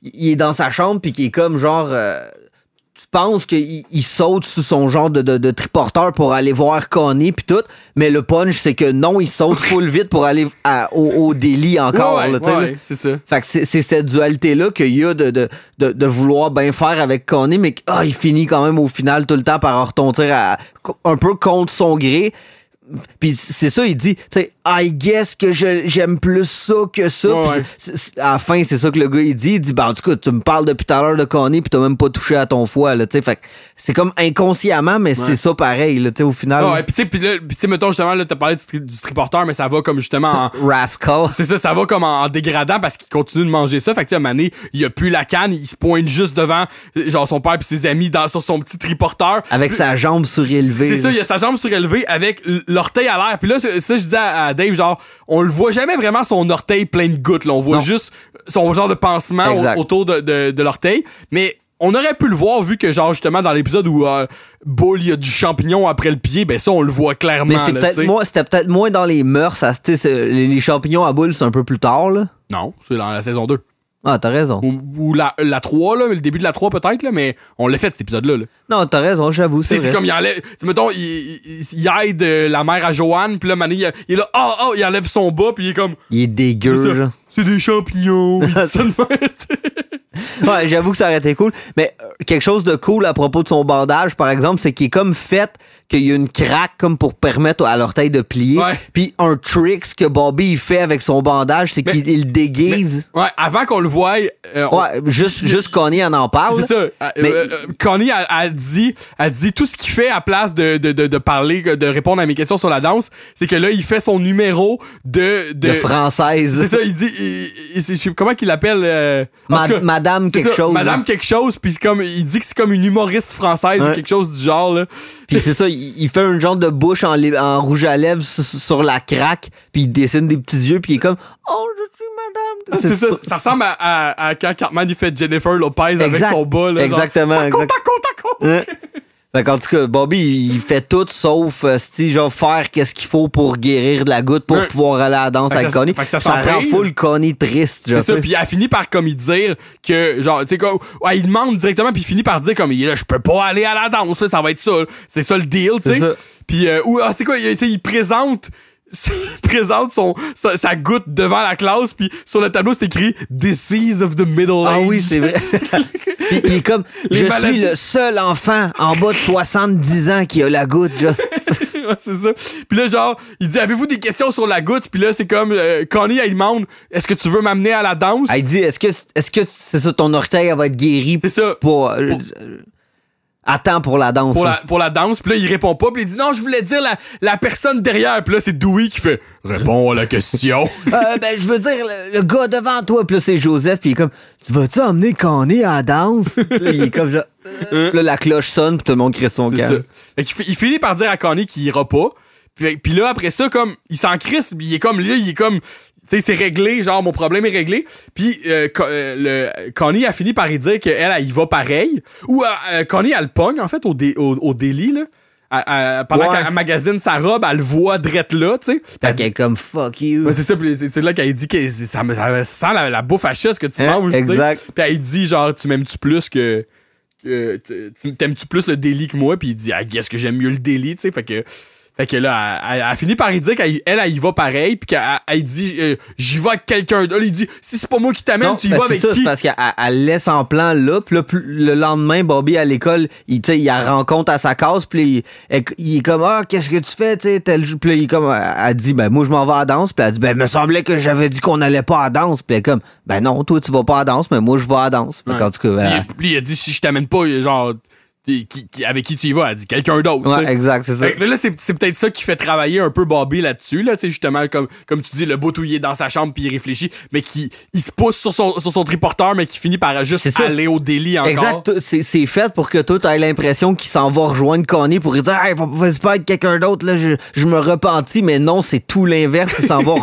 il est dans sa chambre puis qui est comme genre... tu penses qu'il saute sous son genre de triporteur pour aller voir Connie pis tout, mais le punch, c'est que non, il saute full vite pour aller au délit encore. Ouais, c'est ça. Fait que c'est cette dualité-là qu'il y a de vouloir bien faire avec Connie, mais il finit quand même au final tout le temps par retomber un peu contre son gré. Puis c'est ça, il dit, tu sais, I guess que j'aime plus ça que ça. Ouais. À la fin, c'est ça que le gars, il dit, en tout cas, tu me parles depuis tout à l'heure de Connie, puis t'as même pas touché à ton foie, là, tu sais. Fait que c'est comme inconsciemment, mais c'est ça pareil, là, tu sais, au final. Ouais, puis tu sais, mettons, justement, là, t'as parlé du triporteur, mais ça va comme justement en... Rascal. C'est ça va comme en dégradant parce qu'il continue de manger ça. Fait que, tu sais, à un moment donné, il a plus la canne, il se pointe juste devant, genre, son père puis ses amis sur son petit triporteur. Avec sa jambe surélevée. C'est ça, il a sa jambe surélevée avec l'orteil à l'air. Puis là, ça, je disais à Dave, genre, on le voit jamais vraiment son orteil plein de gouttes, là. On voit juste son genre de pansement autour de l'orteil. Mais on aurait pu le voir vu que, genre, justement, dans l'épisode où Bull, il y a du champignon après le pied, ben ça, on le voit clairement. Mais c'était peut-être moins dans les mœurs. Les champignons à Bull, c'est un peu plus tard, là. Non, c'est dans la saison 2. Ah, t'as raison. Ou la 3, là, le début de la 3 peut-être, là, mais on l'a fait cet épisode-là. Là. Non, t'as raison, j'avoue. C'est comme il enlève. Mettons, il aide la mère à Joanne, puis là, Mané, il est là, il enlève son bas, puis il est comme. Il est dégueu, genre. C'est des champignons. Ouais, j'avoue que ça aurait été cool. Mais quelque chose de cool à propos de son bandage, par exemple, c'est qu'il est comme fait qu'il y a une craque comme pour permettre à l'orteil de plier. Ouais. Puis un trick que Bobby il fait avec son bandage, c'est qu'il le déguise. Avant qu'on le voie... juste Connie en parle. C'est ça. Connie a dit tout ce qu'il fait à place de parler, de répondre à mes questions sur la danse, c'est que là, il fait son numéro de française. C'est ça, il dit... comment qu'il l'appelle? Madame Madame quelque chose. Madame quelque chose, puis il dit que c'est comme une humoriste française ou quelque chose du genre, là. Puis c'est ça, il fait un genre de bouche en rouge à lèvres sur la craque, puis il dessine des petits yeux, puis il est comme « Oh, je suis madame! » C'est ça, ça ressemble à quand Cartman il fait Jennifer Lopez avec son bas, là. Exactement. Taco! Fait qu'en tout cas, Bobby, il fait tout sauf genre faire qu'est-ce qu'il faut pour guérir de la goutte pour pouvoir aller à la danse avec Connie. Ça rend full Connie triste. C'est ça, puis elle finit par comme il dire que genre tu sais comme il demande directement puis il finit par dire comme là je peux pas aller à la danse là, ça va être ça. C'est ça le deal, tu sais. Puis c'est quoi il présente sa goutte devant la classe, puis sur le tableau, c'est écrit « Disease of the Middle Age ». Ah oui, c'est vrai. Puis il est comme « Je suis le seul enfant en bas de 70 ans qui a la goutte. » C'est ça. Puis là, genre, il dit « Avez-vous des questions sur la goutte? » Puis là, c'est comme Connie, elle demande « Est-ce que tu veux m'amener à la danse? » Elle dit « Est-ce que c'est ça, ton orteil elle va être guéri? » C'est ça. Attends pour la danse. Pour la danse, puis là, il répond pas, puis il dit non, je voulais dire la personne derrière, puis là, c'est Dewey qui fait réponds à la question. Je veux dire le gars devant toi, puis là, c'est Joseph, puis il est comme tu vas-tu emmener Connie à la danse? Puis là, il est comme genre, là, la cloche sonne, puis tout le monde crie son calme. Il finit par dire à Connie qu'il ira pas, puis là, après ça, comme il s'en crisse, il est comme tu sais, c'est réglé, genre, mon problème est réglé. Puis Connie a fini par y dire qu'elle y va pareil. Ou Connie, elle le pogne, en fait, au délit, là. Pendant qu'elle magasine sa robe, elle le voit drette là, tu sais. Elle est comme « fuck you ». Ouais, c'est ça, c'est là qu'elle dit que ça sent la bouffe à chasse que tu manges, exact. Puis elle dit, genre, tu m'aimes-tu plus que... T'aimes-tu plus le délit que moi? Puis il dit, guess que j'aime mieux le délit, tu sais. Fait que là, elle finit par y dire qu'elle y va pareil, puis qu'elle dit j'y vais avec quelqu'un d'autre. Il dit si c'est pas moi qui t'amène, tu y vas avec qui? C'est parce qu'elle laisse en plan là, puis là, le lendemain, Bobby à l'école, il la rencontre à sa case, puis il est comme qu'est-ce que tu fais, tu sais, tel jour. Puis là, il est comme elle dit moi je m'en vais à la danse, puis elle dit me semblait que j'avais dit qu'on allait pas à la danse, puis elle est comme non, toi tu vas pas à la danse, mais moi je vais à la danse. Ouais. En tout cas, puis il a dit si je t'amène pas, genre avec qui tu y vas, elle dit quelqu'un d'autre. Ouais, exact, c'est ça. Là, c'est peut-être ça qui fait travailler un peu Bobby là-dessus, là, justement, comme tu dis, le bout où il est dans sa chambre puis il réfléchit, mais il se pousse sur son triporteur, mais qui finit par juste aller au délit encore. Exact, c'est fait pour que toi, t'aies l'impression qu'il s'en va rejoindre Connie pour lui dire hey, vas-y pas avec quelqu'un d'autre, là, je me repentis, mais non, c'est tout l'inverse, il s'en va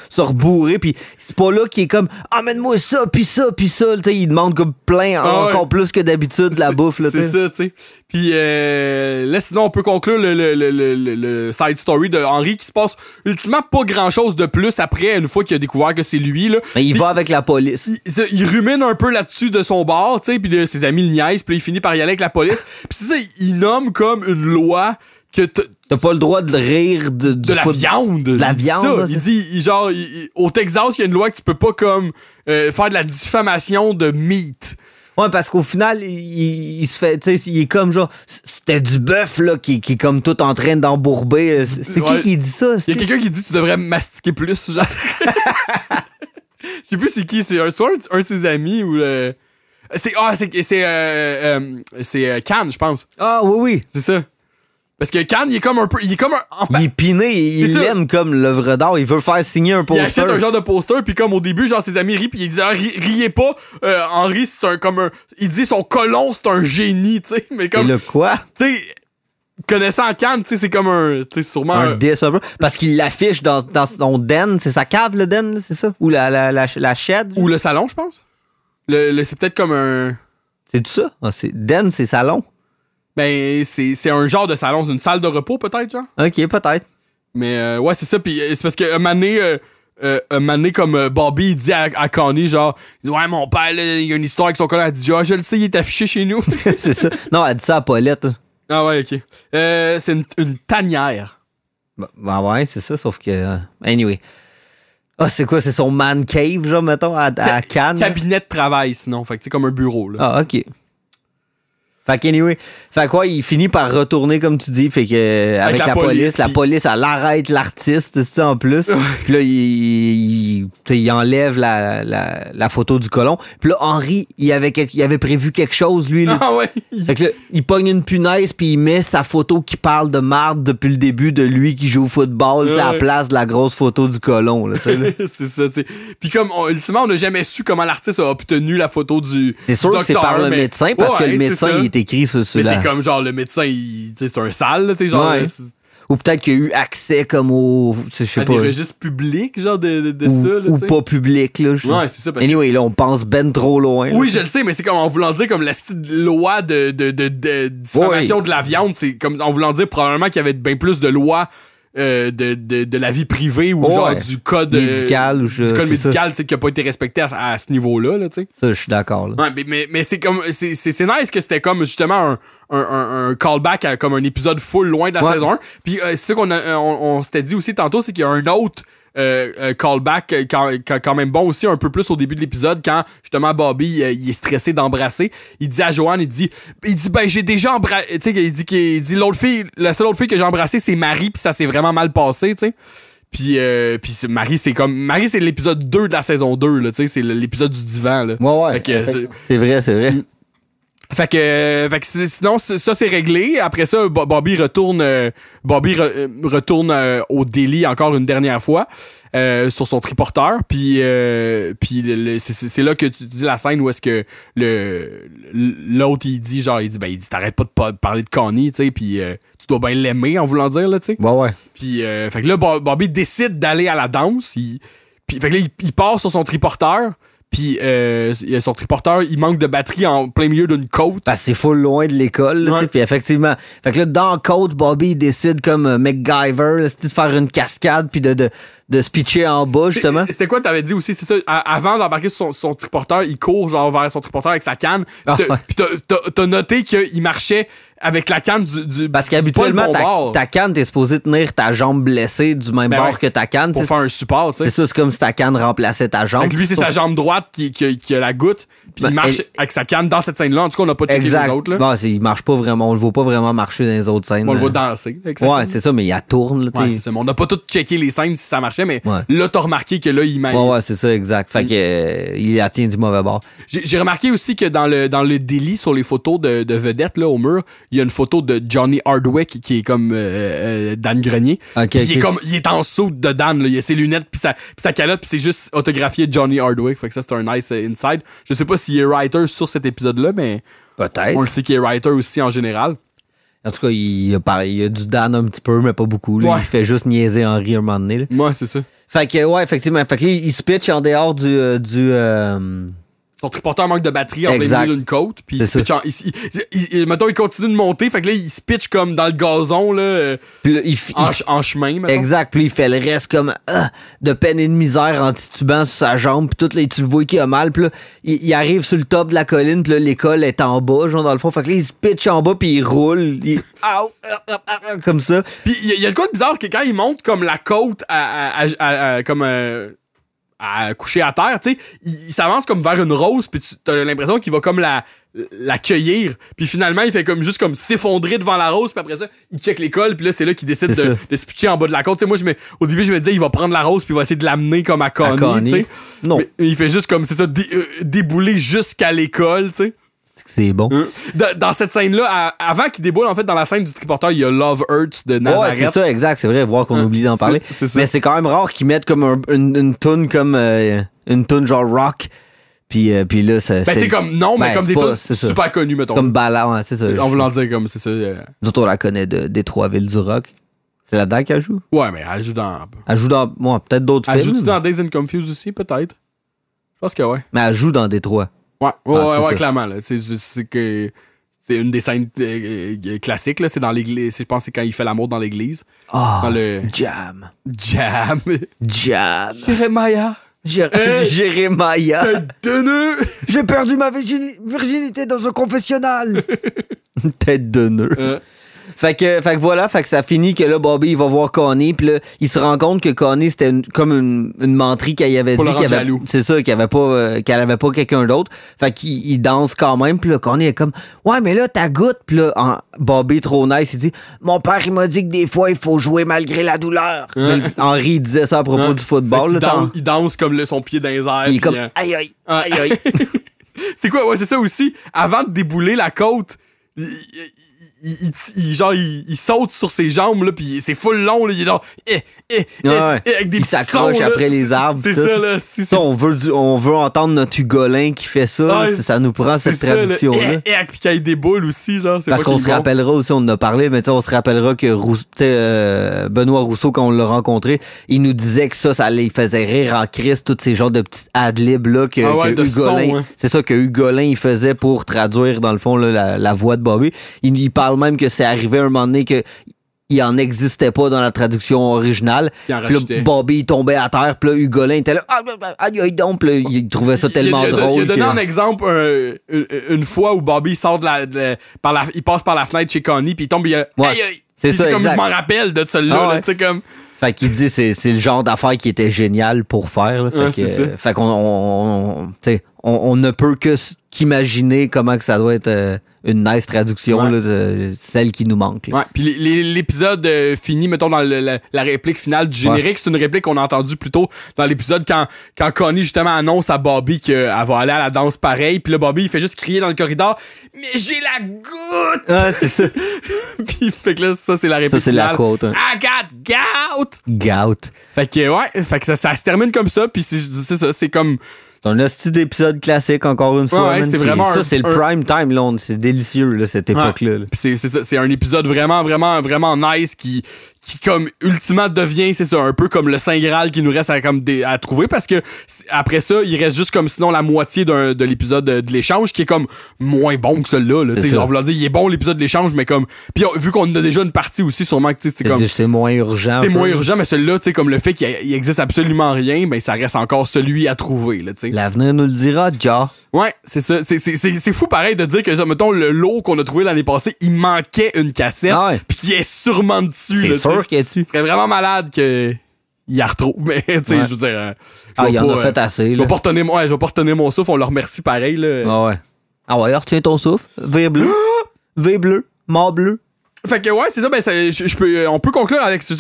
se rebourrer, puis c'est pas là qu'il est comme amène-moi ça, puis ça, puis ça, il demande comme plein, encore plus que d'habitude, la bouffe. Là, c'est ça, tu sais. Puis là, sinon, on peut conclure le side story de Henry qui se passe ultimement pas grand-chose de plus après, une fois qu'il a découvert que c'est lui. Là. Mais il va avec la police. Il rumine un peu là-dessus de son bord, tu sais, puis ses amis le niaisent, puis il finit par y aller avec la police. Puis c'est ça, il nomme comme une loi que t'as pas le droit de rire de la viande. De la viande. Ça. Il dit, genre, au Texas, il y a une loi que tu peux pas comme faire de la diffamation de meat. Ouais, parce qu'au final, il se fait, tu sais, il est comme genre, c'était du bœuf, là, qui est comme tout en train d'embourber. C'est qui dit ça? Il y a quelqu'un qui dit tu devrais mastiquer plus, genre. Je sais plus c'est qui, c'est un de ses amis ou le. C'est Can, je pense. Ah, oui. C'est ça. Parce que Can, il est comme un peu. Il est piné, il aime comme l'œuvre d'art, il veut faire signer un poster. Il achète un genre de poster, puis comme au début, genre ses amis rient, puis il dit riez pas, Henry, c'est il dit son colon, c'est un génie, tu sais. Mais comme. Et le quoi? Tu sais, connaissant Can, tu sais, c'est comme un. Tu sais, sûrement. Un disable. Parce qu'il l'affiche dans son den, c'est sa cave, le den, c'est ça? Ou la shed? Ou le salon, je pense. C'est peut-être comme un. C'est tout ça? Den, c'est salon? Ben, c'est un genre de salon. C'est une salle de repos, peut-être, genre? OK, peut-être. Mais, ouais, c'est ça. Puis c'est parce qu'un moment donné, comme Bobby, il dit à Connie, genre, ouais, mon père, là, il y a une histoire avec son collègue. Elle dit, je le sais, il est affiché chez nous. C'est ça. Non, elle dit ça à Paulette. Ah ouais, OK. C'est une tanière. Ben ouais, c'est ça, sauf que... anyway. Ah, c'est quoi? C'est son man cave, genre, mettons, à Cannes? Cabinet de travail, sinon. Fait que c'est comme un bureau, là. Ah, OK. Fait qu'anyway, fait quoi, il finit par retourner, comme tu dis, fait que avec la police, la police, elle arrête l'artiste, c'est ça, en plus. Puis là, il enlève la photo du colon. Puis là, Henry, il avait prévu quelque chose, lui. Là. Ah ouais. Fait que là, il pogne une punaise, puis il met sa photo qui parle de marde depuis le début de lui qui joue au football, à la place de la grosse photo du colon. Là, c'est ça, tu sais. Puis comme, ultimement, on n'a jamais su comment l'artiste a obtenu la photo du C'est sûr du que c'est docteur, par le médecin, parce que le médecin, il est écrit sur mais la... t'es comme, genre, le médecin, c'est un sale, là, t'es genre... Ouais. Ou peut-être qu'il y a eu accès comme au... Je sais pas. Des registres publics, genre, de ou, ça, là, ou t'sais. pas public, là. Ouais, c'est ça. Anyway, là, on pense ben trop loin. Oui, là. je le sais, mais c'est comme en voulant dire comme la petite loi de diffamation de la viande, c'est comme en voulant dire probablement qu'il y avait bien plus de lois de la vie privée ou genre du code médical ou du code médical qui n'a pas été respecté à ce niveau-là, là, tu sais. Ça, je suis d'accord. Là. Ouais, mais c'est comme c'est nice que c'était comme justement un callback à comme un épisode full loin de la saison 1. Puis c'est ça on s'était dit aussi tantôt, c'est qu'il y a un autre callback quand même bon aussi un peu plus au début de l'épisode quand justement Bobby il est stressé d'embrasser, il dit à Joanne, il dit ben j'ai déjà embrassé, tu sais, il dit la seule autre fille que j'ai embrassée c'est Marie, puis ça s'est vraiment mal passé, tu sais. Puis Marie c'est l'épisode 2 de la saison 2 là, tu sais, c'est l'épisode du divan là. Ouais. C'est vrai. Fait que sinon ça c'est réglé. Après ça Bobby retourne au délit encore une dernière fois sur son triporteur. Puis c'est là que tu dis la scène où est-ce que l'autre il dit t'arrêtes pas de parler de Connie, tu sais, puis tu dois bien l'aimer en voulant dire là, tu sais. Ouais. Puis fait que là Bobby décide d'aller à la danse. Puis fait que là il part sur son triporteur. Puis son triporteur, il manque de batterie en plein milieu d'une côte. Parce que c'est full loin de l'école. Ouais. Puis effectivement, fait que là, dans la côte, Bobby il décide comme MacGyver là, de faire une cascade puis de se pitcher en bas, justement. C'était quoi t'avais dit aussi? C'est ça, avant d'embarquer sur son triporteur, il court genre vers son triporteur avec sa canne. Puis t'as noté qu'il marchait avec la canne du parce qu'habituellement, ta canne, t'es supposé tenir ta jambe blessée du même bord que ta canne. Pour faire un support, tu sais. C'est ça, c'est comme si ta canne remplaçait ta jambe. Fait que lui, c'est sa jambe droite qui a la goutte, puis il marche avec sa canne dans cette scène-là. En tout cas, on n'a pas checké les autres. Là. Bon, il marche pas vraiment, on le voit pas vraiment marcher dans les autres scènes. On le voit danser. Ouais, c'est ça, mais il tourne. Là, c'est ça. Mais on n'a pas tout checké les scènes si ça marchait, mais là, t'as remarqué que là, il m'a. Ouais, c'est ça, exact. Fait que il la tient du mauvais bord. J'ai remarqué aussi que dans le délit sur les photos de vedettes là, au mur, il y a une photo de Johnny Hardwick qui est comme Dan Grenier. Il est en saut de Dan, là. Il a ses lunettes puis sa calotte, puis c'est juste autographié Johnny Hardwick. Fait que ça, c'est un nice inside. Je sais pas s'il est writer sur cet épisode-là, mais peut-être. On le sait qu'il est writer aussi en général. En tout cas, il y a du Dan un petit peu, mais pas beaucoup. Là. Il fait juste niaiser Henry un moment donné. Là. Ouais, c'est ça. Fait que, ouais, effectivement. Fait que là, il se pitch en dehors du son triporteur manque de batterie en plein milieu d'une côte. Puis mettons, il continue de monter. Fait que là, il se pitch comme dans le gazon, là, en chemin. Mettons. Exact. Puis il fait le reste comme de peine et de misère en titubant sur sa jambe. Puis tout, là, tu le vois qu'il a mal. Puis là, il arrive sur le top de la colline. Puis là, l'école est en bas, genre dans le fond. Fait que là, il se pitch en bas. Puis il roule. Comme ça. Puis il y a de quoi de bizarre que quand il monte comme la côte à coucher à terre, tu sais, il s'avance comme vers une rose, puis tu as l'impression qu'il va comme la cueillir, puis finalement il fait comme juste comme s'effondrer devant la rose, puis après ça il check l'école, puis là c'est là qu'il décide de se pitcher en bas de la côte. Tu sais, moi au début je me disais il va prendre la rose puis il va essayer de l'amener comme à Connie, tu sais. Non. Mais il fait juste comme c'est ça débouler jusqu'à l'école, tu sais. C'est bon. Dans cette scène-là, avant qu'il déboule, en fait, dans la scène du triporteur, il y a Love Hurts de Nazareth. Ouais, c'est ça, exact. C'est vrai, voir qu'on oublie d'en parler. Mais c'est quand même rare qu'ils mettent comme une toune comme une toune genre rock. Puis là, c'est. Ben, t'es comme. Non, mais comme des tunes super connues, mettons. Comme ballad, ouais, c'est ça. En voulant dire comme, c'est ça. Nous autres, on la connaît des trois villes du rock. C'est là-dedans qu'elle joue? Ouais, mais elle joue dans. Peut-être d'autres films. Elle joue dans Days and Confused aussi, peut-être? Je pense que ouais. Mais elle joue dans Détroit. Ouais, clairement. Là. C'est une des scènes classiques. Là. C'est dans l'église. Je pense que c'est quand il fait l'amour dans l'église. Jam. Jérémia. Jérémia. Tête de nœud. J'ai perdu ma virginité dans un confessionnal. Tête de nœud. Fait que voilà, fait que ça finit que là, Bobby, il va voir Connie, puis là, il se rend compte que Connie, c'était comme une menterie qu'elle avait pour dit. C'est ça, qu'elle avait pas quelqu'un d'autre. Fait qu'il danse quand même, puis là, Connie est comme, ouais, mais là, ta goutte, puis là, Bobby, trop nice, il dit, mon père, il m'a dit que des fois, il faut jouer malgré la douleur. Henri, il disait ça à propos du football. Il danse comme son pied dans les airs. Il est comme, aïe, aïe, aïe, aïe. C'est quoi? Ouais, c'est ça aussi. Avant de débouler la côte, il saute sur ses jambes, là, pis c'est full long, là, il est genre, avec des il s'accroche après les arbres. C'est ça, là. Ça, on veut entendre notre Hugolin qui fait ça, ça nous prend cette traduction-là. Puis qu'il y déboule aussi, genre. Parce qu'on se rappellera aussi, on en a parlé, mais on se rappellera que Benoît Rousseau, quand on l'a rencontré, il nous disait que ça il faisait rire en Christ, tous ces genres de petits ad-libs, là, que Hugolin, c'est ça que Hugolin, il faisait pour traduire, dans le fond, là, la voix de Bobby. Il parle même que c'est arrivé un moment donné que il en existait pas dans la traduction originale. Puis là, Bobby il tombait à terre, puis là, Hugolin était là, donc, il trouvait ça tellement drôle. Il a donné un exemple une fois où Bobby sort il passe par la fenêtre chez Connie, puis il tombe, c'est ça, comme je m'en rappelle de celui-là, tu sais, comme... Fait qu'il dit c'est le genre d'affaire qui était génial pour faire. Là. Fait qu'on ne peut que qu'imaginer comment que ça doit être une nice traduction, là, celle qui nous manque. Là. Ouais, puis l'épisode finit, mettons, dans la réplique finale du générique. C'est une réplique qu'on a entendue plus tôt dans l'épisode quand Connie, justement, annonce à Bobby qu'elle va aller à la danse pareil. Puis là, Bobby, il fait juste crier dans le corridor « Mais j'ai la goutte! » Ah, c'est ça. Puis fait que là, ça, c'est la réplique finale. Ça, c'est la quote. I got gout! Gout. Fait que ça se termine comme ça. Puis c'est ça, c'est comme... C'est un hostie d'épisode classique, encore une fois. C'est vraiment ça, c'est le prime time, là. C'est délicieux, là, cette époque-là. Là. C'est ça, c'est un épisode vraiment, vraiment, vraiment nice qui comme, ultimement devient, c'est ça, un peu comme le Saint Graal qui nous reste à trouver, parce que après ça, il reste juste comme sinon la moitié de l'épisode de l'échange qui est comme moins bon que celui-là. Là, genre, dire, il est bon l'épisode de l'échange, mais comme. Puis vu qu'on a déjà une partie aussi, sûrement que c'est comme. C'est moins urgent. C'est moins urgent, mais celui-là, tu sais, comme le fait qu'il existe absolument rien, ben ça reste encore celui à trouver, là, tu sais. L'avenir nous le dira, ja. Ouais, c'est ça. C'est fou pareil de dire que, genre, mettons, le lot qu'on a trouvé l'année passée, il manquait une cassette, puis qu'il est sûrement dessus. C'est là, sûr qu'il est dessus. Ce serait vraiment malade qu'il y a retrouve. Mais, tu sais, je veux dire. Il en a fait assez. Je vais pas retenir mon souffle, on le remercie pareil. Là. Ah ouais, retiens ton souffle. V bleu. V bleu. Mort bleu. Fait que ouais, c'est ça, on peut conclure avec ça,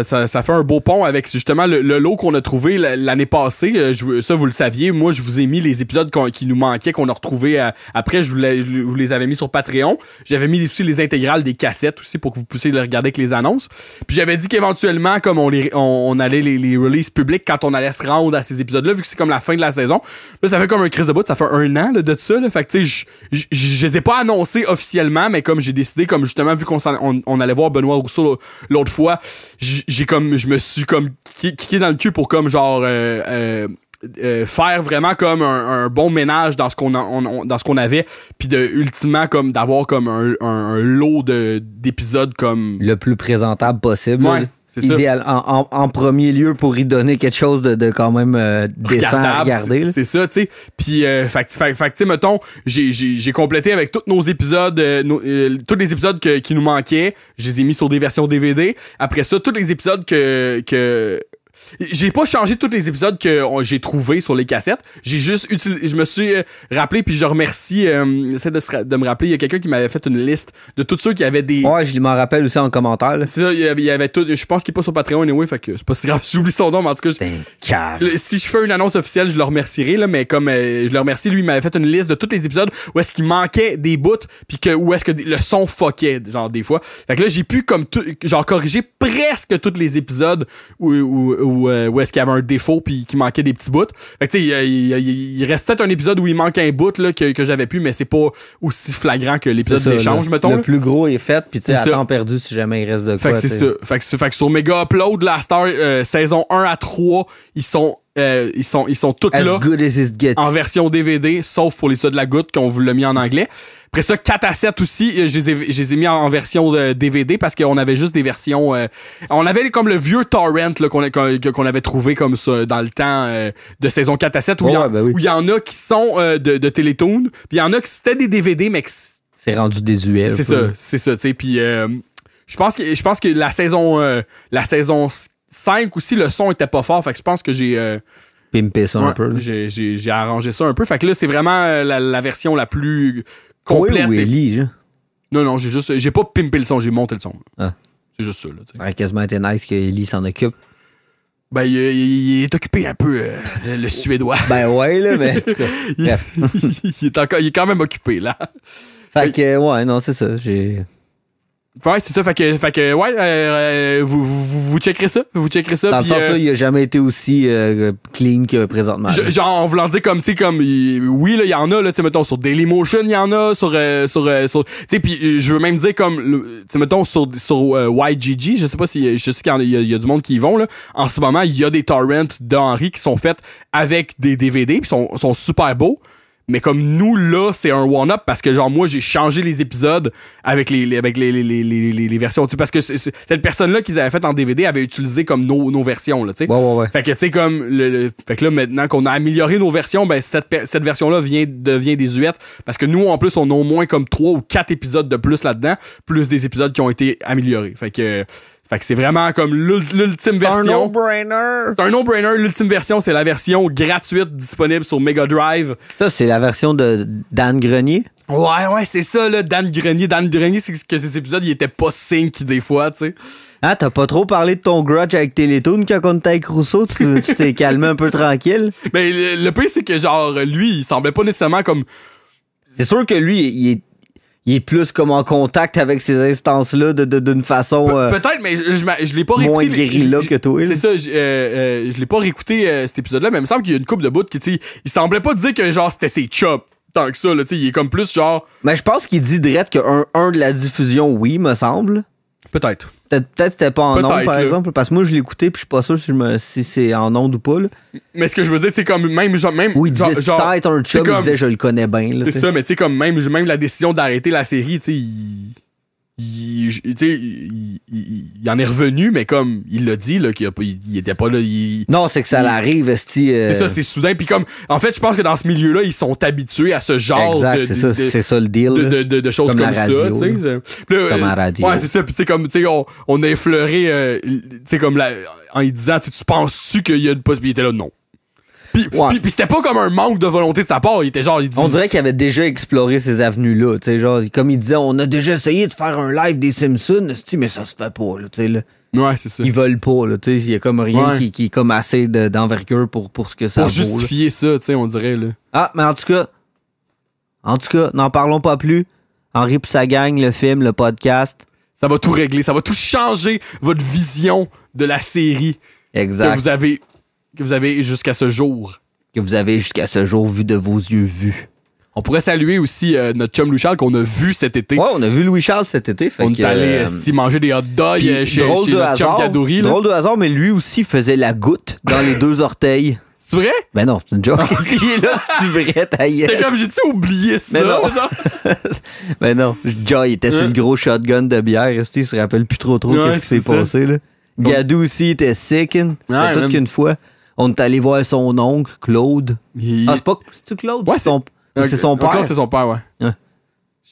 ça fait un beau pont avec justement le lot qu'on a trouvé l'année passée. Ça, vous le saviez, moi je vous ai mis les épisodes qui nous manquaient, qu'on a retrouvés après, je vous les avais mis sur Patreon. J'avais mis aussi les intégrales des cassettes aussi pour que vous puissiez les regarder avec les annonces. Puis j'avais dit qu'éventuellement, comme on allait les releases publics quand on allait se rendre à ces épisodes-là, vu que c'est comme la fin de la saison. Là, ça fait comme un crise de bout, ça fait 1 an là, de ça. Là. Fait que tu sais, je les ai pas annoncés officiellement, mais comme j'ai décidé, comme justement, vu qu'on allait voir Benoît Rousseau l'autre fois, je me suis comme kické dans le cul pour comme genre faire vraiment comme un bon ménage dans ce qu'on avait, puis de ultimement comme d'avoir comme un lot d'épisodes comme le plus présentable possible. Ouais. C'est idéal, en premier lieu pour y donner quelque chose de quand même décent à regarder. C'est ça, tu sais. Puis, fait tu sais, mettons, j'ai complété avec tous nos épisodes, tous les épisodes qui nous manquaient. Je les ai mis sur des versions DVD. Après ça, tous les épisodes que j'ai pas changé tous les épisodes que j'ai trouvés sur les cassettes. J'ai juste je me suis rappelé, puis je remercie, j'essaie de me rappeler, il y a quelqu'un qui m'avait fait une liste de tous ceux qui avaient des... Ouais, je m'en rappelle aussi en commentaire. Là. C'est ça, il y avait tout, je pense qu'il est pas sur Patreon anyway, fait que c'est pas si grave, j'oublie son nom, mais en tout cas, si je fais une annonce officielle, je le remercierai, là, mais comme je le remercie, lui, il m'avait fait une liste de tous les épisodes où est-ce qu'il manquait des bouts, puis où est-ce que le son fuckait, genre des fois. Fait que là, j'ai pu comme genre corriger presque tous les épisodes où est-ce qu'il y avait un défaut puis qu'il manquait des petits bouts. Fait que tu sais, il reste peut-être un épisode où il manque un bout là, que j'avais pu, mais c'est pas aussi flagrant que l'épisode d'échange, mettons. Le plus gros est fait, puis tu sais, à temps perdu si jamais il reste de quoi. Fait que c'est ça. Fait que sur Mega Upload, la Star, saison 1 à 3, ils sont tous là. As good as it gets. En version DVD, sauf pour les épisodes de la goutte qu'on vous l'a mis en anglais. Après ça, 4 à 7 aussi, je les ai mis en version DVD parce qu'on avait juste des versions... on avait comme le vieux torrent là, qu'on avait trouvé comme ça dans le temps de saison 4 à 7 où il y en a qui sont de Télétoon, puis il y en a qui c'était des DVD, mais C'est rendu désuet. C'est ça, tu sais. Puis je pense que la saison 5 aussi, le son était pas fort. Fait que je pense que j'ai... pimpé ça un peu. Là. J'ai arrangé ça un peu. Fait que là, c'est vraiment la version la plus complète. Oui, ou Ellie, genre. Non, j'ai pas pimpé le son, j'ai monté le son. Ah. C'est juste ça. Là, ça aurait quasiment été nice que Ellie s'en occupe. Ben, il est occupé un peu, le Suédois. Ben ouais, là, mais en tout cas, bref. il est quand même occupé, là. Fait que, ouais, non, c'est ça, Ouais, c'est ça. Fait que ouais, vous checkerez ça. Vous checkerez ça. Dans le sens là, il a jamais été aussi clean que présentement. Genre, en voulant dire comme, tu sais, comme, oui, là, il y en a, là, tu sais, mettons, sur Dailymotion, il y en a, sur tu sais, puis je veux même dire comme, tu sais, mettons, sur YGG, je sais pas si, je sais qu'il y a du monde qui y vont, là. En ce moment, il y a des torrents d'Henri qui sont faits avec des DVD, puis sont super beaux. Mais comme nous, là, c'est un one-up parce que, genre, moi, j'ai changé les épisodes avec les versions. Parce que cette personne-là qu'ils avaient fait en DVD avait utilisé comme nos versions, là, tu sais. Ouais. Fait que, tu sais, comme. Fait que là, maintenant qu'on a amélioré nos versions, ben, cette version-là devient désuète parce que nous, en plus, on a au moins comme 3 ou 4 épisodes de plus là-dedans, plus des épisodes qui ont été améliorés. Fait que c'est vraiment comme l'ultime version. C'est un no-brainer. C'est un no-brainer. L'ultime version, c'est la version gratuite disponible sur Mega Drive. Ça, c'est la version de Dan Grenier? Ouais, c'est ça, là, Dan Grenier. Dan Grenier, c'est que ces épisodes, ils étaient pas sync des fois, tu sais. Ah, t'as pas trop parlé de ton grudge avec Télétoon quand on était avec Rousseau? Tu t'es calmé un peu tranquille? Mais le pire, c'est que, genre, lui, il semblait pas nécessairement comme... C'est sûr que lui, il est plus comme en contact avec ces instances-là d'une façon... peut-être, mais je l'ai pas réécouté. Moins guérilla que toi. C'est ça, je l'ai pas réécouté cet épisode-là, mais il me semble qu'il y a une couple de bouts qui, tu sais, il semblait pas dire que, genre, c'était ses chops tant que ça, là, tu sais, il est comme plus, genre... Mais je pense qu'il dit direct que un de la diffusion, oui, me semble. Peut-être. Peut-être c'était pas en ondes, par là. exemple, parce que moi, je l'ai écouté, puis je suis pas sûr si c'est en ondes ou pas, là. Mais ce que je veux dire, c'est comme même... Oui, il disait, ça être un chum, il disait, je le connais bien, là. C'est ça, mais tu sais, comme même la décision d'arrêter la série, tu sais, il en est revenu, mais comme il l'a dit, là, il était pas là. Non, c'est que ça l'arrive, esti. C'est ça, c'est soudain. Puis comme, en fait, je pense que dans ce milieu-là, ils sont habitués à ce genre c'est ça le deal. De choses comme ça, tu sais. Comme la radio. Ouais, c'est ça. Puis tu sais, comme, tu sais, on a effleuré, tu sais, comme en lui disant, tu penses-tu qu'il y a une possibilité là? Non. Puis c'était pas comme un manque de volonté de sa part. Il était genre... On dirait qu'il avait déjà exploré ces avenues-là. Tu sais, genre, comme il disait, on a déjà essayé de faire un live des Simpsons, mais ça se fait pas, là, tu sais, là. Ouais, c'est ça. Ils veulent pas, là, tu sais. Il y a comme rien qui est comme assez d'envergure pour ce que ça vaut. Pour justifier ça, tu sais, on dirait, là. Ah, mais en tout cas, n'en parlons pas plus. Henri pis sa gang, le film, le podcast. Ça va tout régler. Ça va tout changer votre vision de la série. Exact. Que vous avez jusqu'à ce jour. Que vous avez jusqu'à ce jour vu de vos yeux vus. On pourrait saluer aussi notre chum Louis-Charles qu'on a vu cet été. Ouais, on a vu Louis-Charles cet été. On est allé manger des hot dogs chez notre chum Kadouri. Drôle de hasard, mais lui aussi faisait la goutte dans les 2 orteils. C'est vrai? Ben non, c'est une joke. Il est là, c'est vrai, ta gueule. C'est comme, j'ai-tu oublié ça? Mais non. Ben non. Joy était sur le gros shotgun de bière. Il se rappelle plus trop qu'est-ce qui s'est passé, là. Gadou aussi était sick. C'était tout qu'une fois. On est allé voir son oncle, Claude. C'est-tu Claude? Ouais, c'est son père. Claude, c'est son père, ouais.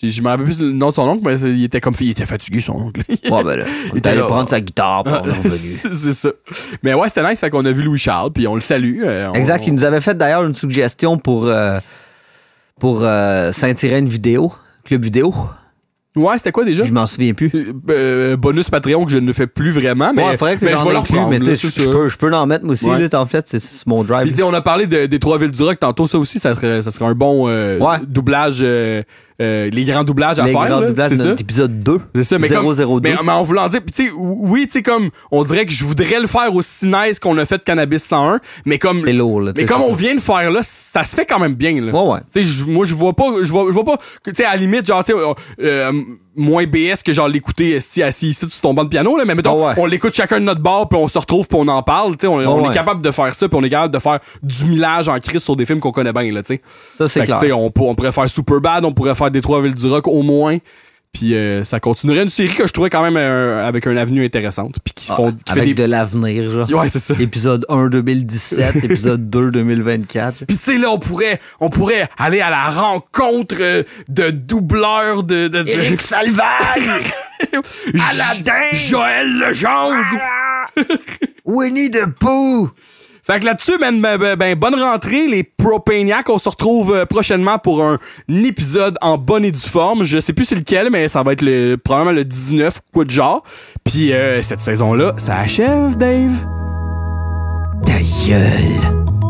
Je me rappelle plus le nom de son oncle, mais il était fatigué, son oncle. Ouais, ben là, on est allé prendre sa guitare, puis on est revenu. C'est ça. Mais ouais, c'était nice, fait qu'on a vu Louis-Charles, puis on le salue. Exact, il nous avait fait d'ailleurs une suggestion pour s'intirer une vidéo, club vidéo. Ouais, c'était quoi déjà? Je m'en souviens plus. Bonus Patreon que je ne fais plus vraiment, mais il faudrait que j'en ai plus, mais tu sais, je peux en mettre moi aussi, là, en fait, c'est mon drive. Puis on a parlé des Trois Villes du Rock tantôt, ça aussi, ça serait un bon doublage, les grands doublages à faire. Les grands doublages de notre épisode 2. C'est ça, mais 002. Mais en voulant dire, tu sais, oui, tu sais, comme, on dirait que je voudrais le faire aussi nice qu'on a fait Cannabis 101, mais comme. C'est lourd, là. Mais comme on vient de faire là, ça se fait quand même bien, là. Ouais. Tu sais, moi, je vois pas, tu sais, à la limite, genre, tu sais, moins BS que genre l'écouter assis ici sur ton banc de piano, là, mais mettons, on l'écoute chacun de notre bord, puis on se retrouve, puis on en parle, tu sais, on est capable de faire ça, puis on est capable de faire du millage en crise sur des films qu'on connaît bien, là, tu sais. Ça, c'est clair. On pourrait faire Superbad, on pourrait faire des Trois Villes du Rock au moins, Puis ça continuerait une série que je trouvais quand même avec un avenue intéressante. Puis qui font. Qui avec fait de l'avenir, genre. Ouais, c'est ça. Épisode 1 2017, épisode 2 2024. Puis tu sais, là, on pourrait aller à la rencontre de doubleurs de Éric Salvagne! Aladdin! Joël Legendre! Winnie the Pooh! Fait que là-dessus, ben, bonne rentrée, les Propaniacs. On se retrouve prochainement pour un épisode en bonne et due forme. Je sais plus c'est lequel, mais ça va être probablement le 19 ou quoi de genre. Puis cette saison-là, ça achève, Dave. Ta gueule!